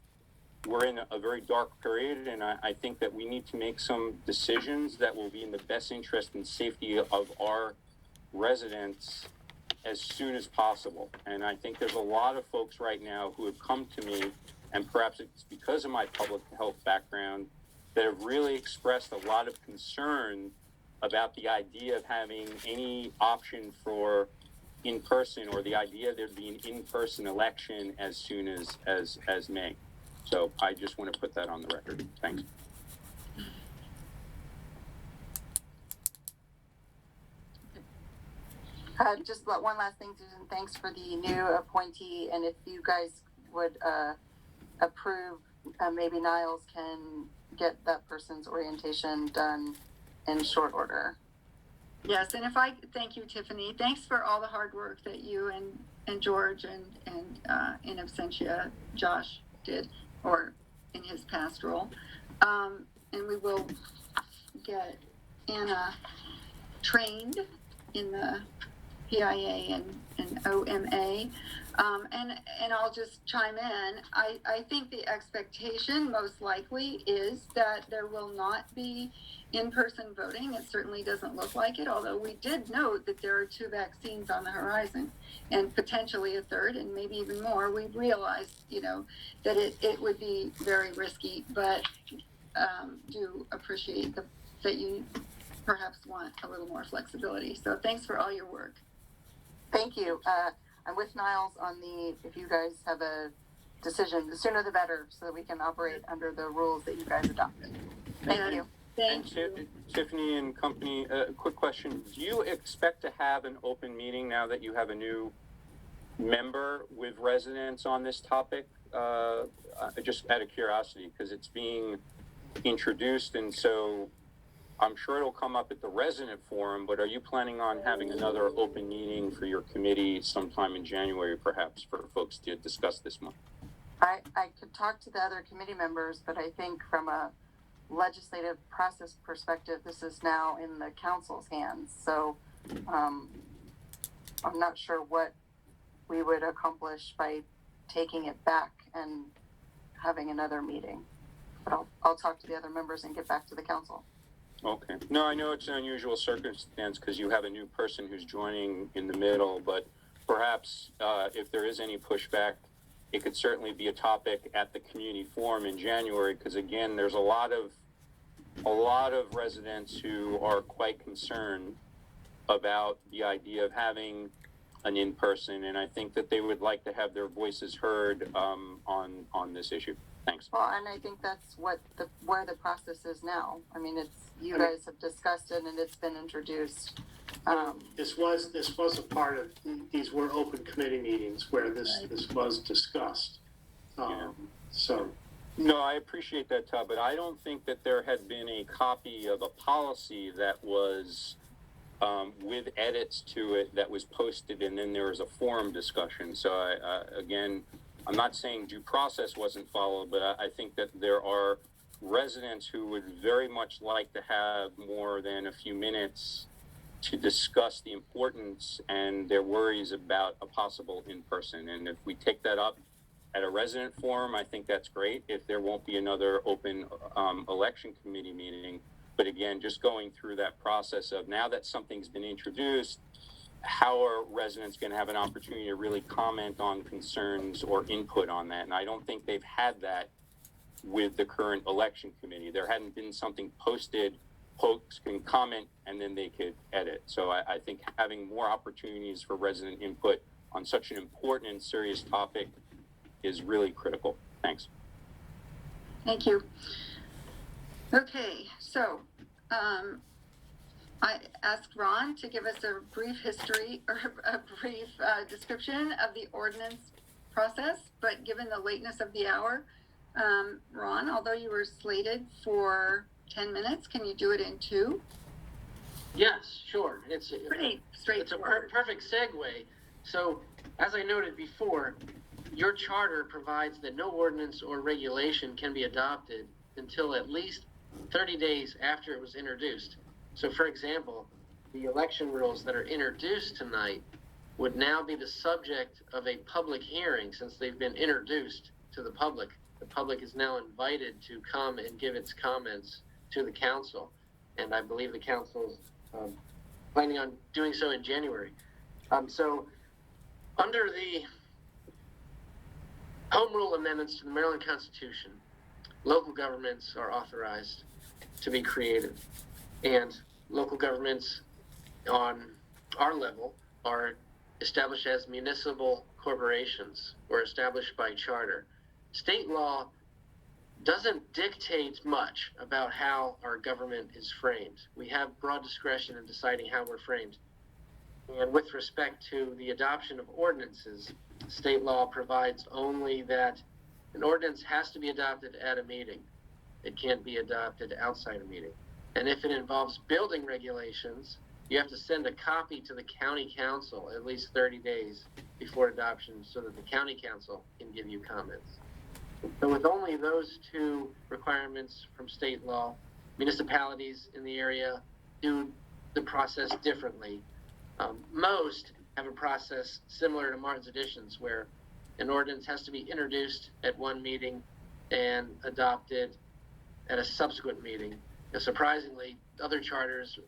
We're in a very dark period, and I think that we need to make some decisions that will be in the best interest and safety of our residents as soon as possible. And I think there's a lot of folks right now who have come to me, and perhaps it's because of my public health background, that have really expressed a lot of concern about the idea of having any option for in-person, or the idea there'd be an in-person election as soon as May. So I just want to put that on the record. Thanks. Just one last thing, Susan. Thanks for the new appointee, and if you guys would approve, maybe Niles can get that person's orientation done in short order. Yes, and if I thank you, Tiffany. Thanks for all the hard work that you and George and in absentia Josh did, or in his past role. And we will get Anna trained in the PIA and OMA. And I'll just chime in. I think the expectation most likely is that there will not be in-person voting. It certainly doesn't look like it, although we did note that there are 2 vaccines on the horizon and potentially a third and maybe even more. We realized, that it would be very risky, but do appreciate that you perhaps want a little more flexibility. So thanks for all your work. Thank you. I'm with Niles on if you guys have a decision, the sooner the better, so that we can operate under the rules that you guys adopted. Thank you. Thank you. Tiffany and company, quick question. Do you expect to have an open meeting now that you have a new member with residents on this topic? Just out of curiosity, because it's being introduced, and so I'm sure it'll come up at the resident forum, but are you planning on having another open meeting for your committee sometime in January, perhaps, for folks to discuss this month? I could talk to the other committee members, but I think from a legislative process perspective, this is now in the council's hands. So I'm not sure what we would accomplish by taking it back and having another meeting. But I'll talk to the other members and get back to the council. Okay. No, I know it's an unusual circumstance because you have a new person who's joining in the middle, but perhaps if there is any pushback, it could certainly be a topic at the community forum in January, because again, there's a lot of residents who are quite concerned about the idea of having an in-person, and I think that they would like to have their voices heard on this issue. Thanks. Well, and I think that's where the process is now. I mean, you guys have discussed it and it's been introduced. This was a part of, these were open committee meetings where this was discussed. So. No, I appreciate that, Todd, but I don't think that there had been a copy of a policy that was with edits to it that was posted, and then there was a forum discussion. So again, I'm not saying due process wasn't followed, but I think that there are residents who would very much like to have more than a few minutes to discuss the importance and their worries about a possible in-person. And if we take that up at a resident forum, I think that's great. If there won't be another open election committee meeting, but again, just going through that process of now that something's been introduced, how are residents going to have an opportunity to really comment on concerns or input on that? And I don't think they've had that with the current election committee. There hadn't been something posted, folks can comment, and then they could edit. So I think having more opportunities for resident input on such an important and serious topic is really critical. Thanks. Thank you. Okay, so I asked Ron to give us a brief history or a brief description of the ordinance process, but given the lateness of the hour, Ron, although you were slated for 10 minutes, can you do it in 2? Yes, sure. It's pretty straightforward. It's a perfect segue. So, as I noted before, your charter provides that no ordinance or regulation can be adopted until at least 30 days after it was introduced. So, for example, the election rules that are introduced tonight would now be the subject of a public hearing since they've been introduced to the public. The public is now invited to come and give its comments to the council, and I believe the council is planning on doing so in January. So under the Home Rule amendments to the Maryland Constitution, local governments are authorized to be created, and local governments on our level are established as municipal corporations or established by charter. State law doesn't dictate much about how our government is framed. We have broad discretion in deciding how we're framed. And with respect to the adoption of ordinances, state law provides only that an ordinance has to be adopted at a meeting. It can't be adopted outside a meeting. And if it involves building regulations, you have to send a copy to the county council at least 30 days before adoption so that the county council can give you comments. So with only those 2 requirements from state law, municipalities in the area do the process differently. Most have a process similar to Martin's Additions, where an ordinance has to be introduced at one meeting and adopted at a subsequent meeting. Now, surprisingly, other charters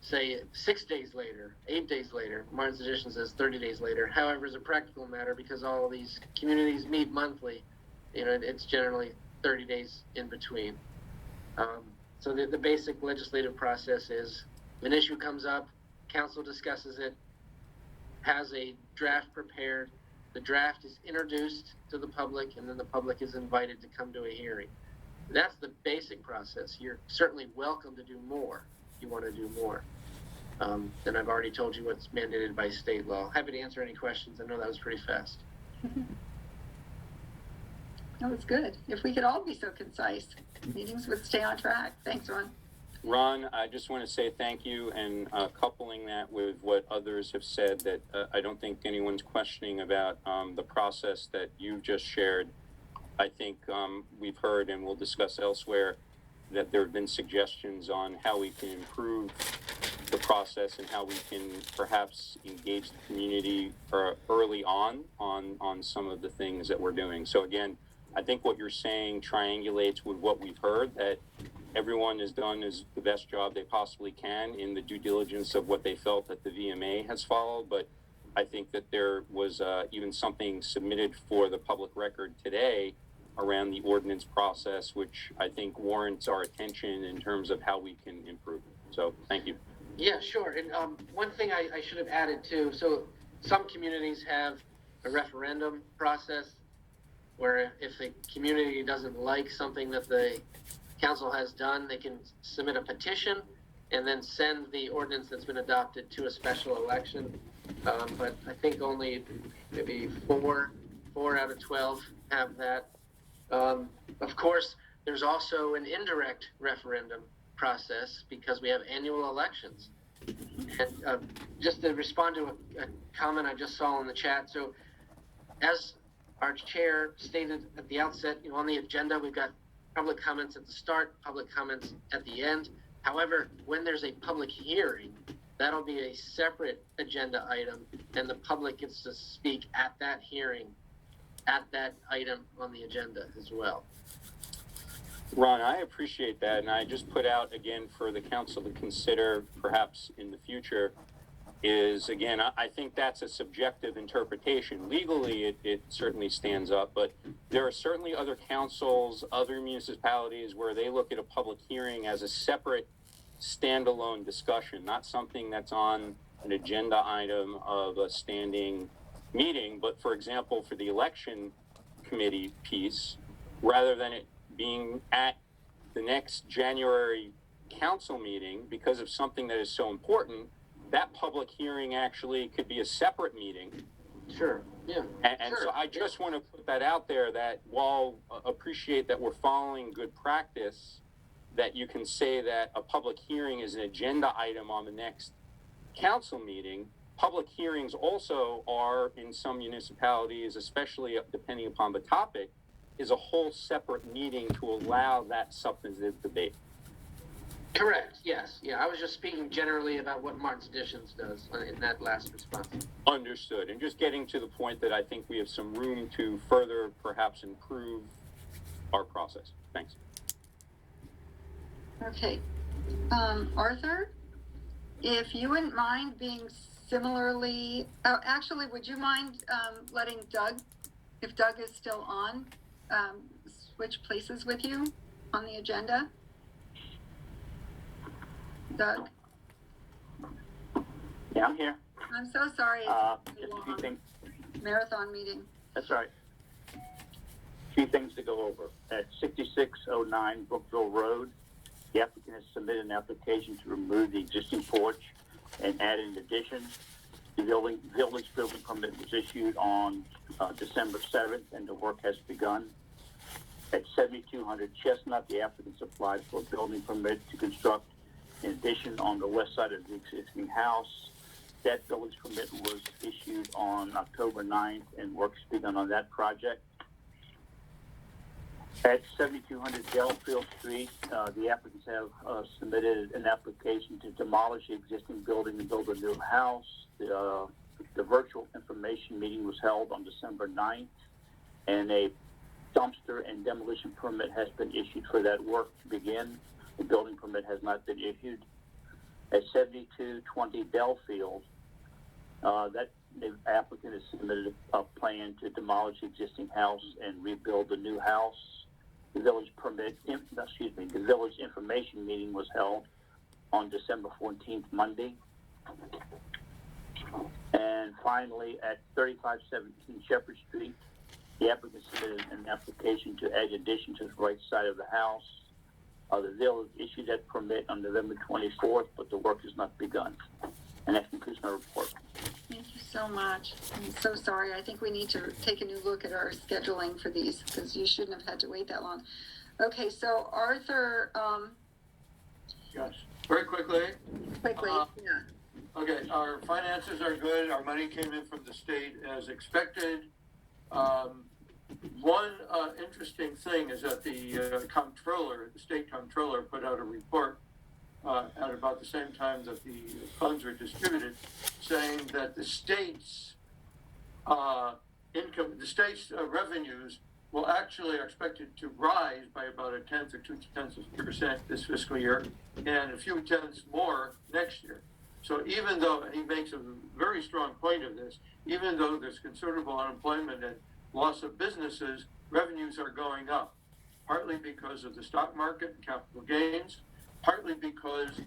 say 6 days later, 8 days later. Martin's Additions says 30 days later. However, as a practical matter, because all of these communities meet monthly, it's generally 30 days in between. So the basic legislative process is an issue comes up, council discusses it, has a draft prepared, the draft is introduced to the public, and then the public is invited to come to a hearing. That's the basic process. You're certainly welcome to do more if you want to do more. And I've already told you what's mandated by state law. Happy to answer any questions. I know that was pretty fast. That was good. If we could all be so concise, meetings would stay on track. Thanks, Ron. Ron, I just want to say thank you, and coupling that with what others have said, that I don't think anyone's questioning about the process that you've just shared. I think we've heard, and we'll discuss elsewhere, that there have been suggestions on how we can improve the process and how we can perhaps engage the community early on some of the things that we're doing. So again, I think what you're saying triangulates with what we've heard, that everyone has done the best job they possibly can in the due diligence of what they felt that the VMA has followed. But I think that there was even something submitted for the public record today around the ordinance process, which I think warrants our attention in terms of how we can improve it. So thank you. Yeah, sure. And one thing I should have added too, so some communities have a referendum process where if the community doesn't like something that the council has done, they can submit a petition and then send the ordinance that's been adopted to a special election. But I think only maybe four out of 12 have that. Of course, there's also an indirect referendum process because we have annual elections. And just to respond to a comment I just saw in the chat, so as our chair stated at the outset, on the agenda, we've got public comments at the start, public comments at the end. However, when there's a public hearing, that'll be a separate agenda item, and the public gets to speak at that hearing, at that item on the agenda as well. Ron, I appreciate that, and I just put out again for the council to consider perhaps in the future is, again, I think that's a subjective interpretation. Legally, it certainly stands up, but there are certainly other councils, other municipalities where they look at a public hearing as a separate standalone discussion, not something that's on an agenda item of a standing meeting. But for example, for the election committee piece, rather than it being at the next January council meeting because of something that is so important, that public hearing actually could be a separate meeting Sure, yeah. And so I just want to put that out there that while appreciate that we're following good practice, that you can say that a public hearing is an agenda item on the next council meeting. Public hearings also are in some municipalities, especially depending upon the topic, is a whole separate meeting to allow that substantive debate. Correct, yes. Yeah, I was just speaking generally about what Martin's Additions does in that last response. Understood. And just getting to the point that I think we have some room to further perhaps improve our process. Thanks. Okay. Arthur, if you wouldn't mind being similarly, actually, would you mind letting Doug, if Doug is still on, switch places with you on the agenda? Doug? Yeah, I'm here. I'm so sorry. Just a few things. Marathon meeting. That's all right. A few things to go over. At 6609 Brookville Road, the applicant has submitted an application to remove the existing porch and add an addition. The village building permit was issued on December 7th, and the work has begun. At 7200 Chestnut, the applicants applied for a building permit to construct an addition on the west side of the existing house. That village permit was issued on October 9th, and work's begun on that project. At 7200 Delafield Street, the applicants have submitted an application to demolish the existing building and build a new house. The virtual information meeting was held on December 9th, and a dumpster and demolition permit has been issued for that work to begin. The building permit has not been issued. At 7220 Delafield, the applicant has submitted a plan to demolish the existing house and rebuild the new house. The village the village information meeting was held on December 14th, Monday. And finally, at 3517 Shepherd Street, the applicant submitted an application to add addition to the right side of the house. The village issued that permit on November 24th, but the work has not begun. And that concludes my report. Thank you so much. I'm so sorry. I think we need to take a new look at our scheduling for these because you shouldn't have had to wait that long. Okay, so Arthur. Yes, very quickly. Yeah. Okay, our finances are good. Our money came in from the state as expected. One interesting thing is that the state comptroller, put out a report at about the same time that the funds were distributed, saying that the state's revenues will actually are expected to rise by about 0.1 or 0.2% this fiscal year, and a few tenths more next year. So even though, and he makes a very strong point of this, even though there's considerable unemployment and loss of businesses, revenues are going up, partly because of the stock market and capital gains, partly because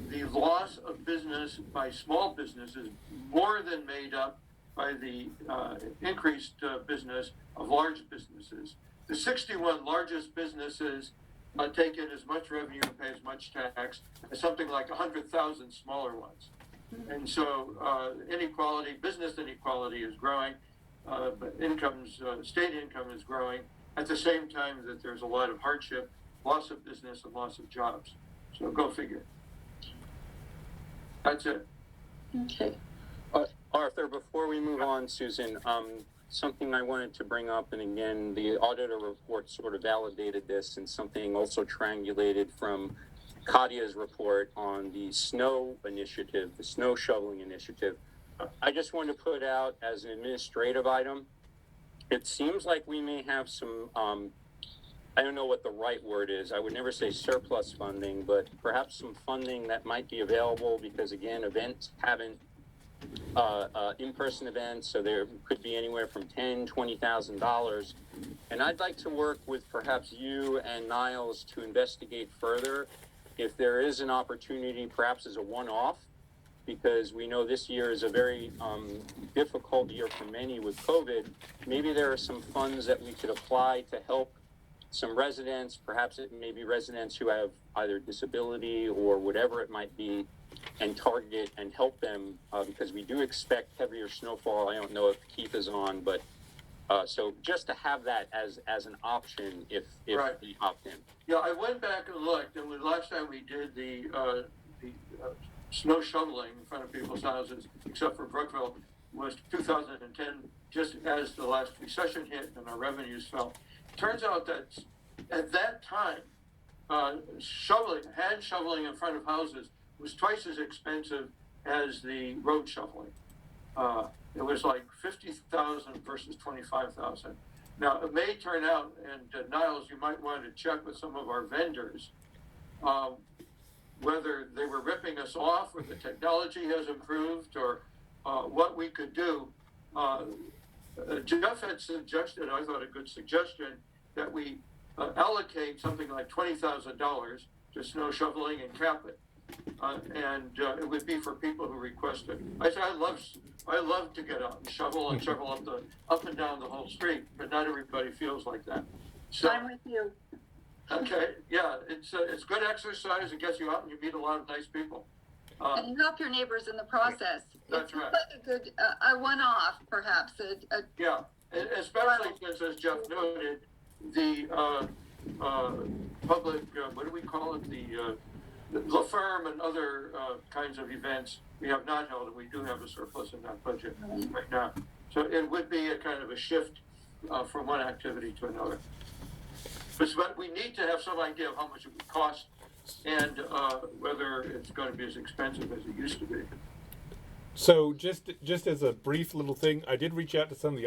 the loss of business by small businesses more than made up by the increased business of large businesses. The 61 largest businesses take in as much revenue and pay as much tax as something like 100,000 smaller ones. And so inequality, business inequality is growing, but state income is growing at the same time that there's a lot of hardship, loss of business, and loss of jobs. So go figure. That's it. Okay. Arthur, before we move on, Susan, something I wanted to bring up, and again, the auditor report sort of validated this, and something also triangulated from Kadia's report on the snow initiative, the snow shoveling initiative. I just wanted to put out as an administrative item, it seems like we may have some, I don't know what the right word is. I would never say surplus funding, but perhaps some funding that might be available because, again, events haven't, in-person events, so there could be anywhere from $10,000, $20,000. And I'd like to work with perhaps you and Niles to investigate further if there is an opportunity, perhaps as a one-off, because we know this year is a very difficult year for many with COVID. Maybe there are some funds that we could apply to help some residents, perhaps it may be residents who have either disability or whatever it might be, and target and help them, because we do expect heavier snowfall. I don't know if Keith is on, but so just to have that as an option if Right. we opt in. Yeah, I went back and looked, and the last time we did the snow shoveling in front of people's houses, except for Brookville, was 2010, just as the last recession hit and our revenues fell. Turns out that at that time, hand shoveling in front of houses was twice as expensive as the road shoveling. It was like 50,000 versus 25,000. Now, it may turn out, and Niles, you might want to check with some of our vendors, whether they were ripping us off or the technology has improved or what we could do. Jeff had suggested, I thought a good suggestion, that we allocate something like $20,000 to snow shoveling and cap it. And it would be for people who request it. I said, I love to get out and shovel up and down the whole street, but not everybody feels like that. So, I'm with you. okay, yeah, it's good exercise. It gets you out and you meet a lot of nice people. And you help your neighbors in the process. That's It's right. like a good, a one-off, perhaps. Yeah, especially since, as Jeff noted, the public, what do we call it, the firm and other kinds of events we have not held, and we do have a surplus in that budget right now. So it would be a kind of a shift from one activity to another. But we need to have some idea of how much it would cost and whether it's going to be as expensive as it used to be. So just as a brief little thing, I did reach out to some of the